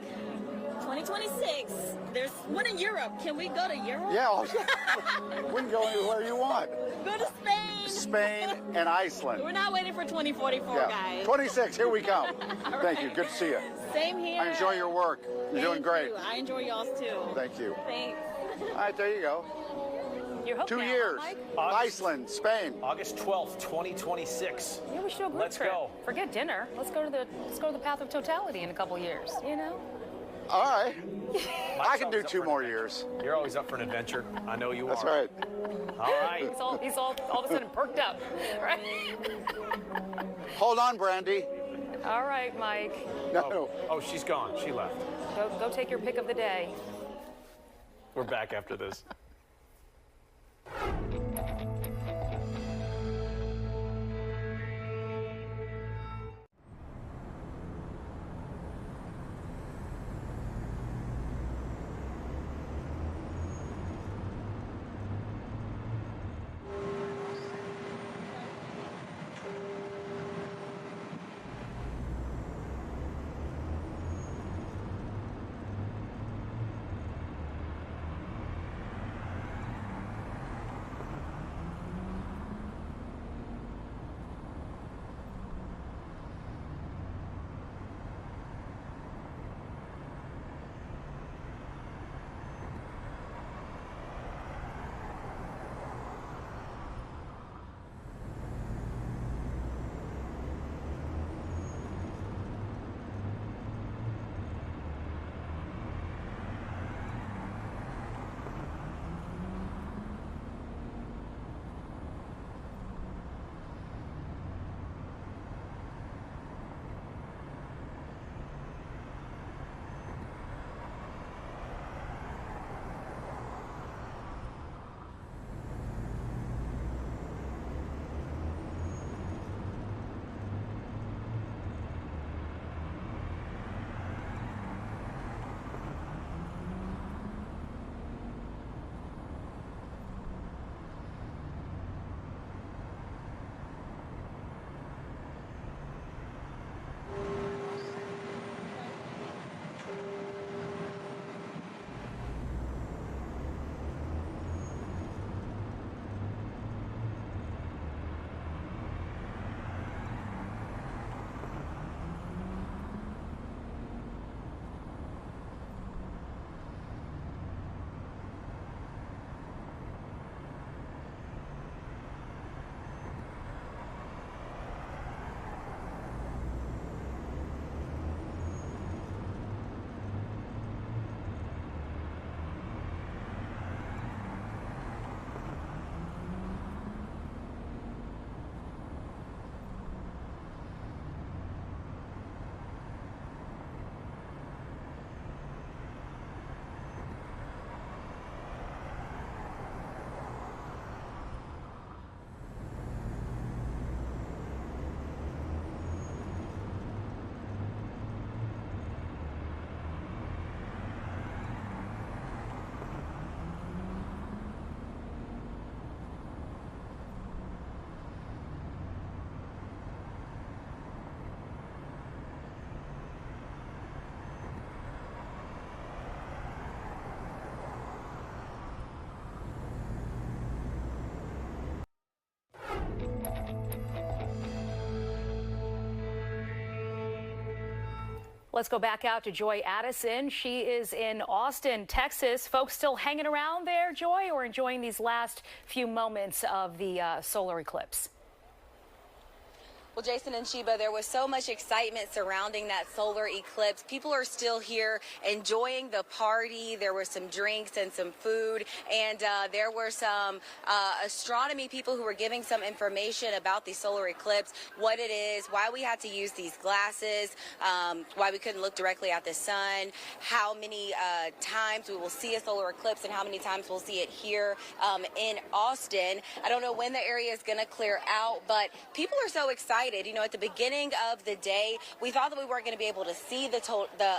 2026. There's one in Europe. Can we go to Europe? Yeah, we can go anywhere you want. Go to Spain. Spain and Iceland. We're not waiting for 2044, Yeah. guys. 26, here we come. All Thank you. right. Good to see you. Same here. I enjoy your work. You're doing great. You. I enjoy y'all's too. Thank you. Thanks. All right, there you go. You're hooked 2 now, years. huh, Mike? Iceland, Spain. August 12th, 2026. Yeah, we should do a group Let's trip. go. Forget dinner. Let's go to the path of totality in a couple years. All right. I can do 2 more years. You're always up for an adventure. I know you That's are. right. All right. He's all of a sudden perked up, right? Hold on, Brandy. All right, Mike. No. Oh, she's gone. She left. Go take your pick of the day. We're back after this. Let's go back out to Joy Addison. She is in Austin, Texas. Folks still hanging around there, Joy, or enjoying these last few moments of the solar eclipse? Well, Jason and Sheba, there was so much excitement surrounding that solar eclipse. People are still here enjoying the party. There were some drinks and some food, and there were some astronomy people who were giving some information about the solar eclipse, what it is, why we had to use these glasses, why we couldn't look directly at the sun, how many times we will see a solar eclipse and how many times we'll see it here in Austin. I don't know when the area is going to clear out, but people are so excited. You know, at the beginning of the day, we thought that we weren't going to be able to see the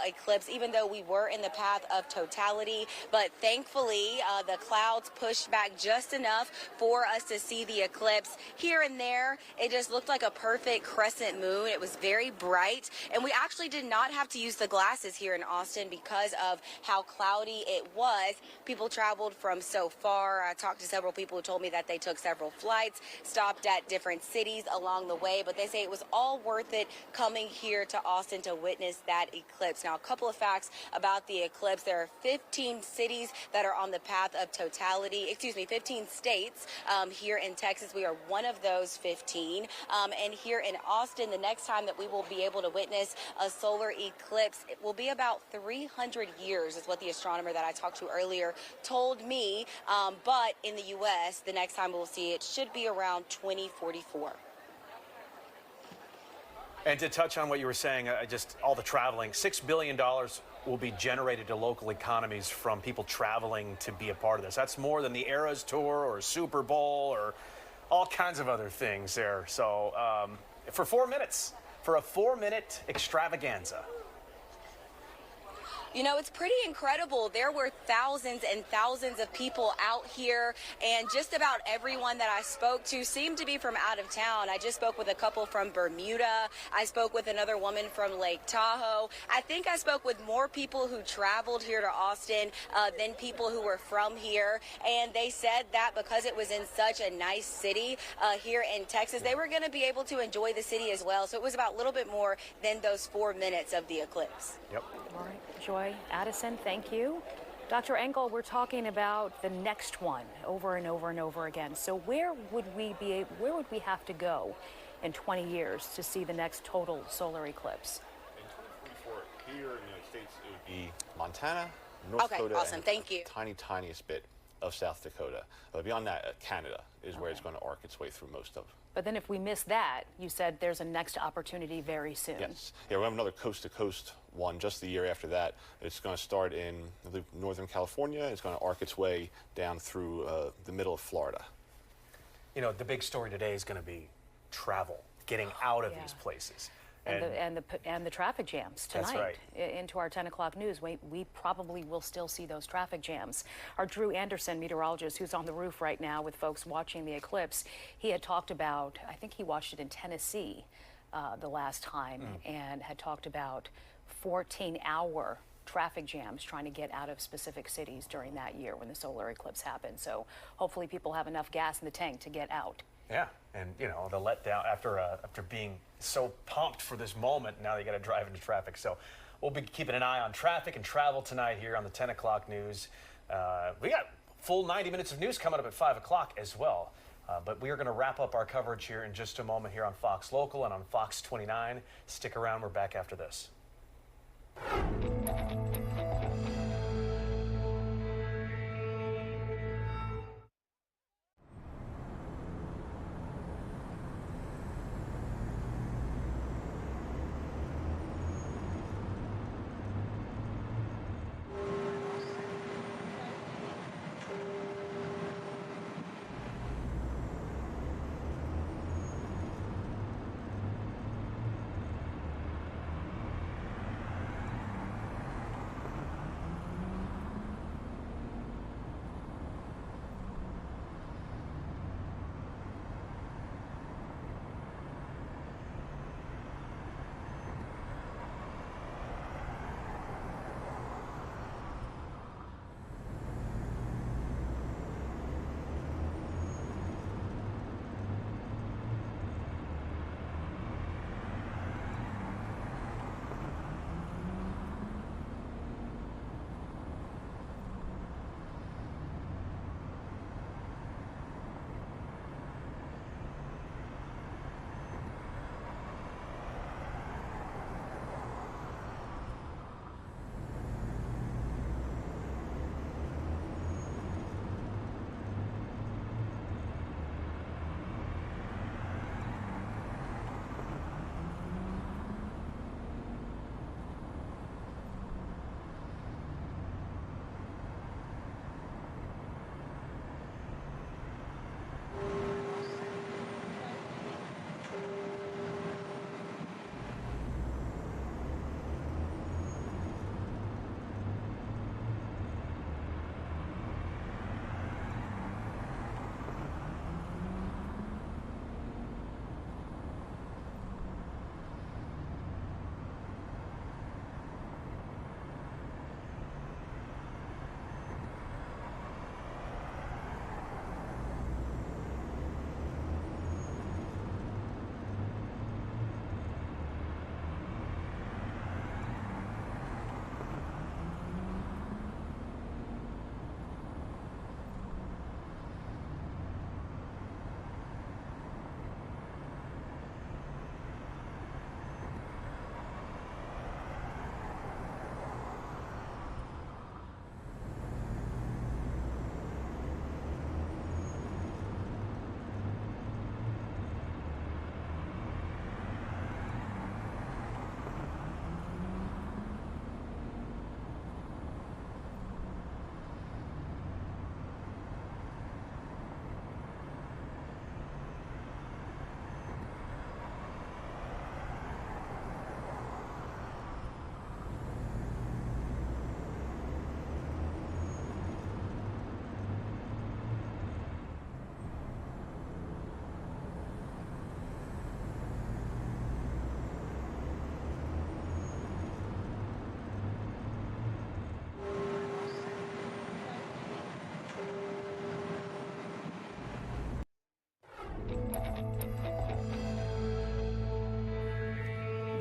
eclipse, even though we were in the path of totality. But thankfully, the clouds pushed back just enough for us to see the eclipse. Here and there, it just looked like a perfect crescent moon. It was very bright, and we actually did not have to use the glasses here in Austin because of how cloudy it was. People traveled from so far. I talked to several people who told me that they took several flights, stopped at different cities along the way, but they say it was all worth it coming here to Austin to witness that eclipse. Now, a couple of facts about the eclipse. There are 15 cities that are on the path of totality. 15 states here in Texas. We are one of those 15. And here in Austin, the next time that we will be able to witness a solar eclipse, it will be about 300 years, is what the astronomer that I talked to earlier told me. But in the U.S., the next time we'll see it should be around 2044. And to touch on what you were saying, just all the traveling, $6 billion will be generated to local economies from people traveling to be a part of this. That's more than the Eras Tour or Super Bowl or all kinds of other things there. So for 4 minutes, for a 4-minute extravaganza. You know, it's pretty incredible. There were thousands and thousands of people out here, and just about everyone that I spoke to seemed to be from out of town. I just spoke with a couple from Bermuda. I spoke with another woman from Lake Tahoe. I think I spoke with more people who traveled here to Austin than people who were from here, and they said that because it was in such a nice city here in Texas, they were going to be able to enjoy the city as well. So it was about a little bit more than those 4 minutes of the eclipse. Yep. All right, Joy, Addison, thank you. Dr. Engel, we're talking about the next one over and over and over again. So where would we have to go in 20 years to see the next total solar eclipse? In 2044, here in the United States, it would be Montana, North Dakota, awesome. and Thank you. tiniest bit of South Dakota. Beyond that, Canada is where it's going to arc its way through most of. But then if we miss that, you said there's a next opportunity very soon. Yes. Yeah, we have another coast-to-coast one just the year after that. It's going to start in Northern California. It's going to arc its way down through the middle of Florida. You know, the big story today is going to be travel, getting out of these places. And the traffic jams tonight. That's right. Into our 10 o'clock news. We probably will still see those traffic jams. Our Drew Anderson, meteorologist, who's on the roof right now with folks watching the eclipse, he had talked about, I think he watched it in Tennessee the last time, and had talked about 14-hour traffic jams trying to get out of specific cities during that year when the solar eclipse happened. So hopefully people have enough gas in the tank to get out. Yeah, and you know, the letdown after being so pumped for this moment, now they got to drive into traffic. So we'll be keeping an eye on traffic and travel tonight here on the 10 o'clock news. We got full 90 minutes of news coming up at 5 o'clock as well. But we are going to wrap up our coverage here in just a moment here on Fox Local and on Fox 29. Stick around, we're back after this.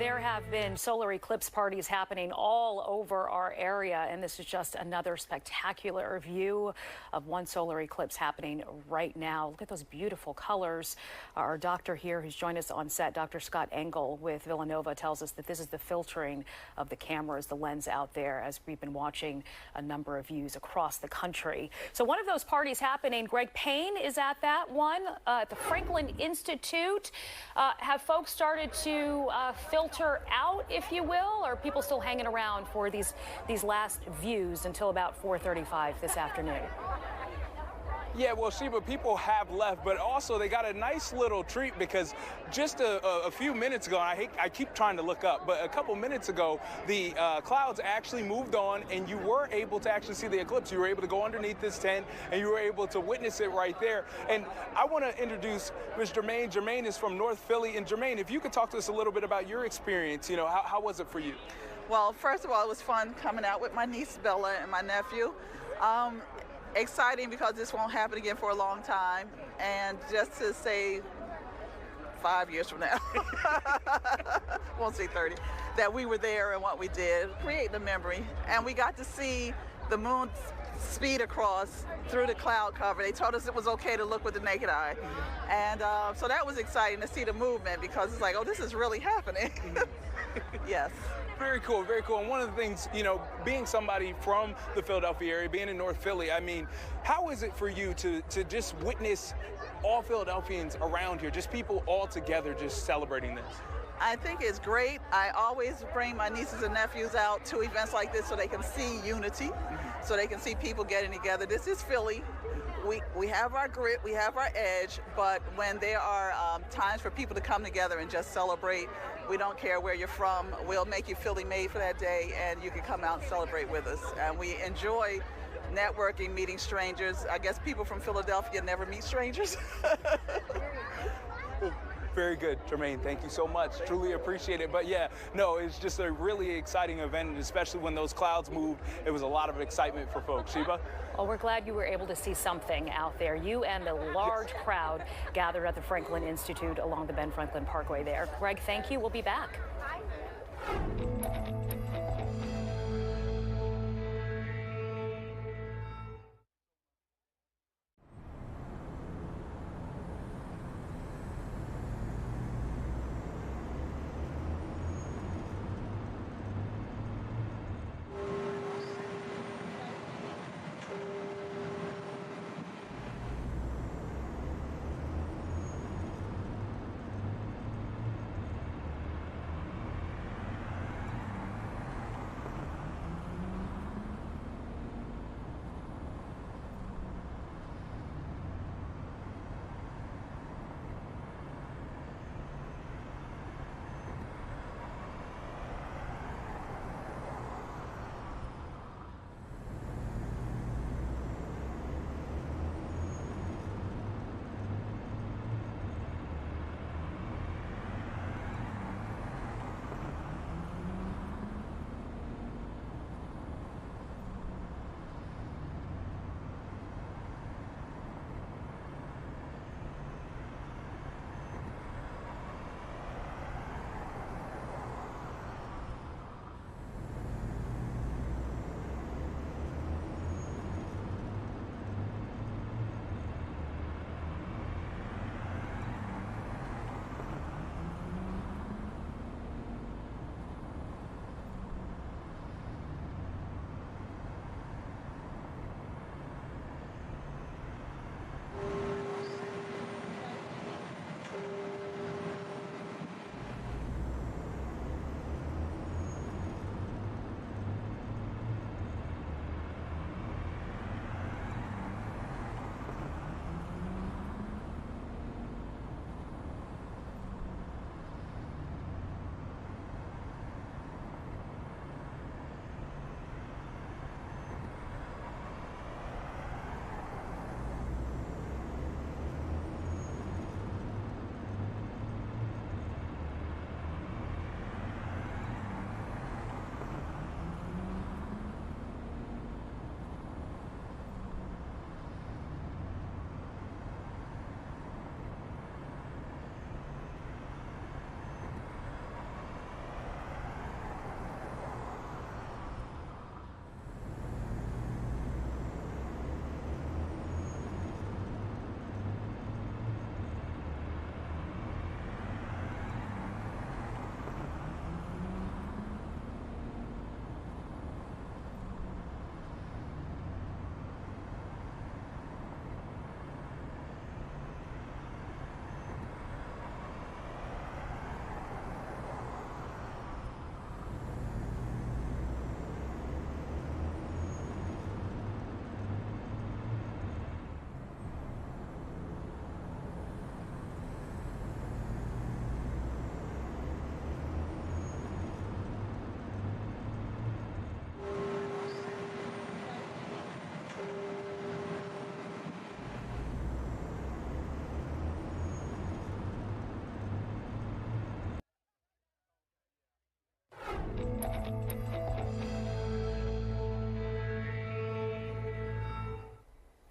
There have been solar eclipse parties happening all over our area, and this is just another spectacular view of one solar eclipse happening right now. Look at those beautiful colors. Our doctor here who's joined us on set, Dr. Scott Engel with Villanova, tells us that this is the filtering of the cameras, the lens out there, as we've been watching a number of views across the country. So one of those parties happening, Greg Payne is at that one at the Franklin Institute. Have folks started to filter out, if you will, or are people still hanging around for these last views until about 4:35 this afternoon? Yeah, well, Sheba, people have left, but also they got a nice little treat because just a few minutes ago, I keep trying to look up, but a couple minutes ago, the clouds actually moved on and you were able to actually see the eclipse. You were able to go underneath this tent and you were able to witness it right there. And I want to introduce Ms. Jermaine. Jermaine is from North Philly. And Jermaine, if you could talk to us a little bit about your experience, you know, how was it for you? Well, first of all, it was fun coming out with my niece Bella and my nephew. Exciting because this won't happen again for a long time, and just to say 5 years from now, won't say 30, that we were there and what we did, create the memory, and we got to see the moon speed across through the cloud cover. They told us it was okay to look with the naked eye, and so that was exciting to see the movement because it's like, oh, this is really happening. Yes. Very cool, very cool. And one of the things, you know, being somebody from the Philadelphia area, being in North Philly, I mean, how is it for you to just witness all Philadelphians around here, just people all together just celebrating this? I think it's great. I always bring my nieces and nephews out to events like this so they can see unity, so they can see people getting together. This is Philly. We have our grit, we have our edge, but when there are times for people to come together and just celebrate, we don't care where you're from. We'll make you Philly made for that day, and you can come out and celebrate with us. And we enjoy networking, meeting strangers. I guess people from Philadelphia never meet strangers. Very good, Jermaine. Thank you so much. Truly appreciate it. But yeah, no, it's just a really exciting event, and especially when those clouds moved, it was a lot of excitement for folks. Sheba? Well, we're glad you were able to see something out there. You and a large crowd gathered at the Franklin Institute along the Ben Franklin Parkway there. Greg, thank you. We'll be back.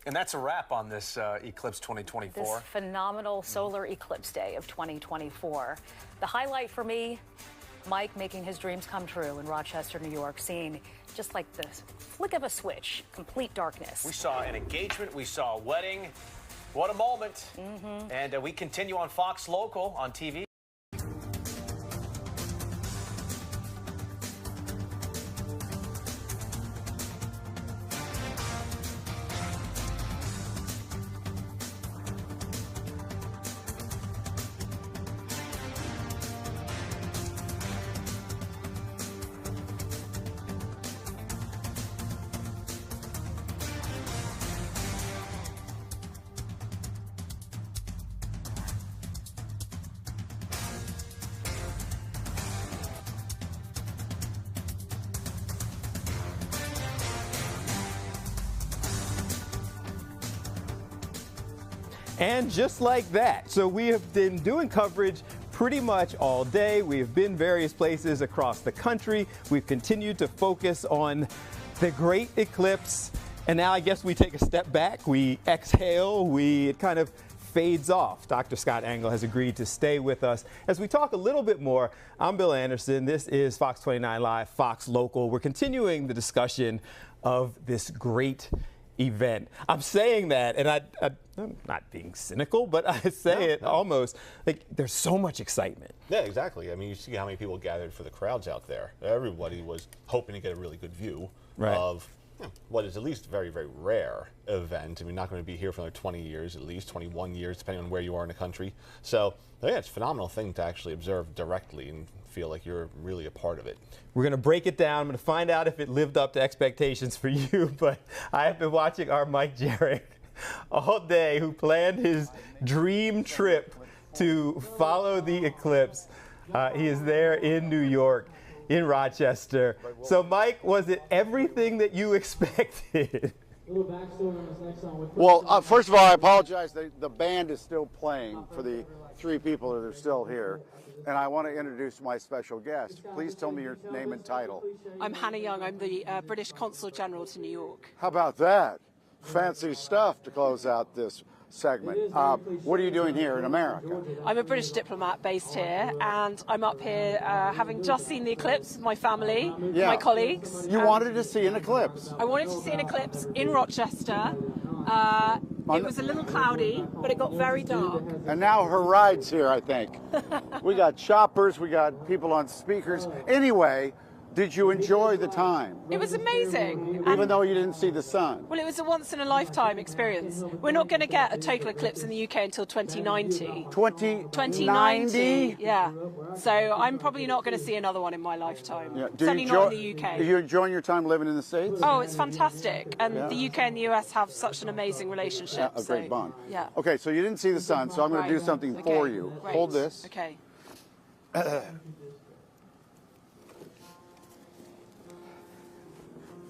And that's a wrap on this Eclipse 2024. This phenomenal solar eclipse day of 2024. The highlight for me, Mike making his dreams come true in Rochester, New York, seeing just like the flick of a switch, complete darkness. We saw an engagement, we saw a wedding. What a moment. And we continue on Fox Local on TV. And just like that, so we have been doing coverage pretty much all day. We have been various places across the country. We've continued to focus on the great eclipse. And now I guess we take a step back, we exhale, it kind of fades off. Dr. Scott Angle has agreed to stay with us as we talk a little bit more. I'm Bill Anderson. This is Fox 29 Live, Fox Local. We're continuing the discussion of this great event. I'm saying that, and I'm not being cynical, but I say it almost like there's so much excitement. Yeah, exactly. I mean, you see how many people gathered for the crowds out there. Everybody was hoping to get a really good view of what is at least a very, very rare event. I mean, not going to be here for another 20 years, at least 21 years, depending on where you are in the country. So, yeah, it's a phenomenal thing to actually observe directly and feel like you're really a part of it. We're going to break it down. I'm going to find out if it lived up to expectations for you, but I have been watching our Mike Jarek all day, who planned his dream trip to follow the eclipse. He is there in New York, in Rochester. So, Mike, was it everything that you expected? Well, first of all, I apologize. The band is still playing for the 3 people that are still here. And I want to introduce my special guest. Please tell me your name and title. I'm Hannah Young. I'm the British Consul General to New York. How about that? Fancy stuff to close out this segment. What are you doing here in America? I'm a British diplomat based here, and I'm up here having just seen the eclipse with my family, my colleagues. You wanted to see an eclipse? I wanted to see an eclipse in Rochester. It was a little cloudy, but it got very dark. And now her ride's here, I think. We got choppers, we got people on speakers. Anyway, did you enjoy the time? It was amazing. Even though you didn't see the sun? Well, it was a once-in-a-lifetime experience. We're not going to get a total eclipse in the UK until 2090. 2090? Yeah. So I'm probably not going to see another one in my lifetime. Yeah. Certainly not in the UK. Are you enjoying your time living in the States? Oh, it's fantastic. And the UK and the US have such an amazing relationship. Yeah, a great bond. Yeah. Okay, so you didn't see the sun, so I'm going to do something for you. Great. Hold this. Okay.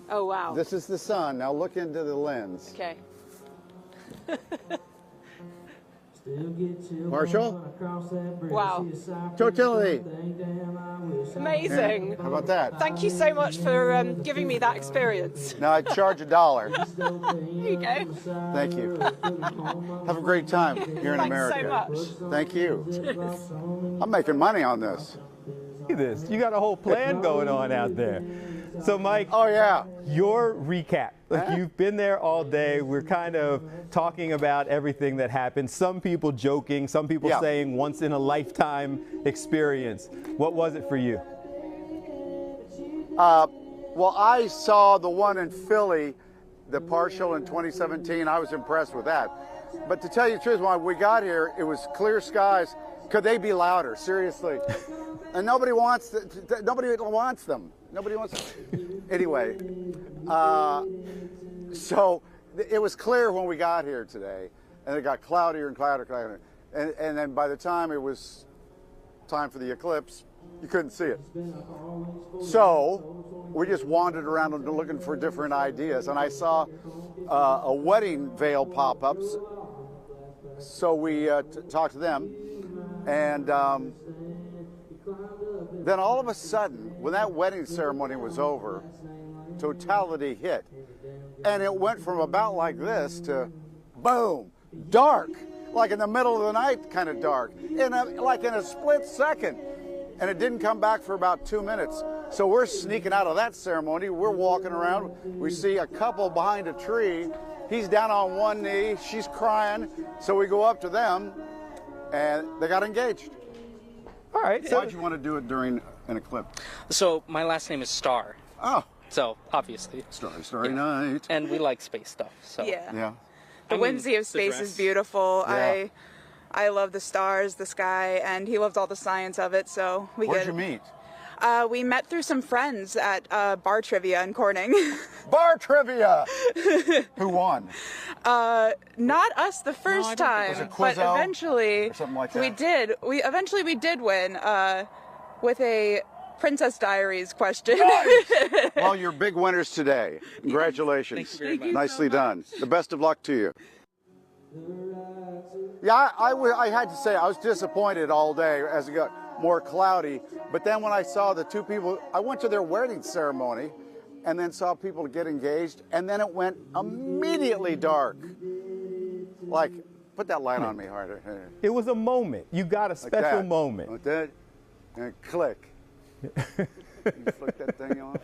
Oh, wow. This is the sun. Now look into the lens. Okay. Marshall? Wow. Totality. Amazing. Yeah. How about that? Thank you so much for giving me that experience. Now I charge $1. Here you go. Thank you. Have a great time here in America. Thanks so much. Thank you. I'm making money on this. Look at this. You got a whole plan going on out there. So, Mike, your recap. Like, you've been there all day. We're kind of talking about everything that happened. Some people joking, some people saying once in a lifetime experience. What was it for you? Well, I saw the one in Philly, the partial in 2017. I was impressed with that. But to tell you the truth, when we got here, it was clear skies. Could they be louder? Seriously. And nobody wants them. Nobody wants them. Anyway, so it was clear when we got here today, and it got cloudier and cloudier. And then by the time it was time for the eclipse, you couldn't see it. So we just wandered around looking for different ideas, and I saw a wedding veil pop-ups. So we talked to them, and then all of a sudden, when that wedding ceremony was over, totality hit. and it went from about like this to boom, dark, like in the middle of the night kind of dark, like in a split second. And it didn't come back for about 2 minutes. So we're sneaking out of that ceremony. We're walking around. We see a couple behind a tree. He's down on one knee. She's crying. So we go up to them, and they got engaged. All right. So why'd you want to do it during an eclipse? So my last name is Star. Oh. So obviously. Starry night. And we like space stuff. So. Yeah. The whimsy of space is beautiful. Yeah. I love the stars, the sky, and he loved all the science of it, so we Where'd you meet? We met through some friends at bar trivia in Corning. Bar trivia! Who won? Not us the first time, Was it but Quizzo eventually or something like that? we did. We did win with a Princess Diaries question. Nice. Well, you're big winners today. Congratulations. Thank you very much. Nicely done. The best of luck to you. Yeah, I had to say I was disappointed all day as it got more cloudy. But then when I saw the two people, I went to their wedding ceremony and then saw people get engaged, and then it went immediately dark. Like, put that light on me harder. it was a moment. You got a special moment. Like that, and click. You flick that thing off.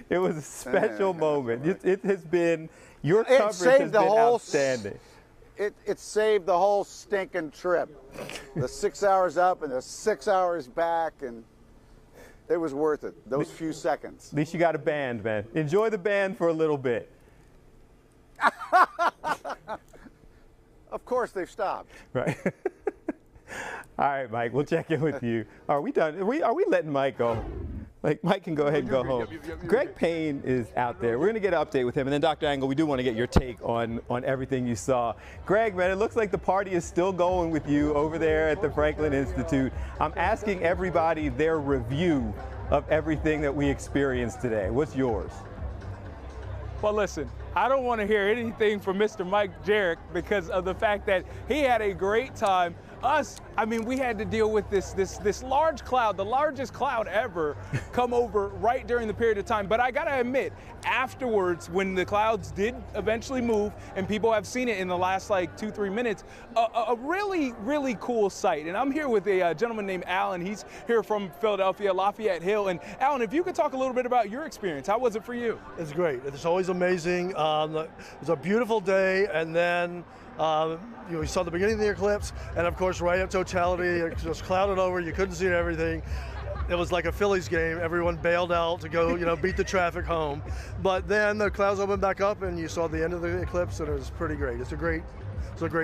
It was a special moment. It has been, your coverage has been outstanding. It saved the whole stinking trip. The 6 hours up and the 6 hours back, and it was worth it, those few seconds. At least you got a band, man. Enjoy the band for a little bit. Of course they've stopped. Right. All right, Mike, we'll check in with you. Are we done? Are we letting Mike go? Like, Mike can go ahead and go home. Greg Payne is out there. We're going to get an update with him. And then, Dr. Angle, we do want to get your take on everything you saw. Greg, man, it looks like the party is still going with you over there at the Franklin Institute. I'm asking everybody their review of everything that we experienced today. What's yours? Well, listen, I don't want to hear anything from Mr. Mike Jarek because of the fact that he had a great time. We had to deal with this large cloud, the largest cloud ever, come over right during the period of time. But I gotta admit, afterwards, when the clouds did eventually move, and people have seen it in the last like 2-3 minutes, a really, really cool sight. And I'm here with a gentleman named Alan. He's here from Philadelphia, Lafayette Hill. And Alan, if you could talk a little bit about your experience, how was it for you? It's great. It's always amazing. It was a beautiful day, and then we saw the beginning of the eclipse, and of course right at totality, it just clouded over, you couldn't see everything. It was like a Phillies game. Everyone bailed out to go, beat the traffic home. But then the clouds opened back up, and you saw the end of the eclipse, and it was pretty great. It's a great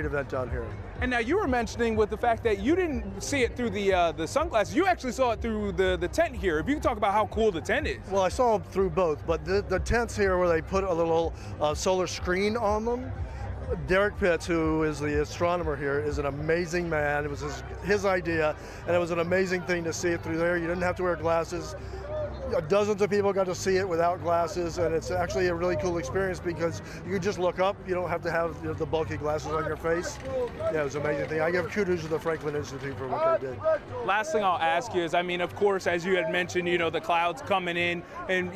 event down here. And now you were mentioning with the fact that you didn't see it through the sunglasses. You actually saw it through the tent here. If you can talk about how cool the tent is. Well, I saw them through both, but the tents here where they put a little solar screen on them, Derek Pitts, who is the astronomer here, is an amazing man. It was his idea, and it was an amazing thing to see it through there. You didn't have to wear glasses. Dozens of people got to see it without glasses, and it's actually a really cool experience because you can just look up. You don't have to have the bulky glasses on your face. Yeah, it was an amazing thing. I give kudos to the Franklin Institute for what they did. Last thing I'll ask you is, of course, as you had mentioned, the clouds coming in, and,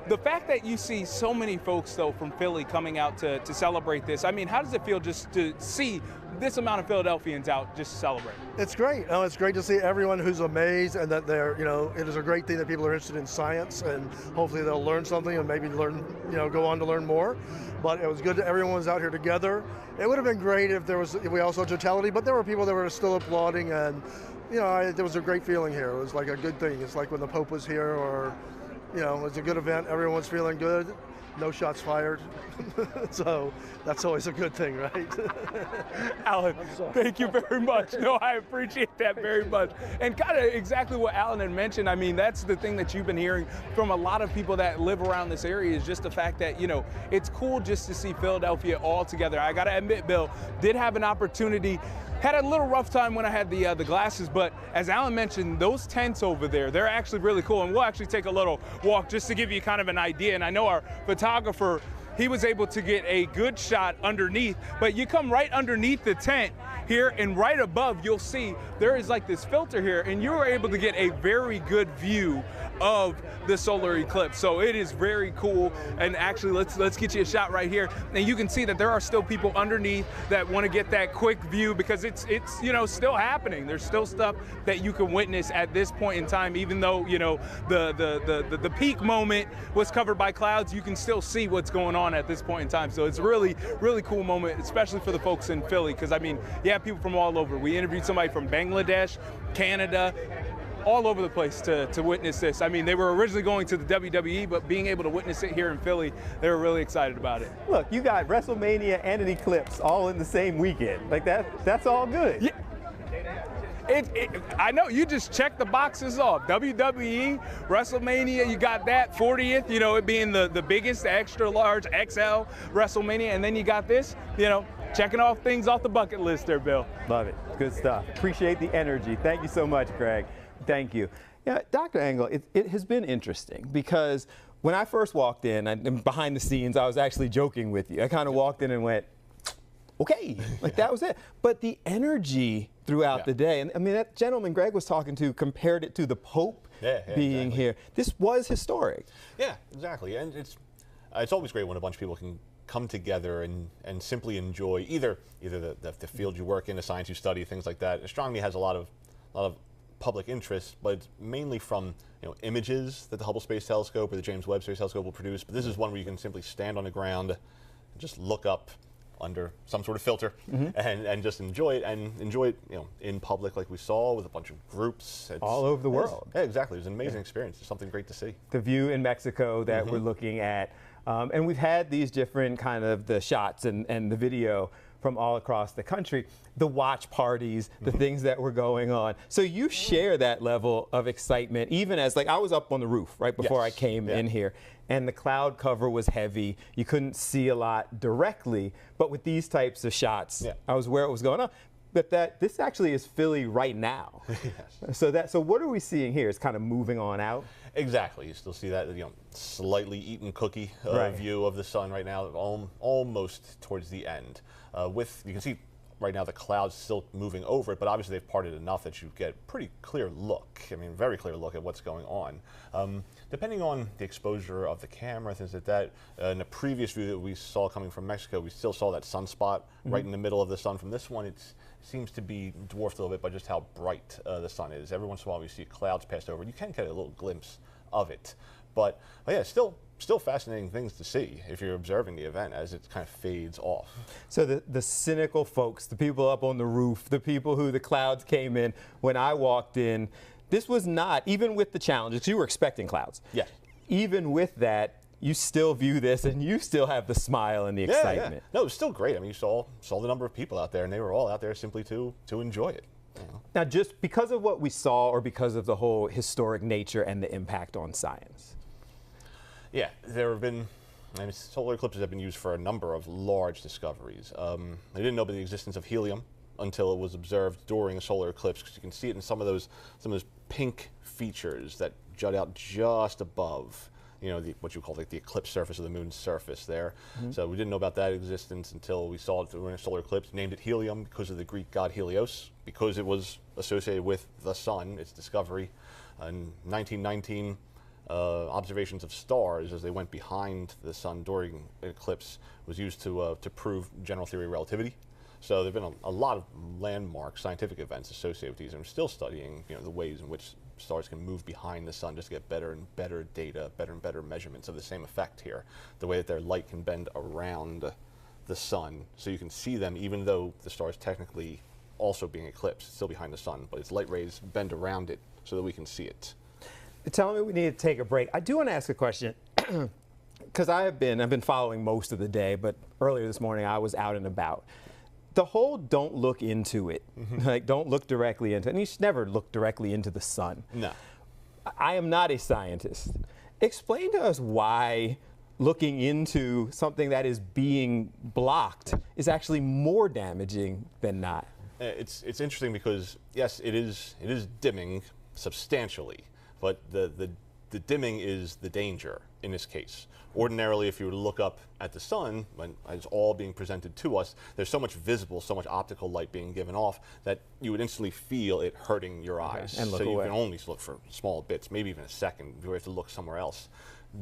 the fact that you see so many folks, though, from Philly coming out to celebrate this, how does it feel just to see this amount of Philadelphians out just to celebrate? It's great. It's great to see everyone who's amazed, and that it is a great thing that people are interested in science, and hopefully they'll learn something and maybe go on to learn more. But it was good that everyone was out here together. It would have been great if we all saw totality, but there were people that were still applauding, and there was a great feeling here. It was like a good thing. It's like when the Pope was here, or it's a good event. Everyone's feeling good. No shots fired. So that's always a good thing, right? Alan, thank you very much. No, I appreciate that very much. And kind of exactly what Alan had mentioned. That's the thing that you've been hearing from a lot of people that live around this area, is just the fact that, it's cool just to see Philadelphia all together. I got to admit, Bill, did have an opportunity. Had a little rough time when I had the glasses, but as Alan mentioned, those tents over there, they're actually really cool, and we'll actually take a little walk just to give you kind of an idea. And I know our photographer, he was able to get a good shot underneath, but you come right underneath the tent here, and right above you'll see there is like this filter here, and you were able to get a very good view of the solar eclipse. So it is very cool. And actually, let's get you a shot right here. And you can see that there are still people underneath that want to get that quick view, because it's you know, still happening. There's still stuff that you can witness at this point in time, even though, you know, the peak moment was covered by clouds. You can still see what's going on at this point in time. So it's a really, really cool moment, especially for the folks in Philly, because I mean, you have people from all over. We interviewed somebody from Bangladesh, Canada, all over the place to witness this. I mean, they were originally going to the WWE, but being able to witness it here in Philly, they were really excited about it. Look, you got WrestleMania and an eclipse all in the same weekend. Like that's all good. Yeah. I know, you just check the boxes off. WWE, WrestleMania, you got that 40th, you know, it being the biggest, the extra large XL WrestleMania, and then you got this, you know, checking off things off the bucket list there, Bill. Love it. Good stuff. Appreciate the energy. Thank you so much, Greg. Thank you. Yeah, Dr. Engel, it has been interesting, because when I first walked in, and behind the scenes, I was actually joking with you. I kind of walked in and went, okay, like that was it. But the energy throughout the day, and I mean, that gentleman Greg was talking to compared it to the Pope being here. This was historic. Yeah, exactly. And it's always great when a bunch of people can come together and simply enjoy either the field you work in, the science you study, things like that. Astronomy has a lot of public interest, but it's mainly from images that the Hubble Space Telescope or the James Webb Space Telescope will produce. But this is one where you can simply stand on the ground and just look up under some sort of filter and just enjoy it, in public, like we saw with a bunch of groups. All over the world. Yeah, exactly. It was an amazing experience. It's something great to see. The view in Mexico that we're looking at, and we've had these different kind of the shots and the video from all across the country, the watch parties, the things that were going on. So you share that level of excitement, even as, like, I was up on the roof right before I came in here, and the cloud cover was heavy. You couldn't see a lot directly, but with these types of shots, I was where it was going on. But this actually is Philly right now. Yes. So what are we seeing here? It's kind of moving on out. Exactly. You still see that slightly eaten cookie view of the sun right now, almost towards the end. You can see right now the clouds still moving over it, but obviously they've parted enough that you get a pretty clear look. I mean, very clear look at what's going on. Depending on the exposure of the camera, things like that, in the previous view that we saw coming from Mexico, we still saw that sunspot right in the middle of the sun. From this one, it seems to be dwarfed a little bit by just how bright the sun is. Every once in a while we see clouds pass over. You can get a little glimpse of it. But yeah, still fascinating things to see if you're observing the event as it kind of fades off. So the cynical folks, the people up on the roof, the people who the clouds came in, when I walked in, this was not, even with the challenges, you were expecting clouds. Yes. Even with that, you still view this and you still have the smile and the excitement. Yeah. No, it was still great. I mean, you saw the number of people out there, and they were all out there simply to enjoy it. Now, just because of what we saw, or because of the whole historic nature and the impact on science? Yeah, there have been, solar eclipses have been used for a number of large discoveries. They didn't know about the existence of helium until it was observed during a solar eclipse, because you can see it in some of those pink features that jut out just above, what you call like the eclipse surface, or the moon's surface there. So we didn't know about that existence until we saw it during a solar eclipse. Named it helium because of the Greek god Helios, because it was associated with the sun, its discovery. In 1919, observations of stars as they went behind the sun during an eclipse was used to prove general theory of relativity. So there have been a lot of landmark scientific events associated with these, and I'm still studying the ways in which stars can move behind the sun just to get better and better data, better and better measurements of the same effect here. The way that their light can bend around the sun, so you can see them even though the star is technically also being eclipsed, it's still behind the sun, but its light rays bend around it so that we can see it. Tell me we need to take a break. I do want to ask a question, because I've been following most of the day, but earlier this morning I was out and about. The whole don't look into it, like don't look directly into it, and you should never look directly into the sun. No. I am not a scientist. Explain to us why looking into something that is being blocked is actually more damaging than not. It's interesting because, yes, it is dimming substantially, but the the dimming is the danger in this case. Ordinarily, if you were to look up at the sun, when it's all being presented to us, there's so much visible, so much optical light being given off that you would instantly feel it hurting your eyes. And look so away. you can only look for small bits, maybe even a second, you have to look somewhere else.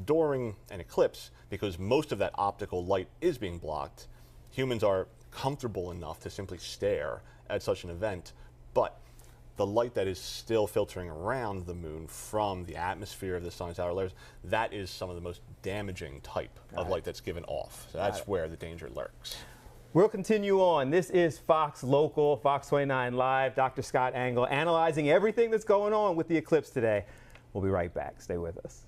During an eclipse, because most of that optical light is being blocked, humans are comfortable enough to simply stare at such an event, but the light that is still filtering around the moon from the atmosphere of the sun's outer layers, that is some of the most damaging type of light that's given off. So that's where the danger lurks. We'll continue on. This is Fox Local, Fox 29 Live. Dr. Scott Angle analyzing everything that's going on with the eclipse today. We'll be right back. Stay with us.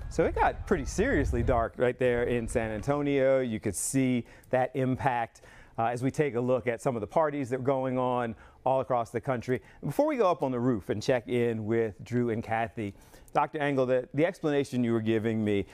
So it got pretty seriously dark right there in San Antonio. You could see that impact as we take a look at some of the parties that were going on all across the country. Before we go up on the roof and check in with Drew and Kathy, Dr. Angle, the explanation you were giving me,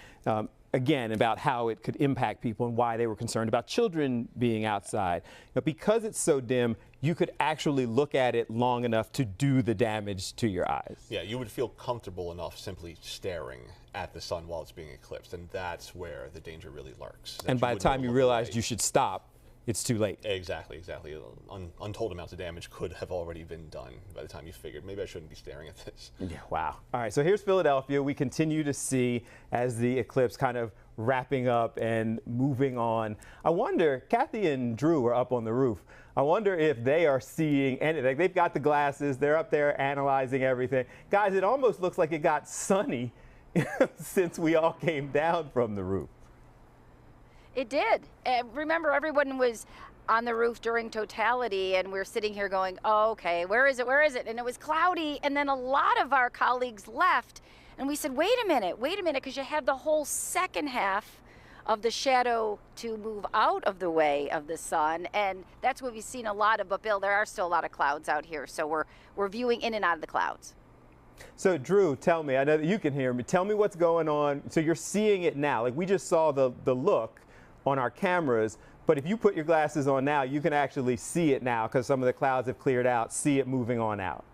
again, about how it could impact people and why they were concerned about children being outside. But because it's so dim, you could actually look at it long enough to do the damage to your eyes. Yeah, you would feel comfortable enough simply staring at the sun while it's being eclipsed, and that's where the danger really lurks. And by the time you realized you should stop, it's too late. Exactly, exactly. Untold amounts of damage could have already been done by the time you figured, maybe I shouldn't be staring at this. Yeah, wow. All right, so here's Philadelphia. We continue to see as the eclipse kind of wrapping up and moving on. I wonder, Kathy and Drew are up on the roof. I wonder if they are seeing anything. They've got the glasses. They're up there analyzing everything. Guys, it almost looks like it got sunny since we all came down from the roof. It did. Remember, everyone was on the roof during totality, and we're sitting here going, oh, okay, where is it? Where is it? And it was cloudy, and then a lot of our colleagues left. And we said, wait a minute, because you have the whole second half of the shadow to move out of the way of the sun, and that's what we've seen a lot of. But Bill, there are still a lot of clouds out here, so we're viewing in and out of the clouds. So Drew, tell me, I know that you can hear me, tell me what's going on. So you're seeing it now, like we just saw the look on our cameras, but if you put your glasses on now, you can actually see it now because some of the clouds have cleared out, see it moving on out.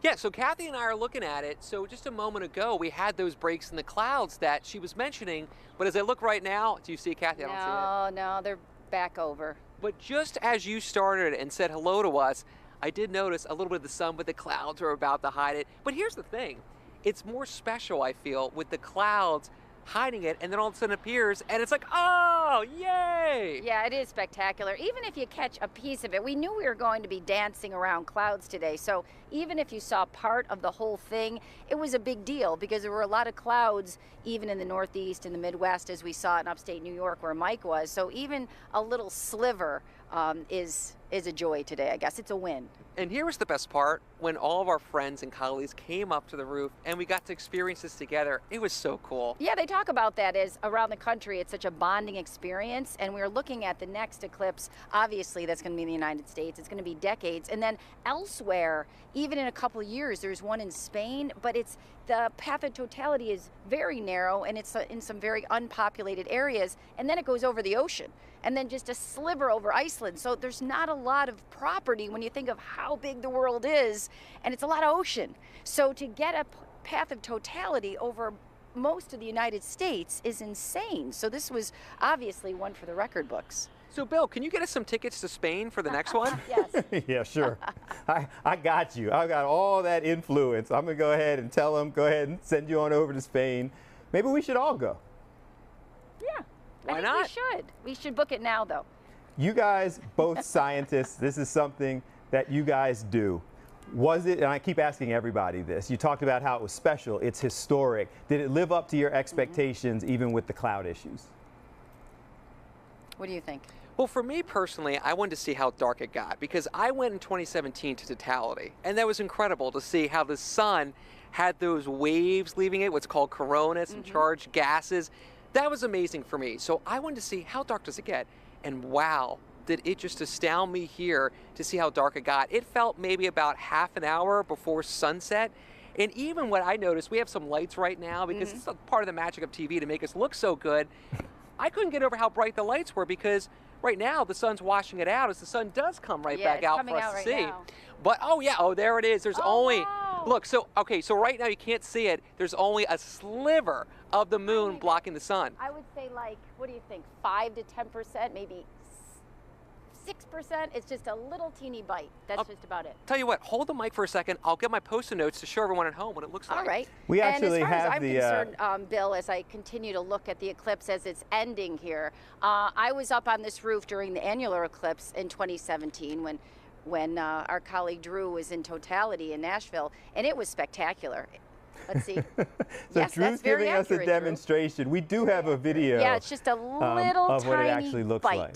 Yeah, so Kathy and I are looking at it. So just a moment ago, we had those breaks in the clouds that she was mentioning. But as I look right now, do you see Kathy? I don't see it. No, they're back over. But just as you started and said hello to us, I did notice a little bit of the sun, but the clouds are about to hide it. But here's the thing. It's more special, I feel, with the clouds hiding it, and then all of a sudden it appears, and it's like, oh, yay! Yeah, it is spectacular. Even if you catch a piece of it, we knew we were going to be dancing around clouds today, so even if you saw part of the whole thing, it was a big deal because there were a lot of clouds even in the Northeast and the Midwest, as we saw in upstate New York where Mike was. So even a little sliver is a joy today, I guess. It's a win. And here was the best part, when all of our friends and colleagues came up to the roof and we got to experience this together. It was so cool. Yeah, they talk about that as around the country, it's such a bonding experience, and we're looking at the next eclipse, obviously that's going to be in the United States, it's going to be decades, and then elsewhere, even in a couple of years, there's one in Spain, but the path of totality is very narrow, and it's in some very unpopulated areas, and then it goes over the ocean, and then just a sliver over Iceland. So there's not a lot of property when you think of how big the world is, and it's a lot of ocean. So to get a path of totality over most of the United States is insane. So this was obviously one for the record books. So Bill, can you get us some tickets to Spain for the next one? Yes. Yeah, sure. I got you. I got all that influence. I'm going to go ahead and tell them, go ahead and send you on over to Spain. Maybe we should all go. Yeah. Why I think not? we should. We should book it now, though. You guys, both scientists, this is something that you guys do. Was it, and I keep asking everybody this, you talked about how it was special, it's historic. Did it live up to your expectations even with the cloud issues? What do you think? Well, for me personally, I wanted to see how dark it got because I went in 2017 to totality, and that was incredible to see how the sun had those waves leaving it, what's called coronas and charged gases. That was amazing for me. So I wanted to see how dark does it get, and wow, did it just astound me here to see how dark it got. It felt maybe about half an hour before sunset. And even what I noticed, we have some lights right now because it's part of the magic of TV to make us look so good. I couldn't get over how bright the lights were because right now the sun's washing it out as the sun does come back out for us to see. Now. But there it is. There's look, so right now you can't see it. There's only a sliver of the moon blocking the sun. I would say, like, what do you think, 5 to 10%, maybe 6%? It's just a little teeny bite. That's just about it. Tell you what, hold the mic for a second. I'll get my Post-it notes to show everyone at home what it looks like. All right. We actually and as far have as I'm concerned, Bill, as I continue to look at the eclipse as it's ending here, I was up on this roof during the annular eclipse in 2017 when our colleague Drew was in totality in Nashville, and it was spectacular. Let's see. So yes, Drew's giving us a demonstration. We do have a video. Yeah, it's just a little of what tiny it actually looks bite. like.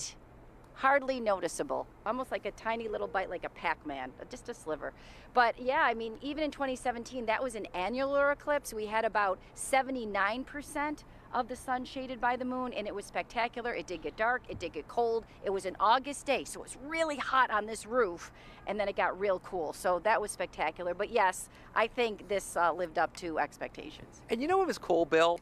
Hardly noticeable, almost like a tiny little bite, like a Pac-Man, just a sliver. But yeah, I mean, even in 2017, that was an annular eclipse. We had about 79% of the sun shaded by the moon, and it was spectacular. It did get dark, it did get cold. It was an August day, so it was really hot on this roof, and then it got real cool. So that was spectacular. But yes, I think this lived up to expectations. And you know what was cool, Bill?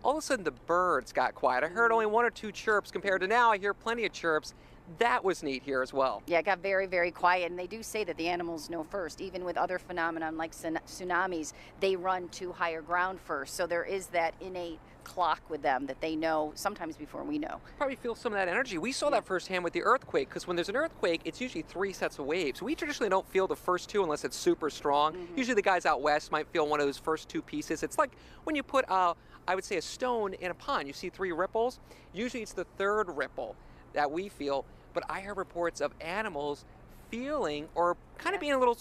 All of a sudden the birds got quiet. I heard only 1 or 2 chirps compared to now I hear plenty of chirps. That was neat here as well. Yeah, it got very, very quiet, and they do say that the animals know first. Even with other phenomena like tsunamis, they run to higher ground first. So there is that innate clock with them that they know sometimes before we know. Probably feel some of that energy. We saw that firsthand with the earthquake, because when there's an earthquake, it's usually 3 sets of waves. We traditionally don't feel the first 2 unless it's super strong. Usually the guys out west might feel one of those first 2 pieces. It's like when you put, I would say, a stone in a pond. You see 3 ripples. Usually it's the 3rd ripple that we feel. But I heard reports of animals feeling or kind of being a little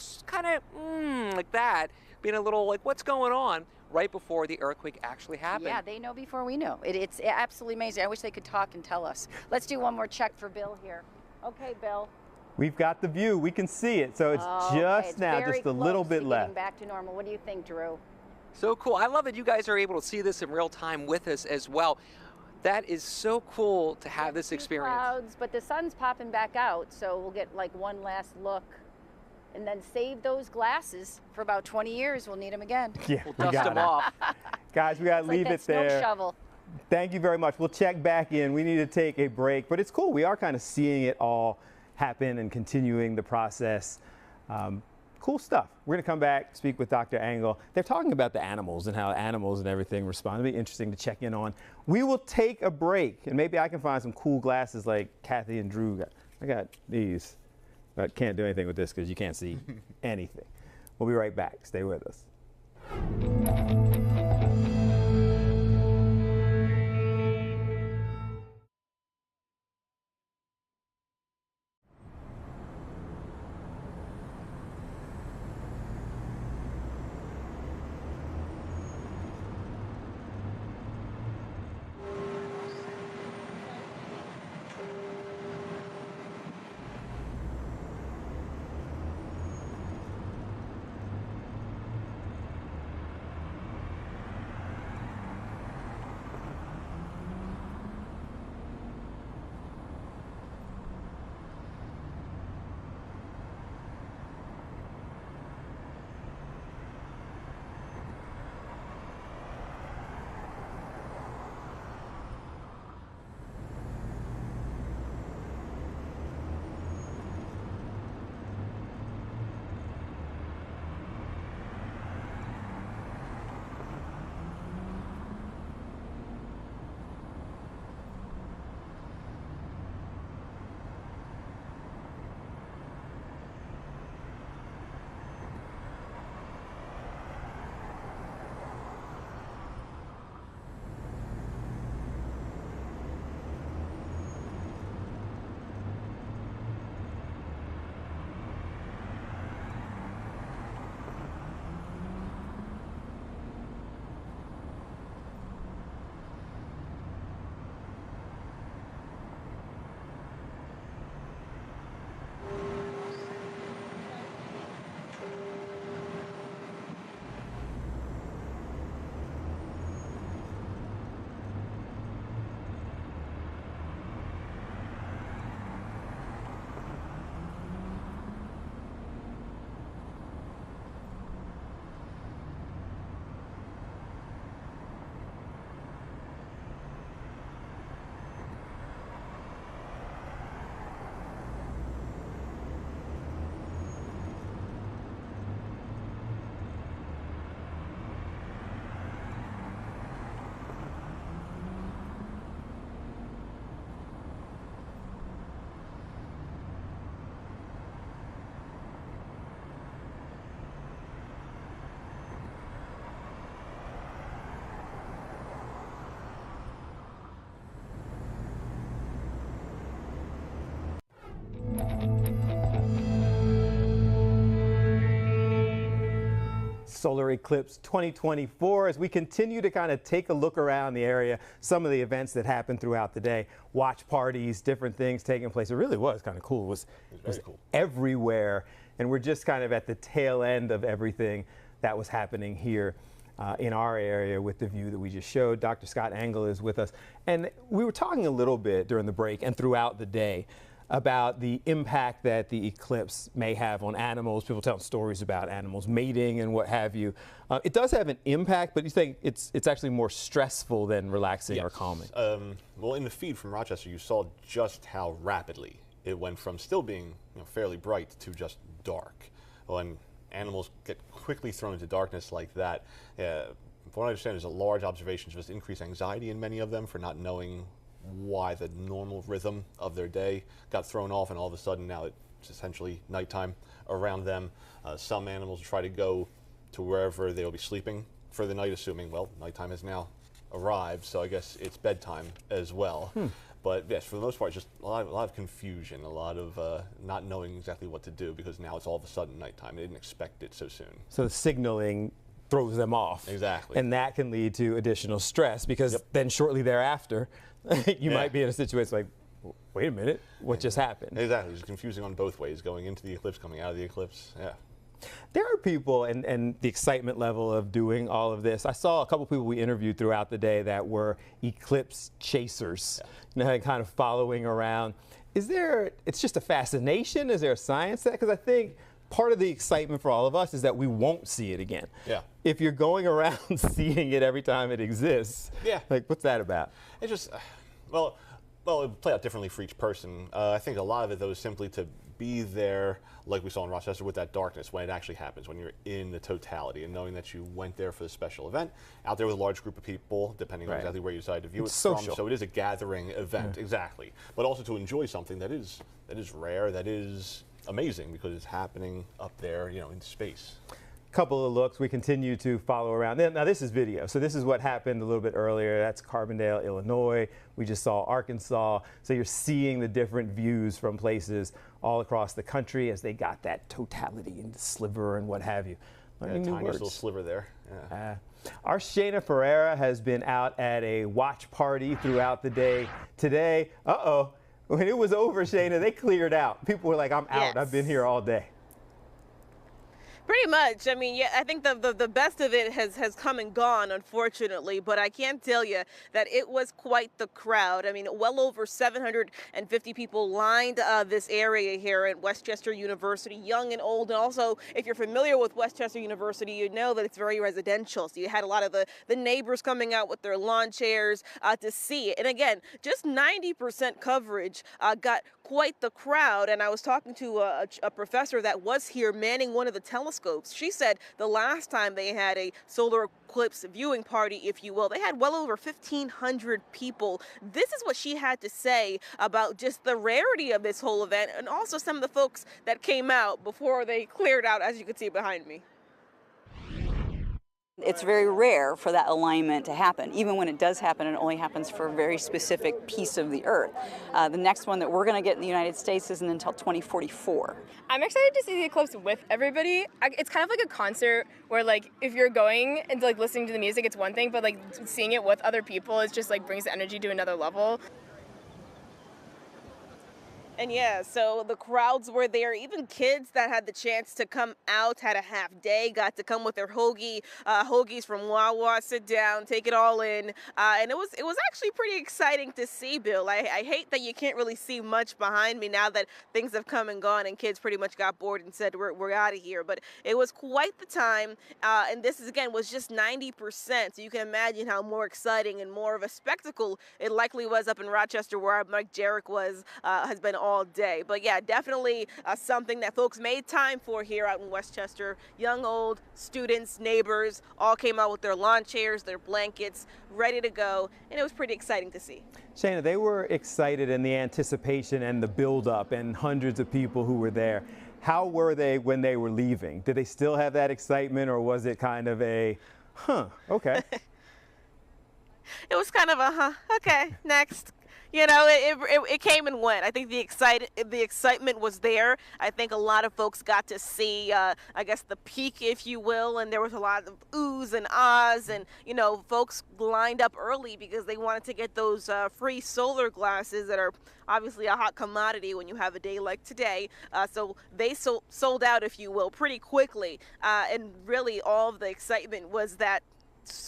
like that, being a little like, what's going on, right before the earthquake actually happened. Yeah, they know before we know. It's absolutely amazing. I wish they could talk and tell us. Let's do one more check for Bill here. Okay, Bill. We've got the view. We can see it. So it's just it's now, very just a little close bit to left. getting back to normal. What do you think, Drew? So cool. I love that you guys are able to see this in real time with us as well. That is so cool to have this experience. Clouds, but the sun's popping back out, so we'll get like one last look and then save those glasses for about 20 years. We'll need them again. Yeah, we'll we dust them off. Guys, we got to leave like it there. Snow shovel. Thank you very much. We'll check back in. We need to take a break, but it's cool. We are kind of seeing it all happen and continuing the process. Cool stuff. We're going to come back, speak with Dr. Angle. They're talking about the animals and how animals and everything respond. It'll be interesting to check in on. We will take a break, and maybe I can find some cool glasses like Kathy and Drew got. I got these, but can't do anything with this because you can't see anything. We'll be right back. Stay with us. Solar Eclipse 2024 as we continue to kind of take a look around the area, some of the events that happened throughout the day, watch parties, different things taking place. It really was kind of cool. It was cool. Everywhere, and we're just kind of at the tail end of everything that was happening here in our area with the view that we just showed. Dr. Scott Angle is with us, and we were talking a little bit during the break and throughout the day about the impact that the eclipse may have on animals, people telling stories about animals mating and what have you. It does have an impact, but you think it's actually more stressful than relaxing or calming? Well, in the feed from Rochester, you saw just how rapidly it went from still being fairly bright to just dark. When animals get quickly thrown into darkness like that, from what I understand, there's a large observation of just increased anxiety in many of them for not knowing why the normal rhythm of their day got thrown off, and all of a sudden now it's essentially nighttime around them. Some animals try to go to wherever they'll be sleeping for the night, assuming, well, nighttime has now arrived, so I guess it's bedtime as well. But yes, for the most part, just a lot of confusion, a lot of not knowing exactly what to do because now it's all of a sudden nighttime. They didn't expect it so soon. So the signaling throws them off. Exactly. And that can lead to additional stress because then shortly thereafter, you might be in a situation like, wait a minute, what just happened? Exactly. It's confusing on both ways, going into the eclipse, coming out of the eclipse. Yeah. There are people, and the excitement level of doing all of this. I saw a couple people we interviewed throughout the day that were eclipse chasers, kind of following around. It's just a fascination? Is there a science to that? Because I think part of the excitement for all of us is that we won't see it again. Yeah. If you're going around seeing it every time it exists, what's that about? It's just, well, it play out differently for each person. I think a lot of it, though, is simply to be there, like we saw in Rochester, with that darkness when it actually happens, when you're in the totality, and knowing that you went there for the special event, out there with a large group of people, depending on exactly where you decide to view it from. So it is a gathering event, exactly. But also to enjoy something that is rare, that is amazing, because it's happening up there, in space. Couple of looks. We continue to follow around. Now this is video, so this is what happened a little bit earlier. That's Carbondale, Illinois. We just saw Arkansas. So you're seeing the different views from places all across the country as they got that totality and the sliver and what have you. Tiny little sliver there. Yeah. Our Shayna Ferreira has been out at a watch party throughout the day. Today, when it was over, Shayna, they cleared out. People were like, I'm out. I've been here all day. Pretty much. I mean, yeah, I think the best of it has come and gone, unfortunately, but I can tell you that it was quite the crowd. I mean, well over 750 people lined this area here at Westchester University, young and old. And also, if you're familiar with Westchester University, you know that it's very residential. So you had a lot of the neighbors coming out with their lawn chairs to see it. And again, just 90% coverage got quite the crowd. And I was talking to a professor that was here manning one of the telescopes. She said the last time they had a solar eclipse viewing party, if you will, they had well over 1,500 people. This is what she had to say about just the rarity of this whole event, and also some of the folks that came out before they cleared out, as you can see behind me. It's very rare for that alignment to happen. Even when it does happen, it only happens for a very specific piece of the Earth. The next one that we're going to get in the United States isn't until 2044. I'm excited to see the eclipse with everybody. It's kind of like a concert where, like, if you're going and like listening to the music, it's one thing, but like seeing it with other people, it just like brings the energy to another level. And yeah, so the crowds were there. Even kids that had the chance to come out, had a half day, got to come with their hoagies from Wawa, sit down, take it all in. And it was actually pretty exciting to see, Bill. I hate that you can't really see much behind me now that things have come and gone and kids pretty much got bored and said, we're out of here. But it was quite the time. And this is, again, was just 90%. So you can imagine how more exciting and more of a spectacle it likely was up in Rochester, where Mike Jarek has been all day. But yeah, definitely something that folks made time for here out in Westchester. Young, old, students, neighbors, all came out with their lawn chairs, their blankets, ready to go, and it was pretty exciting to see. Shayna, they were excited in the anticipation and the build-up and hundreds of people who were there. How were they when they were leaving? Did they still have that excitement, or was it kind of a, okay? It was kind of a, okay, next. You know, it came and went. I think the excitement was there. I think a lot of folks got to see, I guess, the peak, if you will, and there was a lot of oohs and ahs, and, you know, folks lined up early because they wanted to get those free solar glasses that are obviously a hot commodity when you have a day like today. So they sold out, if you will, pretty quickly. And really all of the excitement was that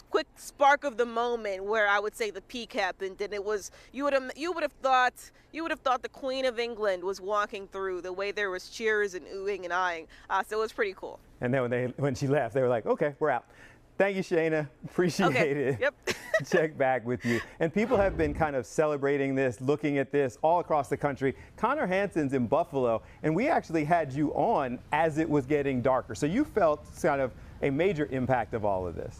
quick spark of the moment where I would say the peak happened, and it was you would have thought the Queen of England was walking through, the way there was cheers and oohing and eyeing. So it was pretty cool. And then when she left, they were like, okay, we're out. Thank you, Shayna. Appreciate it. Yep. Check back with you. And people have been kind of celebrating this, looking at this all across the country. Connor Hansen's in Buffalo, and we actually had you on as it was getting darker. So you felt kind of a major impact of all of this.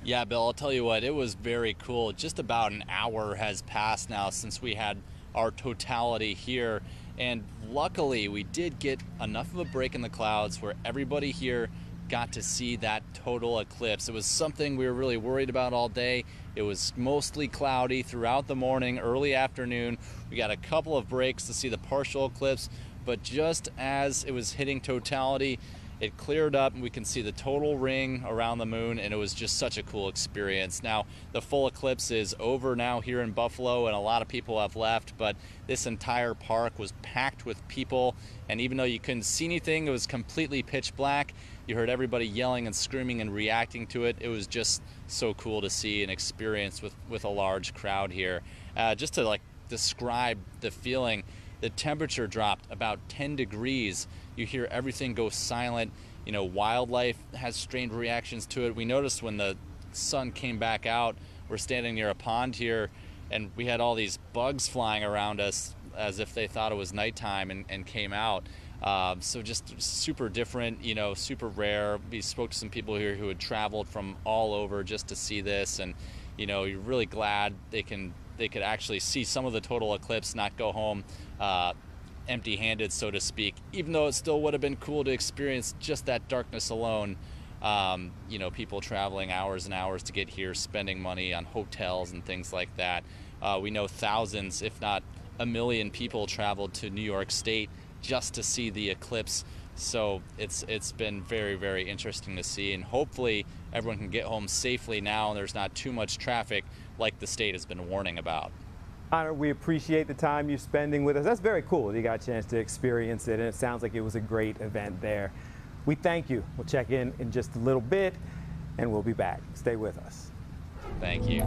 Yeah, Bill, I'll tell you what, it was very cool. Just about an hour has passed now since we had our totality here. And luckily, we did get enough of a break in the clouds where everybody here got to see that total eclipse. It was something we were really worried about all day. It was mostly cloudy throughout the morning, early afternoon. We got a couple of breaks to see the partial eclipse, but just as it was hitting totality, it cleared up and we can see the total ring around the moon, and it was just such a cool experience. Now, the full eclipse is over now here in Buffalo, and a lot of people have left, but this entire park was packed with people, and even though you couldn't see anything, it was completely pitch black. You heard everybody yelling and screaming and reacting to it. It was just so cool to see and experience with a large crowd here. Just to like describe the feeling, the temperature dropped about 10 degrees. You hear everything go silent. You know, wildlife has strange reactions to it. We noticed when the sun came back out, we're standing near a pond here, and we had all these bugs flying around us as if they thought it was nighttime and came out. So just super different, you know, super rare. We spoke to some people here who had traveled from all over just to see this, and you know, you're really glad they could actually see some of the total eclipse, not go home empty-handed, so to speak, even though it still would have been cool to experience just that darkness alone. You know, people traveling hours and hours to get here, spending money on hotels and things like that. We know thousands, if not a million people traveled to New York State just to see the eclipse. So it's been very, very interesting to see, and hopefully everyone can get home safely now and there's not too much traffic like the state has been warning about. Honor, we appreciate the time you're spending with us. That's very cool. You got a chance to experience it, and it sounds like it was a great event there. We thank you. We'll check in just a little bit, and we'll be back. Stay with us. Thank you.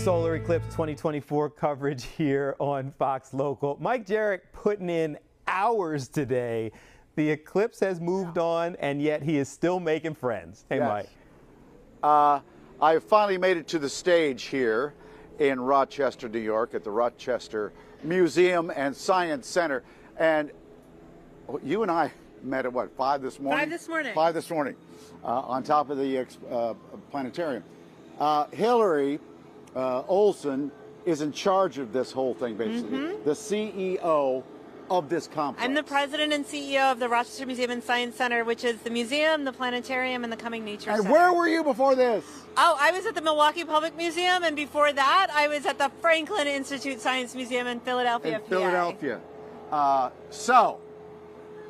Solar Eclipse 2024 coverage here on Fox Local. Mike Jarrett putting in hours today. The eclipse has moved on, and yet he is still making friends. Hey, Yes. Mike. I finally made it to the stage here in Rochester, New York, at the Rochester Museum and Science Center. And you and I met at what, 5 this morning? 5 this morning. 5 this morning, on top of the planetarium. Hillary Olson is in charge of this whole thing, basically. The CEO of this complex? I'm the president and CEO of the Rochester Museum and Science Center, which is the museum, the planetarium, and the Coming Nature And Center. where were you before this? Oh, I was at the Milwaukee Public Museum, and before that, I was at the Franklin Institute Science Museum in Philadelphia, PA. Philadelphia. So,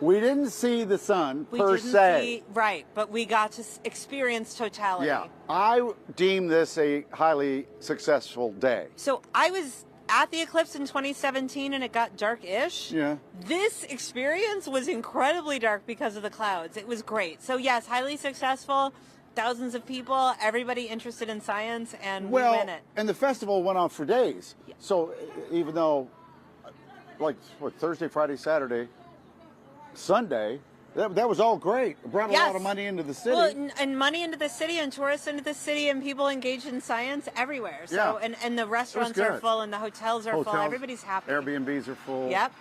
we didn't see the sun per se. Right, but we got to experience totality. Yeah, I deem this a highly successful day. So I was at the eclipse in 2017 and it got dark-ish. Yeah. This experience was incredibly dark because of the clouds. It was great. So yes, highly successful, thousands of people, everybody interested in science, and we win it. And the festival went on for days. Yeah. So even though, like, what, Thursday, Friday, Saturday, Sunday, that was all great. It brought a lot of money into the city. Well, and money into the city, and tourists into the city, and people engaged in science everywhere. So, and the restaurants are full, and the hotels are full. Everybody's happy. Airbnbs are full. Yep.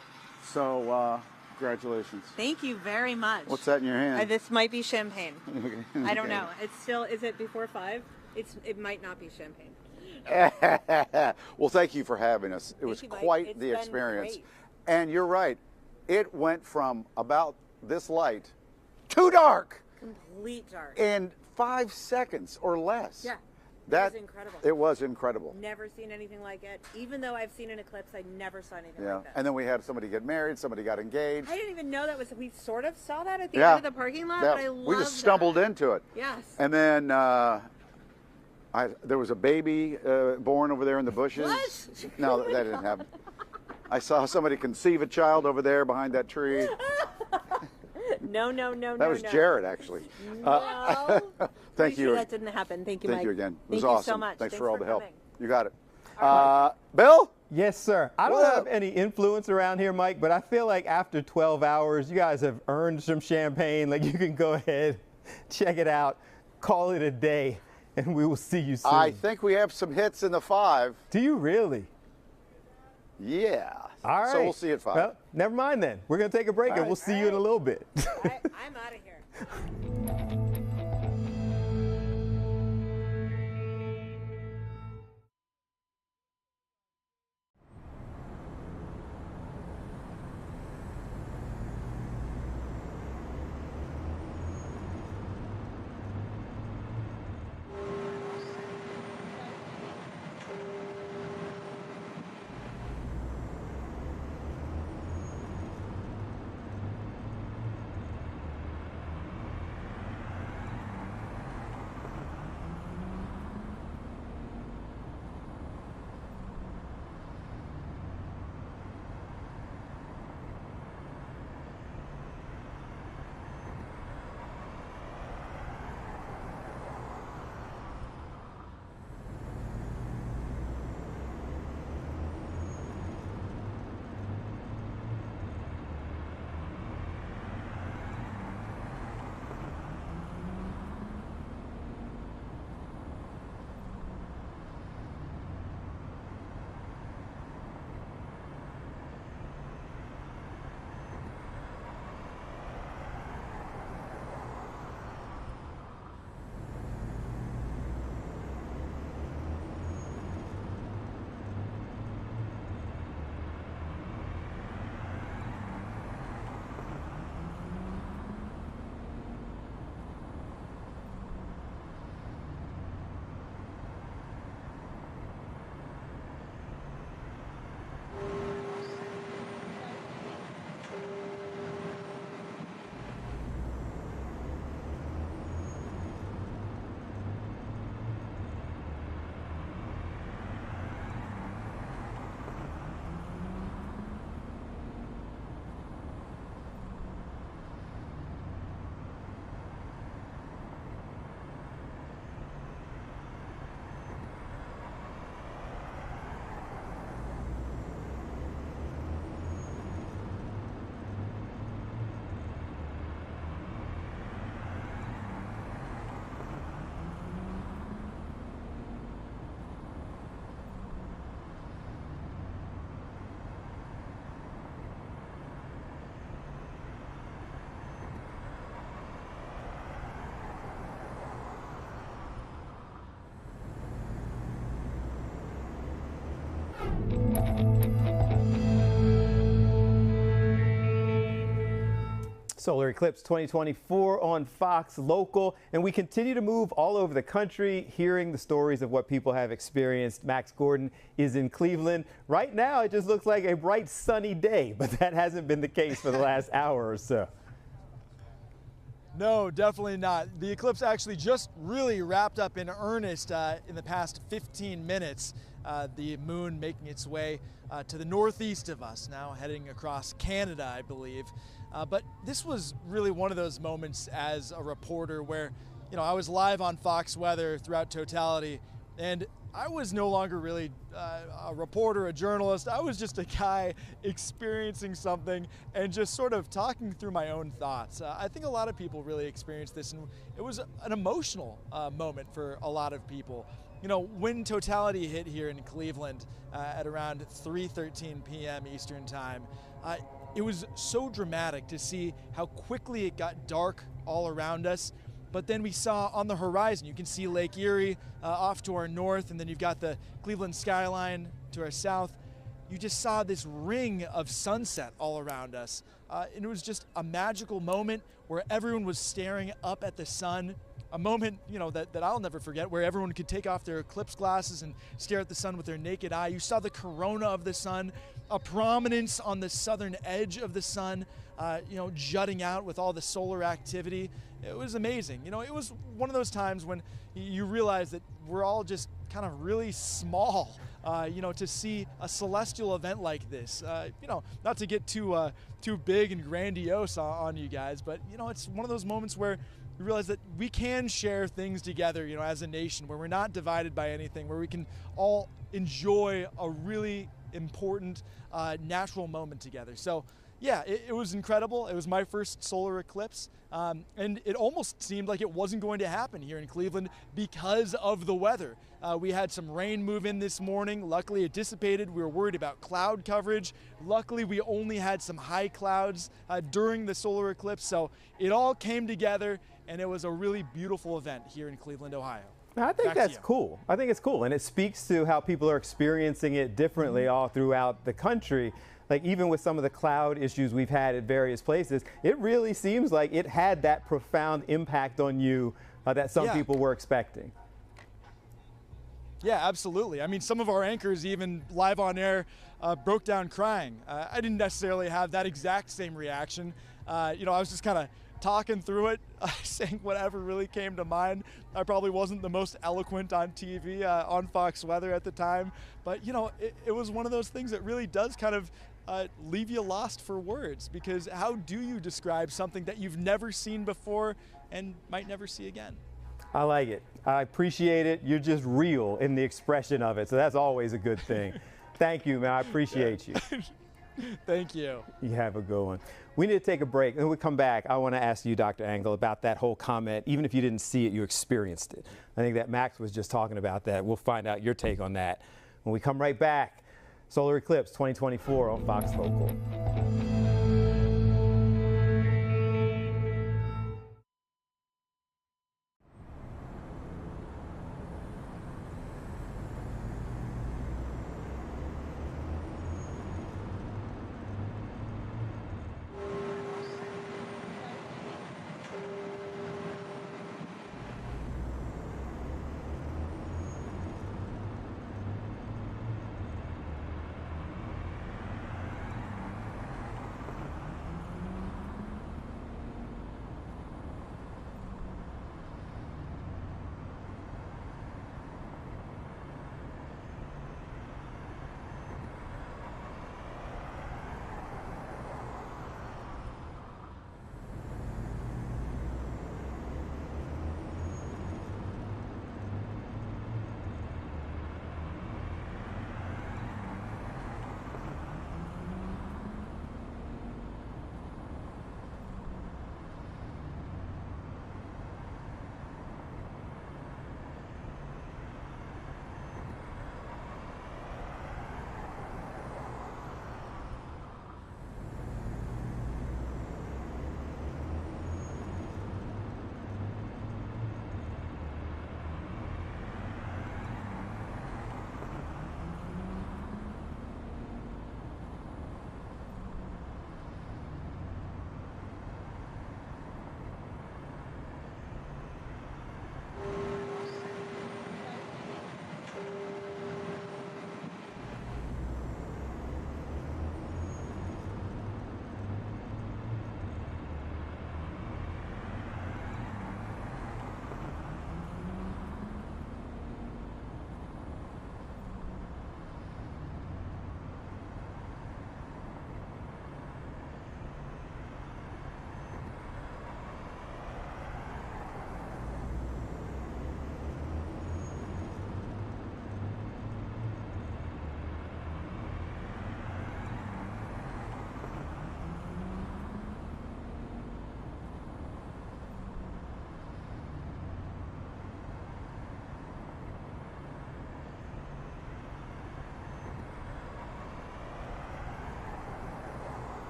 So, congratulations. Thank you very much. What's that in your hand? This might be champagne. Okay. I don't know. It's still, is it before 5? It might not be champagne. Well, thank you for having us. It was you, Mike. quite It's the been experience. great. And you're right. It went from about this light to dark Complete dark. in 5 seconds or less. Yeah. That, it was incredible. It was incredible. Never seen anything like it. Even though I've seen an eclipse, I never saw anything Yeah. like that. And then we had somebody get married, somebody got engaged. I didn't even know that was, we sort of saw that at the end of the parking lot, but I love we just stumbled into it. Yes. And then there was a baby born over there in the bushes. What? No, that didn't happen. I saw somebody conceive a child over there behind that tree. No. That was Jared, actually. No. Thank you. Sure that didn't happen. Thank you, Mike. Thank you again. It was Thank awesome. you so much. Thanks for all the help. coming. You got it. Bill? Yes, sir. I don't have any influence around here, Mike, but I feel like after 12 hours, you guys have earned some champagne. Like, you can go ahead, check it out, call it a day, and we will see you soon. I think we have some hits in the 5. Do you really? Yeah. All right. So we'll see you at 5. Well, never mind then. We're going to take a break, and we'll see you in a little bit. I'm out of here. Solar Eclipse 2024 on Fox Local, and we continue to move all over the country, hearing the stories of what people have experienced. Max Gordon is in Cleveland. Right now, it just looks like a bright, sunny day, but that hasn't been the case for the last hour or so. No, definitely not. The eclipse actually just really wrapped up in earnest in the past 15 minutes. The moon making its way to the northeast of us, now heading across Canada, I believe. But this was really one of those moments as a reporter where, I was live on Fox Weather throughout totality, and I was no longer really a reporter, a journalist. I was just a guy experiencing something and just sort of talking through my own thoughts. I think a lot of people really experienced this, and it was an emotional moment for a lot of people. When totality hit here in Cleveland at around 3:13 p.m. Eastern Time, it was so dramatic to see how quickly it got dark all around us. But then we saw on the horizon, you can see Lake Erie off to our north, and then you've got the Cleveland skyline to our south. You just saw this ring of sunset all around us. And it was just a magical moment where everyone was staring up at the sun. A moment, that I'll never forget, where everyone could take off their eclipse glasses and stare at the sun with their naked eye. You saw the corona of the sun, a prominence on the southern edge of the sun, jutting out with all the solar activity. It was amazing. It was one of those times when you realize that we're all just kind of really small, to see a celestial event like this. Not to get too big and grandiose on you guys, but, it's one of those moments where we realize that we can share things together, as a nation, where we're not divided by anything, where we can all enjoy a really important natural moment together. So, yeah, it was incredible. It was my first solar eclipse, and it almost seemed like it wasn't going to happen here in Cleveland because of the weather. We had some rain move in this morning. Luckily, it dissipated. We were worried about cloud coverage. Luckily, we only had some high clouds during the solar eclipse, so it all came together, and it was a really beautiful event here in Cleveland, Ohio. I think that's cool. I think it's cool, and it speaks to how people are experiencing it differently all throughout the country. Like, even with some of the cloud issues we've had at various places, it really seems like it had that profound impact on you that some people were expecting. Yeah, absolutely. I mean, some of our anchors even live on air broke down crying. I didn't necessarily have that exact same reaction. I was just kind of talking through it, saying whatever really came to mind. I probably wasn't the most eloquent on TV on Fox Weather at the time, but it was one of those things that really does kind of leave you lost for words, because how do you describe something that you've never seen before and might never see again? I like it. I appreciate it. You're just real in the expression of it, so that's always a good thing. Thank you, man. I appreciate you. Thank you. You have a good one. We need to take a break, and when we come back, I want to ask you, Dr. Engel, about that whole comment. Even if you didn't see it, you experienced it. I think that Max was just talking about that. We'll find out your take on that when we come right back. Solar Eclipse 2024 on Fox Local.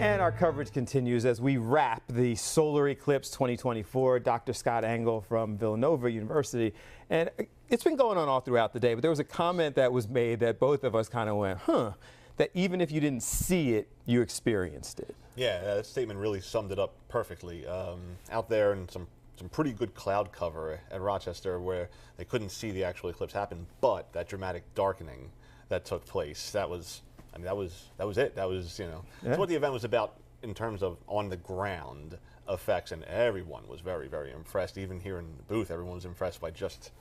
And our coverage continues as we wrap the solar eclipse 2024. Dr. Scott Engel from Villanova University. And it's been going on all throughout the day, but there was a comment that was made that both of us kind of went, huh, that even if you didn't see it, you experienced it. Yeah, that statement really summed it up perfectly. Out there in some pretty good cloud cover at Rochester where they couldn't see the actual eclipse happen, but that dramatic darkening that took place, that was it. That was, Yeah. That's what the event was about in terms of on the ground effects, and everyone was very, very impressed. Even here in the booth, everyone was impressed by just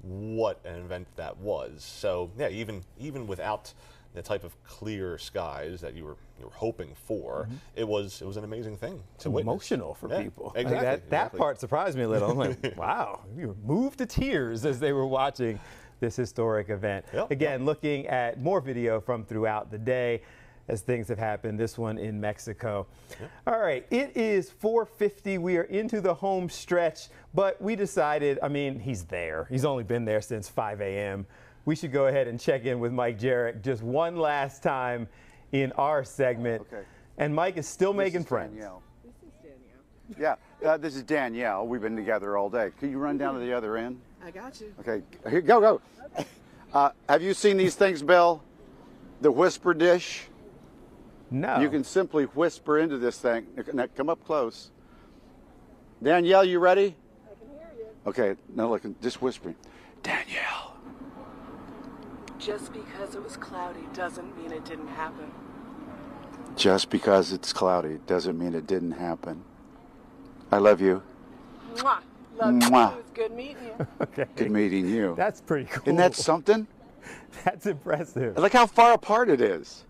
what an event that was. So yeah, even without the type of clear skies that you were hoping for, it was an amazing thing to witness. Emotional for people. Exactly. That part surprised me a little. I'm like, wow, you were moved to tears as they were watching this historic event. Again, looking at more video from throughout the day as things have happened, this one in Mexico. All right, it is 4:50. We are into the home stretch, but we decided, I mean, he's there. He's only been there since 5 a.m. We should go ahead and check in with Mike Jarrett just one last time in our segment. Okay. And Mike is still making friends. Danielle. Yeah, this is Danielle. We've been together all day. Can you run down to the other end? I got you. Okay, here, go. Have you seen these things, Bill? The whisper dish? No. You can simply whisper into this thing. Now, come up close. Danielle, you ready? I can hear you. Okay, now look, just whispering. Danielle. Just because it was cloudy doesn't mean it didn't happen. Just because it's cloudy doesn't mean it didn't happen. I love you. Mwah. Love you. Mwah. It was good meeting you. Okay. Good meeting you. That's pretty cool. Isn't that something? That's impressive. Look how far apart it is.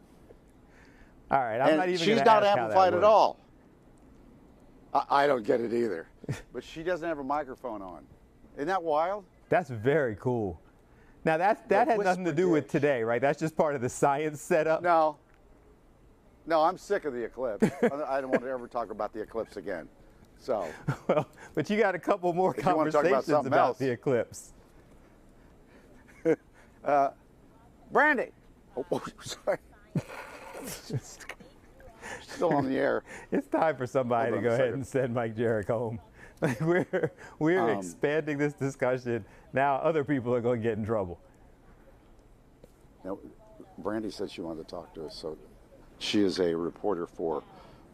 All right, I'm not even she's gonna not ask how amplified that at works. all. I don't get it either. But she doesn't have a microphone on. Isn't that wild? That's very cool. Now that had nothing to do with today, right? That's just part of the science setup. No, I'm sick of the eclipse. I don't want to ever talk about the eclipse again. So. Well, but you got a couple more If you want to talk about conversations something about else. the eclipse. Brandy. Oh, sorry. Still on the air. It's time for somebody to Hold go on a ahead second. and send Mike Jarrett home. Like we're expanding this discussion. Now other people are going to get in trouble. Now, Brandy said she wanted to talk to us, so she is a reporter for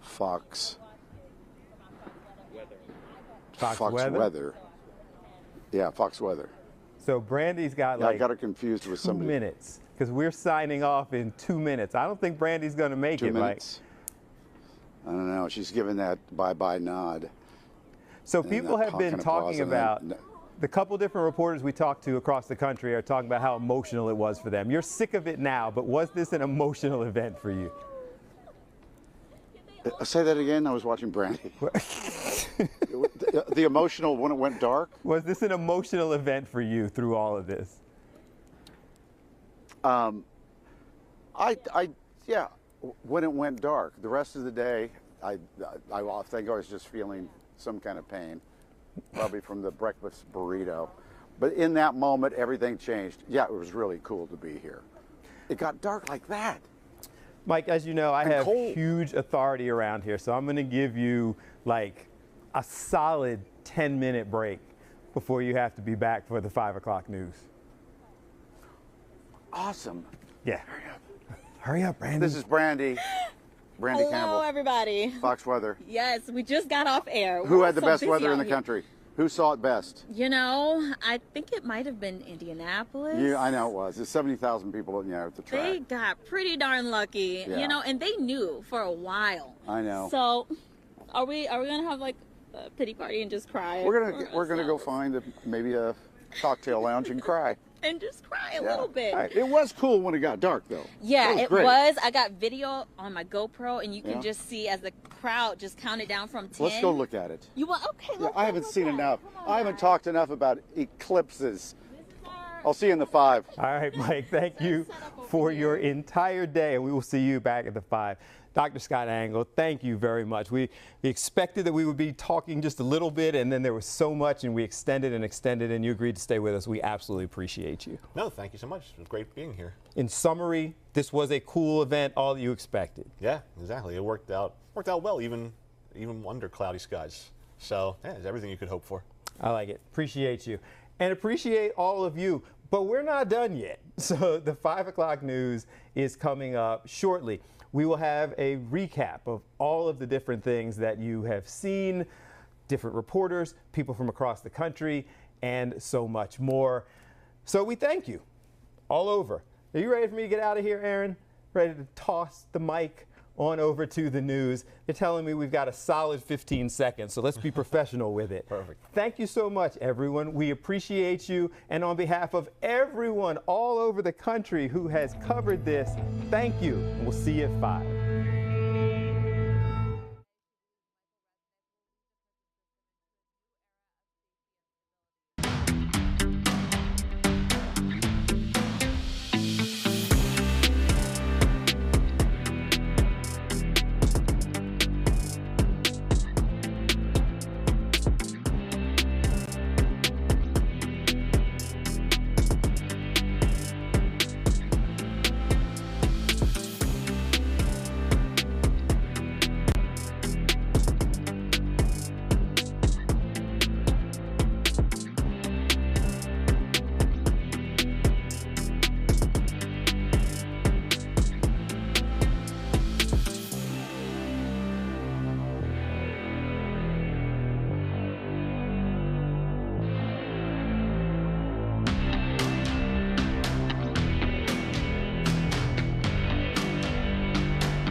Fox Weather. Yeah, Fox Weather. So Brandy's got Yeah, like I got her confused with 2 somebody. minutes because we're signing off in 2 minutes. I don't think Brandy's going to make 2 it, Mike. minutes. I don't know. She's giving that bye-bye nod. So And people that have been applause talking and then- about, the couple different reporters we talked to across the country are talking about how emotional it was for them. You're sick of it now, but was this an emotional event for you? Say that again. I was watching Brandy. the emotional when it went dark. Was this an emotional event for you through all of this? Yeah, when it went dark. The rest of the day, I think I was just feeling some kind of pain, probably from the breakfast burrito. But in that moment, everything changed. Yeah, it was really cool to be here. It got dark like that. Mike, as you know, I have cold. huge authority around here, so I'm going to give you like a solid 10-minute break before you have to be back for the 5 o'clock news. Awesome. Yeah. Hurry up, Brandy. This is Brandy. Brandy Hello, Campbell. everybody. Fox Weather. Yes, we just got off air. Who We're had the so best busy weather in out the here. country? Who saw it best? You know, I think it might have been Indianapolis. Yeah, I know it was. There's 70,000 people at the track. They got pretty darn lucky, Yeah. you know, and they knew for a while. I know. So, are we gonna have like a pity party and just cry? We're gonna go find maybe a cocktail lounge and cry. and just cry a little bit. All right. It was cool when it got dark, though. Yeah, it great. was. I got video on my GoPro, and you can Yeah. just see as the crowd just counted down from 10. Let's go look at it. You want? Okay. Yeah, I haven't seen enough. I haven't talked enough about eclipses. I'll see you in the 5. All right, Mike, thank you for your entire day, and we will see you back at the 5. Dr. Scott Angle, thank you very much. We expected that we would be talking just a little bit, and then there was so much, and we extended and extended, and you agreed to stay with us. We absolutely appreciate you. No, thank you so much. It was great being here. In summary, this was a cool event, all that you expected. Yeah, exactly. It worked out well, even under cloudy skies. So, yeah, it's everything you could hope for. I like it. Appreciate you. And appreciate all of you. But we're not done yet. So the 5 o'clock news is coming up shortly. We will have a recap of all of the different things that you have seen, different reporters, people from across the country, and so much more. So we thank you all over. Are you ready for me to get out of here, Aaron? Ready to toss the mic on over to the news? They're telling me we've got a solid 15 seconds, so let's be professional with it. Perfect. Thank you so much, everyone. We appreciate you. And on behalf of everyone all over the country who has covered this, thank you. We'll see you at 5.